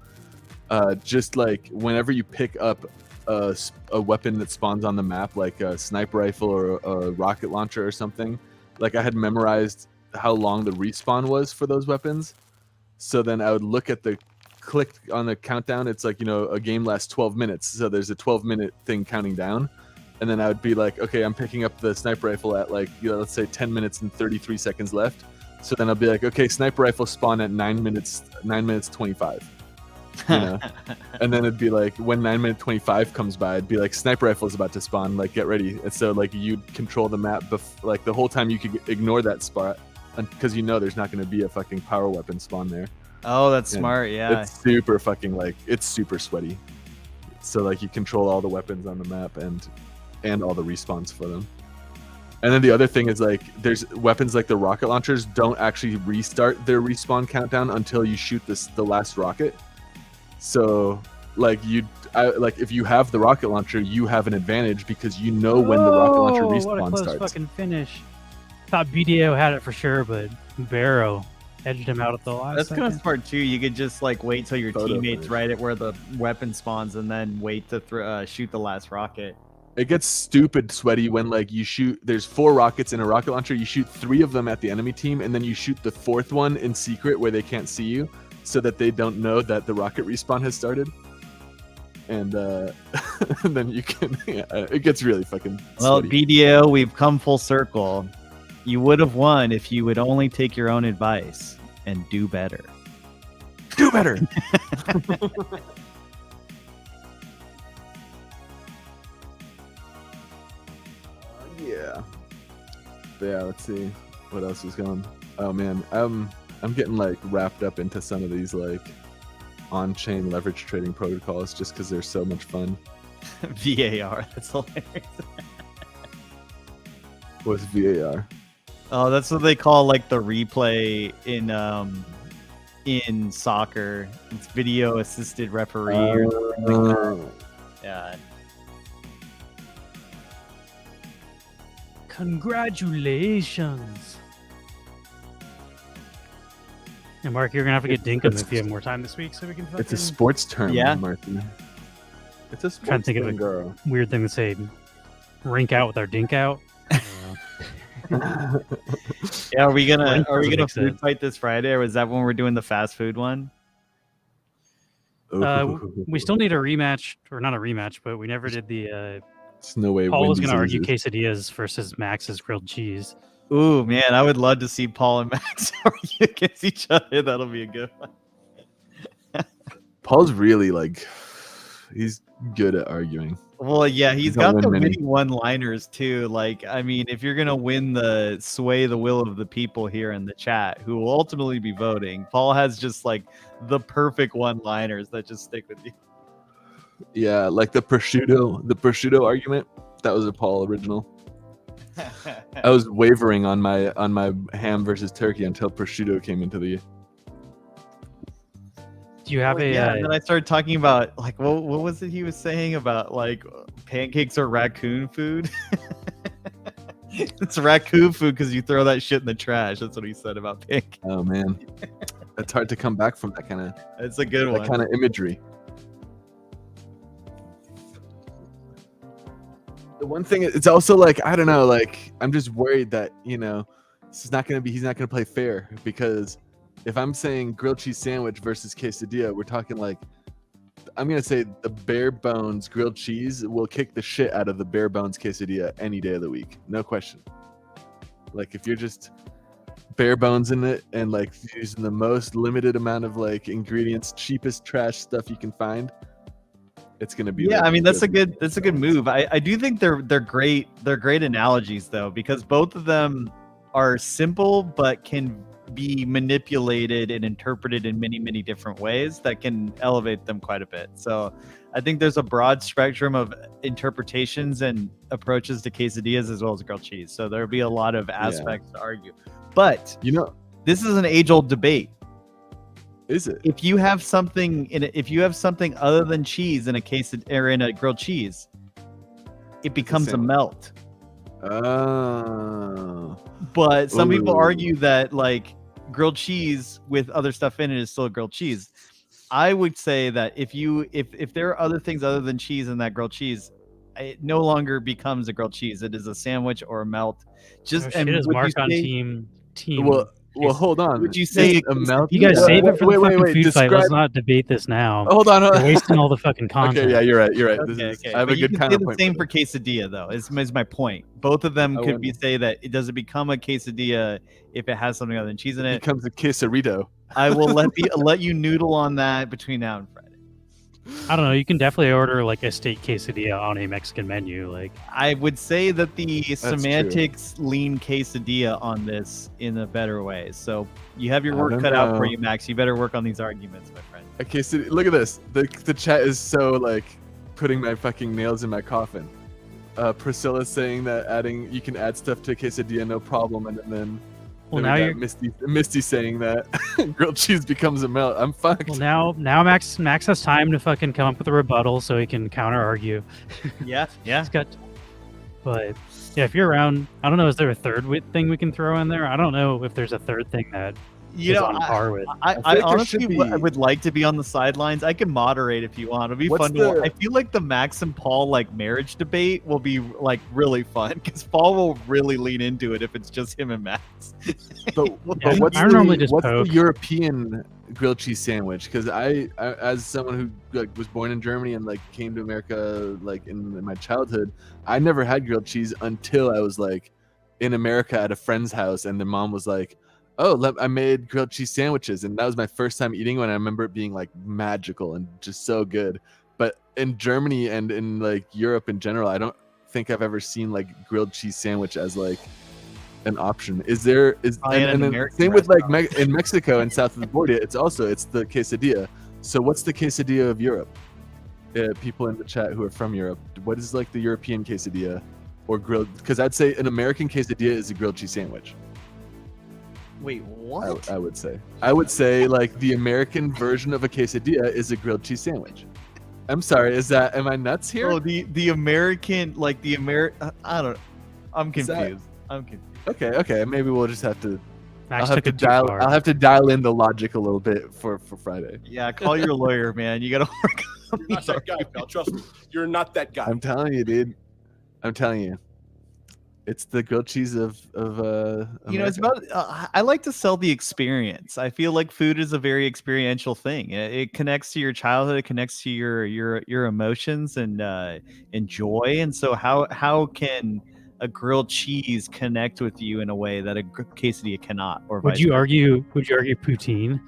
just like whenever you pick up a weapon that spawns on the map, like a sniper rifle or a rocket launcher or something, like I had memorized how long the respawn was for those weapons. So then I would look at the click on the countdown. It's like, a game lasts 12 minutes. So there's a 12-minute thing counting down. And then I would be like, okay, I'm picking up the sniper rifle at like, let's say 10 minutes and 33 seconds left. So then I'll be like, okay, sniper rifle spawn at 9 minutes 25. And then it'd be like when 9 minute 25 comes by, it'd be like sniper rifle is about to spawn, like get ready. And so like you'd control the map like the whole time. You could ignore that spot because there's not going to be a fucking power weapon spawn there. Oh, that's And smart. Yeah. it's super fucking like it's super sweaty. So like you control all the weapons on the map and all the respawns for them. And then the other thing is like there's weapons like the rocket launchers don't actually restart their respawn countdown until you shoot the last rocket. So like if you have the rocket launcher, you have an advantage because you know when the rocket launcher what a respawn close starts. fucking finish. Thought BDO had it for sure, but Barrow edged him out at the last That's second. kind of smart too. You could just like wait till your Photo teammates finish. right at where the weapon spawns, and then wait to shoot the last rocket. It gets stupid sweaty when like you shoot. There's 4 rockets in a rocket launcher. You shoot 3 of them at the enemy team, and then you shoot the 4th one in secret where they can't see you, so that they don't know that the rocket respawn has started. And then you can. Yeah, it gets really fucking. Well, sweaty. BDO, we've come full circle. You would have won if you would only take your own advice and do better. Do better. Yeah. But yeah, let's see what else is going. Oh man, I'm getting like wrapped up into some of these like on-chain leverage trading protocols just because they're so much fun. VAR, that's hilarious. What's VAR? Oh, that's what they call like the replay in soccer. It's video assisted referee. Or something like that. Yeah. Congratulations. And Mark, you're gonna have to get Dinkum if you have more time this week, so we can. It's a fucking- sports term, Yeah. Martin. It's a sports Trying to think of term, a- girl. weird thing to say. Rink out with our dink out. Yeah, are we gonna Rank doesn't make food sense. fight this Friday, or was that when we're doing the fast food one? We still need a rematch, or not a rematch, but we never did the There's no way. Paul was Wendy's going to argue loses. quesadillas versus Max's grilled cheese. Ooh, man, I would love to see Paul and Max argue against each other. That'll be a good one. Paul's really like, he's good at arguing. Well, yeah, he's Don't got win the many. winning one-liners too. Like, I mean, if you're gonna win the sway the will of the people here in the chat, who will ultimately be voting, Paul has just like the perfect one-liners that just stick with you. Yeah, like the prosciutto argument. That was a Paul original. I was wavering on my ham versus turkey until prosciutto came into the. Do you have Well, a? yeah, and then I started talking about like what was it he was saying about like pancakes are raccoon food? It's raccoon food because you throw that shit in the trash. That's what he said about pancakes. Oh man, it's hard to come back from that kind of It's a good one. imagery. The one thing, it's also like, I don't know, like I'm just worried that he's not gonna play fair, because if I'm saying grilled cheese sandwich versus quesadilla, we're talking like, I'm gonna say the bare bones grilled cheese will kick the shit out of the bare bones quesadilla any day of the week, no question. Like if you're just bare bones in it and like using the most limited amount of like ingredients, cheapest trash stuff you can find, it's gonna be. Yeah, like, I mean that's a good move. I do think they're great analogies though, because both of them are simple but can be manipulated and interpreted in many different ways that can elevate them quite a bit. So I think there's a broad spectrum of interpretations and approaches to quesadillas as well as grilled cheese. So there'll be a lot of aspects to argue. But this is an age-old debate. Is it? If you have something other than cheese in a quesadilla or in a grilled cheese, it becomes a melt. Oh. But some people Ooh. argue that like grilled cheese with other stuff in it is still grilled cheese. I would say that if there are other things other than cheese in that grilled cheese, it no longer becomes a grilled cheese. It is a sandwich or a melt. It is Mark on team. Well, hold on. Would you say a melt? You guys save it for the fucking food fight. Let's Describe. not debate this now. Hold on. You're wasting all the fucking content. Okay, yeah, you're right. Okay. I have But a you good can say the counterpoint. same for quesadilla, though. Is my point. Both of them could be say that it doesn't become a quesadilla if it has something other than cheese in It it. becomes a quesarito. I will let you noodle on that between now and Friday. I don't know. You can definitely order like a steak quesadilla on a Mexican menu. Like I would say that the true. semantics lean quesadilla on this in a better way. So you have your I work don't cut out for know. you, Max. You better work on these arguments, my friend. A quesadilla. Look at this. The chat is so like putting my fucking nails in my coffin. Priscilla's saying that you can add stuff to a quesadilla, no problem, and then. Well, then now we you're. got Misty saying that grilled cheese becomes a melt. I'm fucked. Well, now Max has time to fucking come up with a rebuttal so he can counter argue. Yeah. He's got. But yeah, if you're around, I don't know. Is there a third thing we can throw in there? I don't know if there's a third thing that is on par with. I there honestly should be. would like to be on the sidelines. I can moderate if you want. It'll be What's fun to watch. I feel like the Max and Paul like marriage debate will be like really fun because Paul will really lean into it if it's just him and Max. But Yeah, what's I normally just what's poke. the European grilled cheese sandwich? Because I, as someone who like was born in Germany and like came to America like in my childhood, I never had grilled cheese until I was like in America at a friend's house, and the mom was like, "Oh, I made grilled cheese sandwiches," and that was my first time eating one. I remember it being like magical and just so good. But in Germany and in like Europe in general, I don't think I've ever seen like grilled cheese sandwich as like an option. Is there Probably in an and then American same with like restaurant. in Mexico and south of the border, it's the quesadilla. So what's the quesadilla of Europe? People in the chat who are from Europe, what is like the European quesadilla or grilled? Because I'd say an American quesadilla is a grilled cheese sandwich. Wait, what? I would say like the American version of a quesadilla is a grilled cheese sandwich. I'm sorry, am I nuts here? Oh, the American, like the I don't. I'm Is that- confused. I'm confused. Okay, maybe we'll just have to. Max I'll have took to it too dial. far. I'll have to dial in the logic a little bit for Friday. Yeah, call your lawyer, man. You gotta work on You're not these that guy, pal. Trust me. You're not that guy. I'm telling you, dude. I'm telling you. It's the grilled cheese of You know, it's America. about. I like to sell the experience. I feel like food is a very experiential thing. It connects to your childhood. It connects to your emotions and joy. And so, how can a grilled cheese connect with you in a way that a quesadilla cannot, or Would vice you versa? argue? Would you argue poutine?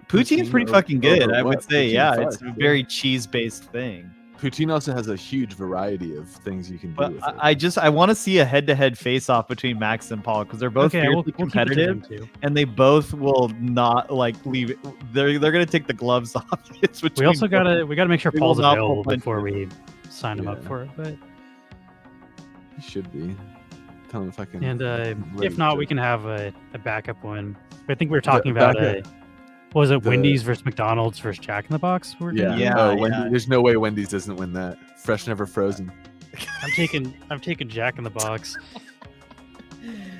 Poutine's pretty Poutine fucking good. over I would what? say, Poutine, yeah, fuck, it's a yeah. very cheese-based thing. Poutine also has a huge variety of things you can do But with it. I want to see a head-to-head face-off between Max and Paul because they're both Okay, fiercely we'll keep it to them competitive, too. and they both will not like leave it. They're gonna take the gloves off. It's We between also both. gotta make sure We will Paul's not pull available punches. before we sign him up Yeah. for it. But You should be. Tell him if I can. and ready if not, to- we can have a backup one. I think we were talking about backup. what was it The- Wendy's versus McDonald's versus Jack in the Box? We're Yeah. doing? Yeah, Oh, yeah. Wendy, there's no way Wendy's doesn't win that. Fresh, never frozen. I'm taking Jack in the Box.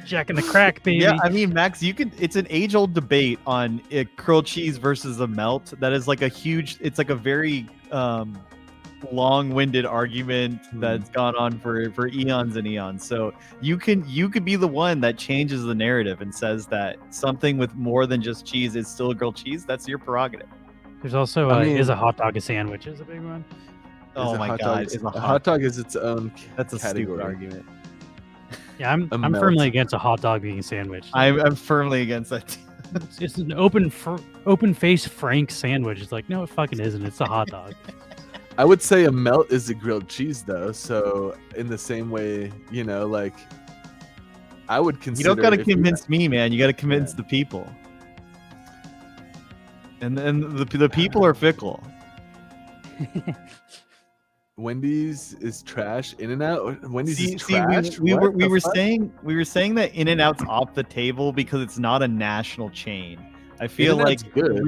Jack in the Crack, baby. Yeah, I mean, Max, you could. It's an age-old debate on grilled cheese versus a melt. That is like a huge. It's like a very long-winded argument that's gone on for eons and eons. So you could be the one that changes the narrative and says that something with more than just cheese is still a grilled cheese. That's your prerogative. There's also I mean- is a hot dog a sandwich is a big one. Oh Is a my hot god, dog- it's a hot dog is its own. That's a category. stupid argument. Yeah, I'm melt. firmly against a hot dog being a sandwich. I'm firmly against that. Too. It's just an open face frank sandwich. It's like no, it fucking isn't. It's a hot dog. I would say a melt is a grilled cheese, though. So in the same way, like I would You consider. don't got to if you- convince me, man. You got to convince Yeah. the people. And the people are fickle. Wendy's is trash. In-N-Out. Wendy's is See, trash. we What were the fuck? saying that In-N-Out's off the table because it's not a national chain. I feel like In-N-Out's good.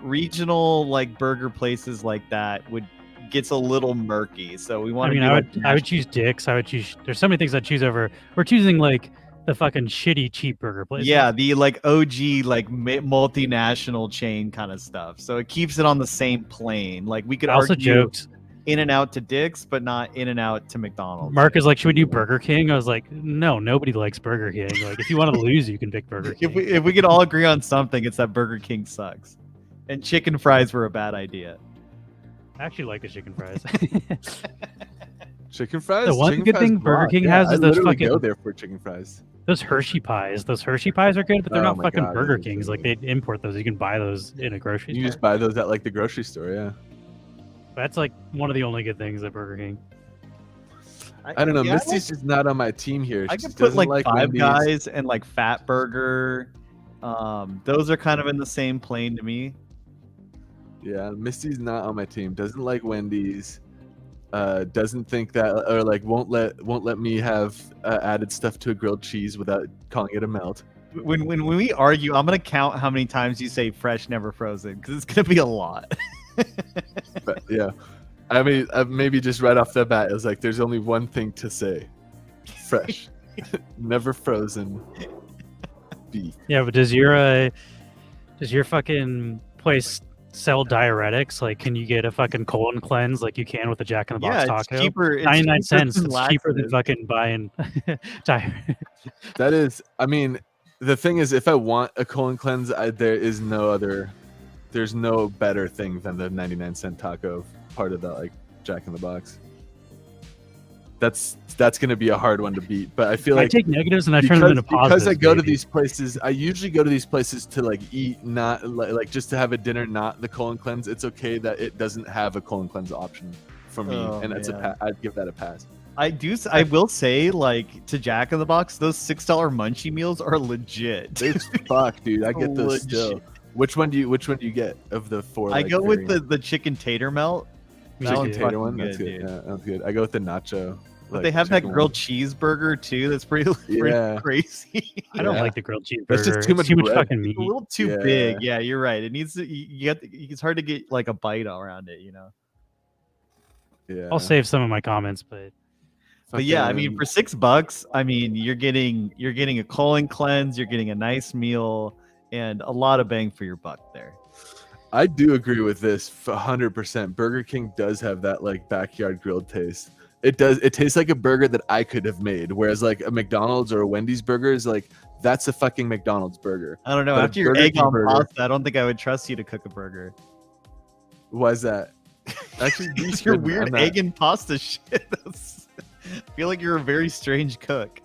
regional like burger places like that gets a little murky. So we I want mean, to. I would choose Dick's. I would choose. There's so many things I'd choose over. We're choosing like the fucking shitty cheap burger places. Yeah, the like OG like multinational chain kind of stuff. So it keeps it on the same plane. Like we could I also argue joked. In-N-Out to Dick's, but not In-N-Out to McDonald's. Mark is like, should we do Burger King? I was like, no, nobody likes Burger King. Like, if you want to lose, you can pick Burger King. If we could all agree on something, it's that Burger King sucks, and chicken fries were a bad idea. I actually like the chicken fries. Chicken fries. The one Chicken good fries thing Burger rock. King Yeah, has I is those literally go fucking- there for chicken fries. Those Hershey pies. Those Hershey pies are good, but they're Oh not my fucking God, Burger those are Kings. so Like they import those. You can buy those in a grocery You store. just buy those at like the grocery store. Yeah. That's like one of the only good things at Burger King. I don't know. Yeah, Misty's just not on my team here. I She could just put doesn't like Five Wendy's. Guys and like Fat Burger. Those are kind of in the same plane to me. Yeah, Misty's not on my team. Doesn't like Wendy's. Doesn't think that, or like won't let me have added stuff to a grilled cheese without calling it a melt. When we argue, I'm gonna count how many times you say fresh, never frozen, because it's gonna be a lot. But yeah, I mean, maybe just right off the bat, it was like there's only one thing to say: fresh, never frozen beef. Yeah, but does your fucking place sell diuretics? Like, can you get a fucking colon cleanse like you can with a Jack in the Box Yeah, it's taco? cheaper. It's 99 cheaper cents. than It's cheaper than laxatives. fucking buying That is, I mean, the thing is, if I want a colon cleanse, there's no better thing than the 99-cent taco part of that, like Jack in the Box. That's gonna be a hard one to beat, but I feel I like take negatives and I turn them into positives. because I go to baby. these places, I usually go to these places to like eat, not like just to have a dinner, not the colon cleanse. It's okay that it doesn't have a colon cleanse option for me, Oh, and it's man. I'd give that a pass. I will say, like, to Jack in the Box, those $6 munchie meals are legit. It's fuck, dude. I get those Legit. still. Which one do you get of the four? I like, go with variants? the chicken tater melt. Me That too. one's Tater fucking one. That's good, good. dude. Yeah, that's good. I go with the nacho. But like, they have that chicken grilled one. cheeseburger too. That's pretty Yeah. crazy. I don't Yeah. like the grilled cheeseburger. That's just too It's much too much bread. fucking It's meat. a little too Yeah. big. Yeah, you're right. It needs to. It's hard to get like a bite around it, you know. Yeah. I'll save some of my comments, but But yeah, I mean, Fucking- for $6, I mean, you're getting a colon cleanse, you're getting a nice meal, and a lot of bang for your buck there. I do agree with this 100%. Burger King does have that like backyard grilled taste. It does. It tastes like a burger that I could have made. Whereas like a McDonald's or a Wendy's burger is like that's a fucking McDonald's burger. I don't know. But a After your Burger egg King on burger- pasta, I don't think I would trust you to cook a burger. Why is that? Actually, Use your I'm weird not- egg and pasta shit. I feel like you're a very strange cook.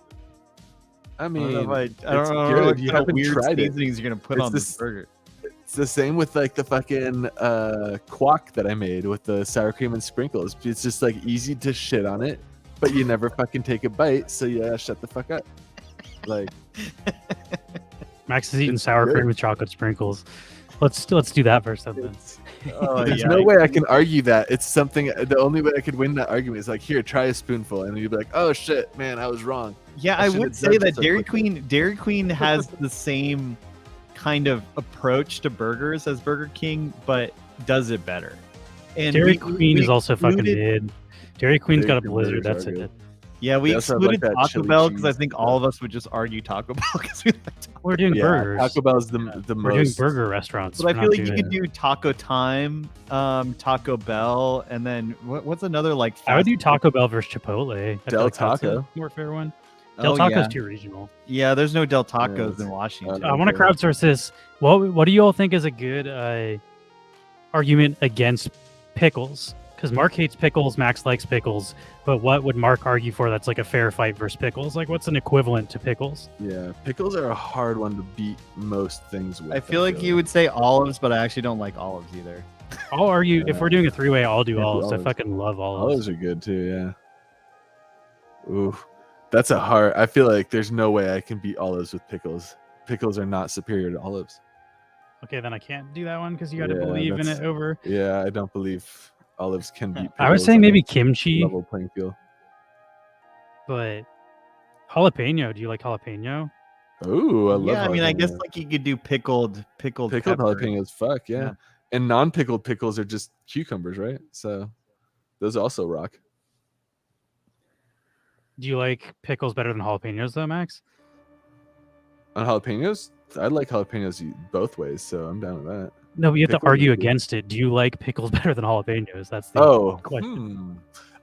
I I mean, don't know, I it's don't know good. what You kind of haven't weird tried it. seasonings you're gonna put It's on this burger. It's the same with like the fucking guac that I made with the sour cream and sprinkles. It's just like easy to shit on it, but you never fucking take a bite, so yeah, shut the fuck up. Like Max is eating It's sour good. cream with chocolate sprinkles. Let's do that for something. it's, Oh, there's yeah. no way I can argue that. It's something. The only way I could win that argument is like, here, try a spoonful, and then you'd be like, oh shit, man, I was wrong. Yeah, I I should would have say judged that so Dairy Queen has the same kind of approach to burgers as Burger King, but does it better. And Dairy we- Queen we is also fucking excluded- mid. Dairy Queen's Dairy got a Queen blizzard. burgers That's are it. good. Yeah, we They also have, like, excluded that Taco chili Bell because I cheese think stuff. all of us would just argue Taco Bell because we like Taco. We're doing Yeah, burgers. Taco Bell's the We're doing most. burger restaurants. But I We're feel not like you could do Taco Time, Taco Bell, and then what's another like? I would do fast- Taco Bell versus Chipotle. I feel Del like that's a Taco. more fair one. Del Oh, Taco's yeah. too regional. Yeah, there's no Del Tacos it's- in Washington. I want to Okay. crowdsource this. What do you all think is a good argument against pickles? Because Mark hates pickles, Max likes pickles, but what would Mark argue for that's like a fair fight versus pickles? Like, what's an equivalent to pickles? Yeah, pickles are a hard one to beat most things with. I feel like you would say olives, but I actually don't like olives either. I'll argue if we're doing a three-way. I'll do Yeah, do olives. I olives. fucking love olives. Olives are good too. Yeah. Ooh, that's a hard. I feel like there's no way I can beat olives with pickles. Pickles are not superior to olives. Okay, then I can't do that one because you got to Yeah, believe in that's- it over. Yeah, I don't believe olives can beat. I was pickles saying on maybe a kimchi, level playing field. but jalapeno. Do you like jalapeno? Ooh, I love. Yeah, I mean, I guess jalapeno. like you could do pickled pickled pepper. jalapenos. Fuck yeah. Yeah. And non-pickled pickles are just cucumbers, right? So those also rock. Do you like pickles better than jalapenos though, Max? On jalapenos, I like jalapenos both ways, so I'm down with that. No, but you have to Pickles are argue good. against it. Do you like pickles better than jalapenos? That's the Oh, question.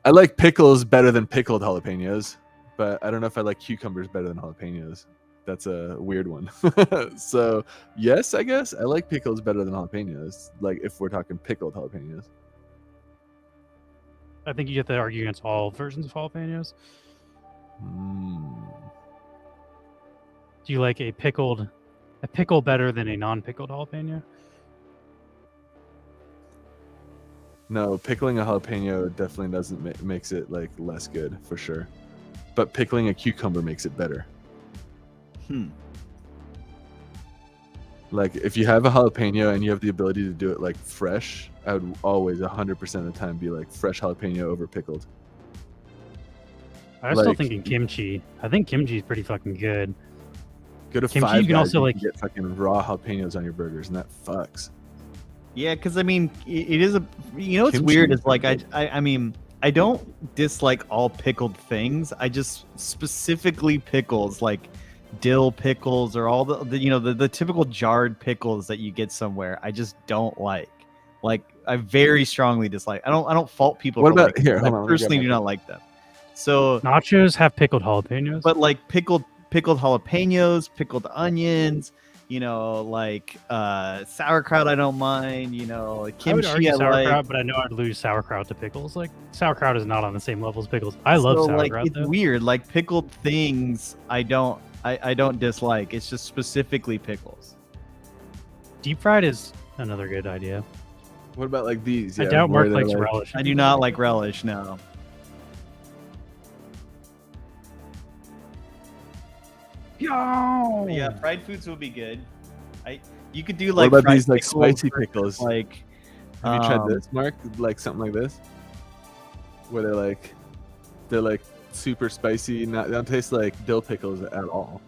I like pickles better than pickled jalapenos, but I don't know if I like cucumbers better than jalapenos. That's a weird one. So yes, I guess I like pickles better than jalapenos. Like if we're talking pickled jalapenos. I think you have to argue against all versions of jalapenos. Do you like a pickle better than a non-pickled jalapeno? No, pickling a jalapeno definitely doesn't makes it like less good for sure. But pickling a cucumber makes it better. Like if you have a jalapeno and you have the ability to do it like fresh, I would always 100% of the time be like fresh jalapeno over pickled. I was still Like- thinking kimchi. I think kimchi is pretty fucking good. Go to Kimchi, Five you can Guys, also, you like- get fucking raw jalapenos on your burgers, and that fucks. Yeah, because I mean, it is a. You know what's Kimchi weird is is like good. I mean, I don't dislike all pickled things. I just specifically pickles like dill pickles or all the typical jarred pickles that you get somewhere. I just don't like. Like I very strongly dislike. I don't fault people. What for about- liking here, them. hold I on, let me grab personally my do phone. not like them. So, Nachos have pickled jalapenos. but like pickled jalapenos, pickled onions. Like sauerkraut, I don't mind. I would Kimchi, argue I sauerkraut, like. but I know I'd lose sauerkraut to pickles. Like sauerkraut is not on the same level as pickles. I love So, sauerkraut like, it's though. weird. Like pickled things, I don't dislike. It's just specifically pickles. Deep fried is another good idea. What about like these? I Yeah, doubt where Mark they're likes like- relish. I do not like relish. No. Yo! Yeah, fried foods would be good. You could do What like about fried these like pickles spicy versus, pickles? Like, Have you tried um, this, Mark? Like something like this, where they're like super spicy. They don't taste like dill pickles at all.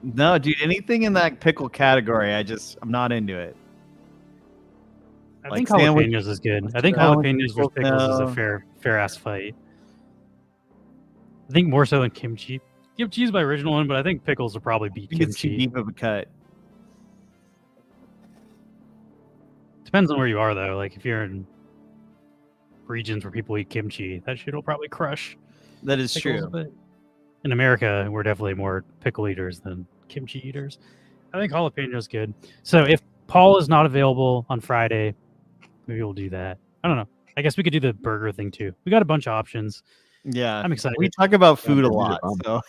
No, dude. Anything in that pickle category, I'm not into it. I like think sandwich- jalapenos is good. I think sandwich jalapenos versus pickles is no. a fair ass fight. I think more so than kimchi. Kimchi is my original one, but I think pickles will probably beat I think it's too kimchi. deep of a cut. Depends on where you are though. Like if you're in regions where people eat kimchi, that shit will probably crush. That is pickles, true. But in America, we're definitely more pickle eaters than kimchi eaters. I think jalapeno's good. So if Paul is not available on Friday, maybe we'll do that. I don't know. I guess we could do the burger thing too. We got a bunch of options. Yeah, I'm excited. we talk about food a maybe lot, bomb. so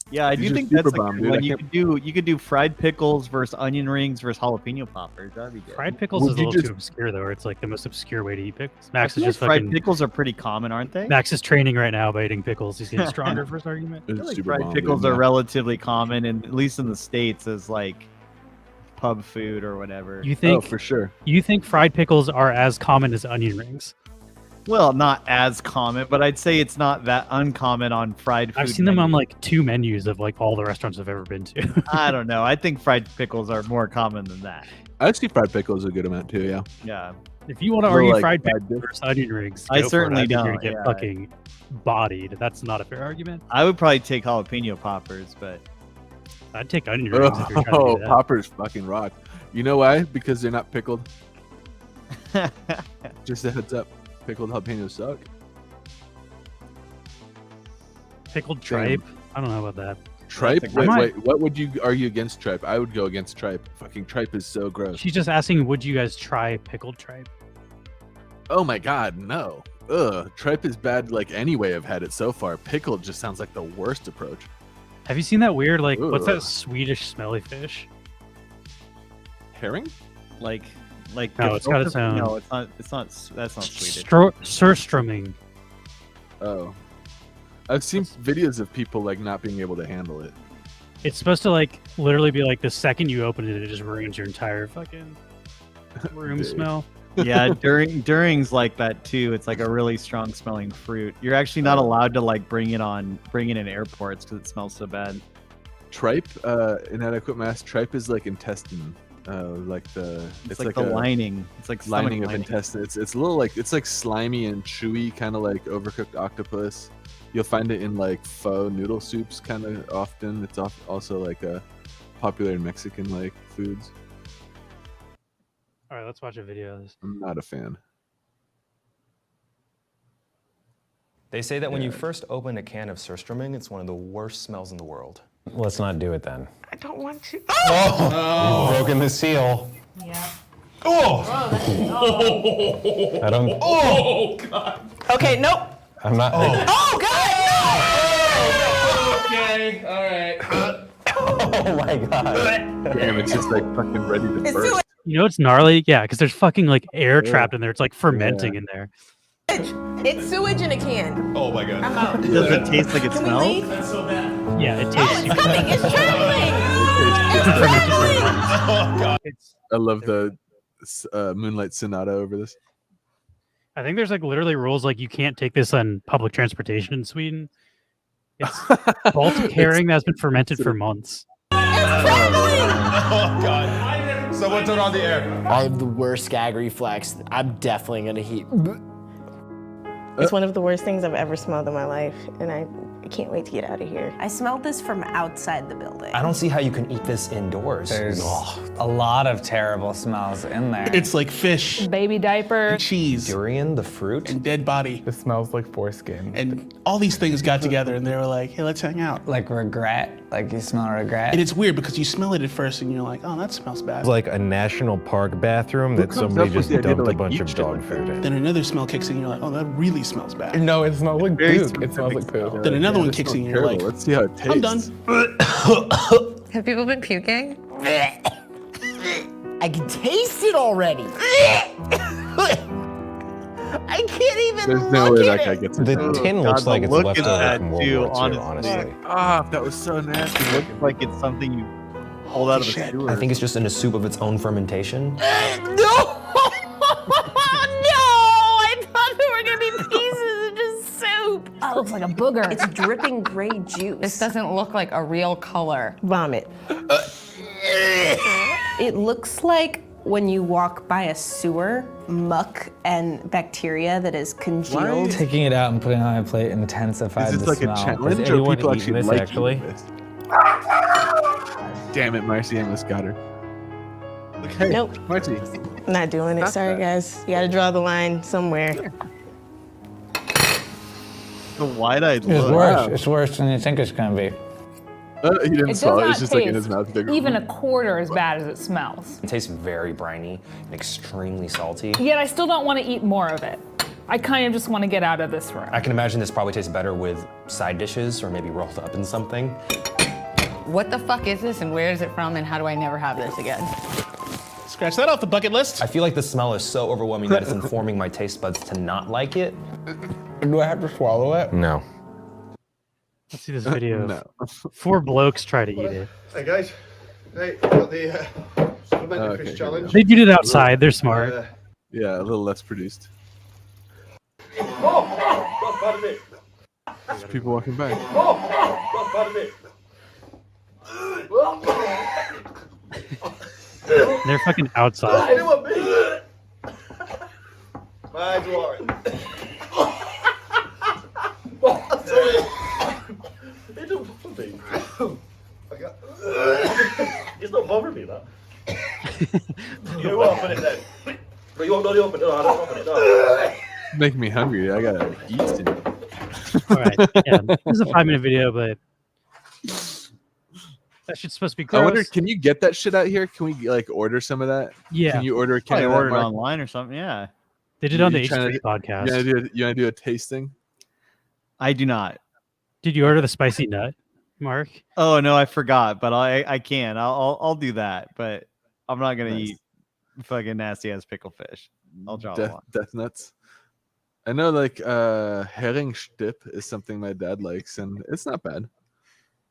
yeah, I These do are think that's a super bomb, good dude. one. I You could do fried pickles versus onion rings versus jalapeno poppers. That'd be good. Fried pickles Would is a you little just- too obscure though, or it's like the most obscure way to eat pickles. I Max is feel like just fried fucking. pickles are pretty common, aren't they? Max is training right now by eating pickles. He's getting stronger for his argument. I It's feel like super fried bomb, pickles dude, are yeah. relatively common, and at least in the States, as like pub food or whatever. You Oh, think for sure. you think fried pickles are as common as onion rings? Well, not as common, but I'd say it's not that uncommon on fried food. I've seen them on menus. like 2 menus of like all the restaurants I've ever been to. I don't know. I think fried pickles are more common than that. I see fried pickles a good amount too. Yeah. Yeah. If you want to Little, argue like, fried fried pickles dip. versus onion rings, I go for it. certainly I think you're don't, gonna get yeah. fucking bodied. That's not a fair argument. I would probably take jalapeno poppers, but I'd take onion rings if you're trying to Oh, do that. poppers fucking rock. You know why? Because they're not pickled. Just a heads up. Pickled jalapenos suck. Pickled tripe. I don't know about that. Tripe? That's a Wait, good- wait. What would you argue against tripe? I would go against tripe. Fucking tripe is so gross. She's just asking, would you guys try pickled tripe? Oh my god, no. Ugh. Tripe is bad like any way I've had it so far. Pickled just sounds like the worst approach. Have you seen that weird like what's Ugh. that Swedish smelly fish? Herring? like No, it's got its own- No, it's not. It's not. That's not Swedish. Surströmming. Oh. I've seen videos of people like not being able to handle it. It's supposed to like literally be like the second you open it, it just ruins your entire fucking room Dude. smell. Yeah, during's like that too. It's like a really strong smelling fruit. You're actually not allowed to like bring it in airports because it smells so bad. Tripe, inadequate mass. Tripe is like intestine. It's like a the lining. It's like stomach lining of intestine. It's a little like it's like slimy and chewy, kind of like overcooked octopus. You'll find it in like pho noodle soups kind of often. It's also like a popular in Mexican like foods. All right, let's watch a video of this. I'm not a fan. They say that when you first open a can of surströmming, it's one of the worst smells in the world. Let's not do it then. I don't want to. You've broken the seal. Yeah. I don't. Oh, God. Okay, nope. I'm not. Oh, God, Okay, all right. Oh my god. Damn, it's just like fucking ready to It's burst. You know it's gnarly? Yeah, because there's fucking like air trapped in there. It's like fermenting in there. no. It's sewage in a can. Oh, my God. I'm out. Does it taste like it Can we smells? leave? Yeah, it Oh, tastes it's super coming. bad. It's traveling. It's Fermented traveling. lemons. It's- I love the Moonlight Sonata over this. I think there's like literally rules like you can't take this on public transportation in Sweden. It's Baltic herring that's been fermented for months. Oh, God. Someone turn on the air. I have the worst gag reflex. I'm definitely gonna heat. It's one of the worst things I've ever smelled in my life, and I can't wait to get out of here. I smelled this from outside the building. I don't see how you can eat this indoors. There's a lot of terrible smells in there. It's like fish, Baby diaper. and cheese, Durian, the fruit. and dead body. It smells like foreskin. And all these things got together and they were like, hey, let's hang out. Like regret. Like you smell regret. And it's weird because you smell it at first and you're like, oh, that smells bad. It's like a national park bathroom that comes somebody up with just the idea to, dumped like, a bunch eat of shit dog like food in. Then another smell kicks in and you're like, oh, that really smells bad. No, it smells like Very poop. It smells like specific poop. Then another one this kicks smells in and you're terrible. like, Let's see how it tastes. I'm done. Have people been puking? I can taste it already. I can't even There's no look way at that guy it. gets it. The Oh, tin God, looks the like it's look left is over bad from World too, War II, honestly. honestly. Ah, that was so nasty. It looks like it's something you pulled out of a Shit. sewer. I think it's just in a soup of its own fermentation. No! No! I thought there were gonna be pieces of just soup. It looks like a booger. It's dripping gray juice. This doesn't look like a real color. Vomit. It looks like when you walk by a sewer, muck and bacteria that is congealed. Taking it out and putting it on my plate intensified Is this the like smell. a Has challenge or anyone people eaten actually this, like actually? eating this? Damn it, Marcy almost got her. Look Hey, Nope. Marty. I'm not doing it. Sorry, guys. You gotta draw the line somewhere. The wide-eyed It's look. worse. Wow. It's worse than you think it's gonna be. He didn't It does swallow it. not It's just like in his taste mouth. He's like, even a quarter as bad as it smells. It tastes very briny and extremely salty. Yet I still don't want to eat more of it. I kind of just want to get out of this room. I can imagine this probably tastes better with side dishes or maybe rolled up in something. What the fuck is this and where is it from and how do I never have this again? Scratch that off the bucket list. I feel like the smell is so overwhelming that it's informing my taste buds to not like it. Do I have to swallow it? No. Let's see this video. No. 4 blokes try to eat it. Hey guys, hey, got the supplementary Okay, fish here we challenge. They did it outside. They're smart. Yeah, a little less produced. Pardon me. There's people walking by. Pardon me. They're fucking outside. Anyone me? My drawing. Sorry. It don't bother me. It's not bothering me, that. You open it then. But you won't really open it. No, I don't open it. No. Making me hungry. I gotta eat soon. All right. Yeah, this is a 5-minute video, but that shit's supposed to be gross. I wonder, can you get that shit out here? Can we like order some of that? Yeah. Can you order a can Probably of that, ordered Mark? online or something. Yeah. They did it on the You trying H3 to- podcast. You wanna do a tasting? I do not. Did you order the spicy nut, Mark? Oh no, I forgot, but I can. I'll do that, but I'm not gonna Nice. eat fucking nasty ass pickle fish. I'll draw the line. Death nuts. I know like herring dip is something my dad likes, and it's not bad.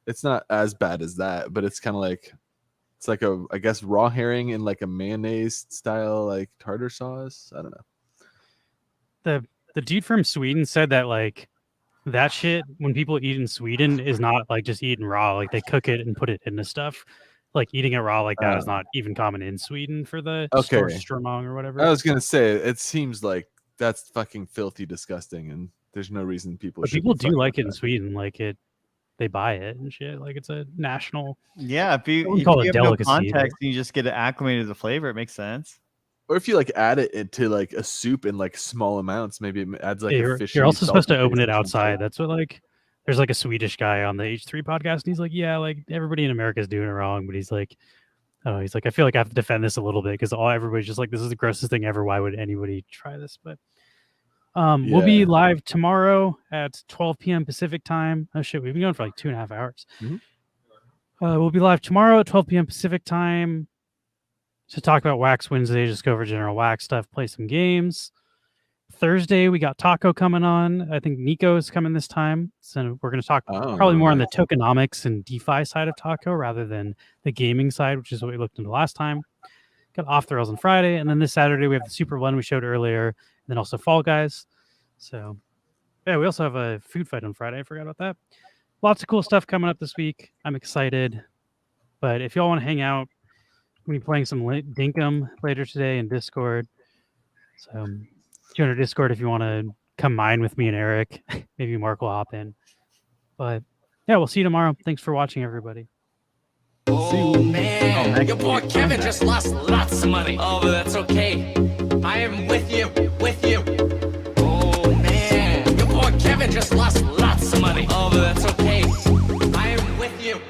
It's not as bad as that, but it's kind of like it's like a, I guess, raw herring in like a mayonnaise style like tartar sauce. I don't know. The dude from Sweden said that like that shit when people eat in Sweden is not like just eating raw. Like they cook it and put it into stuff. Like eating it raw like that is not even common in Sweden for the Okay. Storströmming or whatever. I was gonna say it seems like that's fucking filthy disgusting, and there's no reason people. But should people do like it in Sweden. Like it, they buy it and shit. Like it's a national. Yeah, if you, wouldn't if call you it have no delicacy, but- context and you just get acclimated to the flavor, it makes sense. Or if you like add it into like a soup in like small amounts, maybe it adds like Yeah, a you're, fishy. you're also supposed to salty open taste it or something. outside. That's what like. There's like a Swedish guy on the H3 podcast, and he's like, "Yeah, like everybody in America is doing it wrong," but he's like, "Oh, he's like, I feel like I have to defend this a little bit because everybody's just like, this is the grossest thing ever. Why would anybody try this?" But we'll be Yeah. live tomorrow at 12 p.m. Pacific time. Oh shit, we've been going for like 2.5 hours. Mhm. We'll be live tomorrow at 12 p.m. Pacific time to talk about Wax Wednesday, just go over general Wax stuff, play some games. Thursday, we got Taco coming on. I think Nico is coming this time. So we're going to talk probably more on the tokenomics and DeFi side of Taco rather than the gaming side, which is what we looked into last time. Got Off the Rails on Friday. And then this Saturday, we have the Super One we showed earlier. And then also Fall Guys. So, yeah, we also have a food fight on Friday. I forgot about that. Lots of cool stuff coming up this week. I'm excited. But if y'all want to hang out, we'll be playing some Dinkum later today in Discord. So, join our Discord if you want to come mine with me and Eric. Maybe Mark will hop in. But yeah, we'll see you tomorrow. Thanks for watching, everybody. Oh man, your boy Kevin just lost lots of money. Oh, but that's okay. I am with you, with you. Oh man, your boy Kevin just lost lots of money. Oh, but that's okay. I am with you.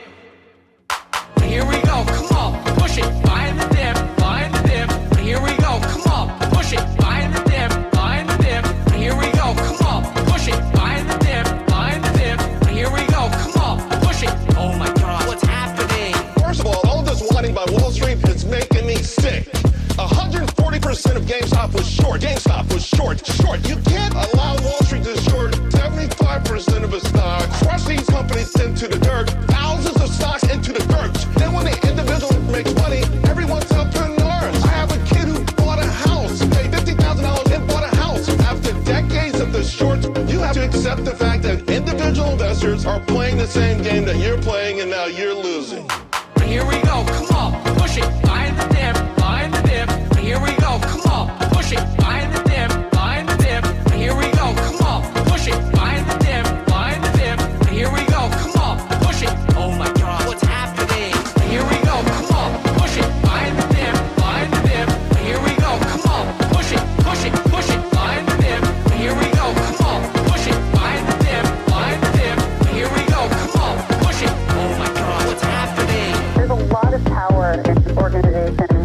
Here we go, come on, push it, find the dip, find the dip. Here we go, come on, push it, find the dip, find the dip. Here we go, come on, push it, find the dip, find the dip. Here we go, come on, push it. Oh my God, what's happening? First of all of this whining by Wall Street is making me sick. 140% of GameStop was short. GameStop was short. You can't allow Wall Street to short 75% of its stock, crush these companies into the dirt, thousands of stocks into the dirt. Then when the individual makes money, everyone's entrepreneurs. I have a kid who bought a house, paid $50,000 and bought a house. After decades of the short, you have to accept the fact that individual investors are playing the same game that you're playing and now you're losing. Here we go, come on, push it, find the dip, find the dip. Here we go, come on, push it, find the dip, find the dip. Here we go, come on, push it, find the dip, find the dip. Here we go, come on, push it. Oh my God, what's happening? Here we go, come on, push it, find the dip, find organization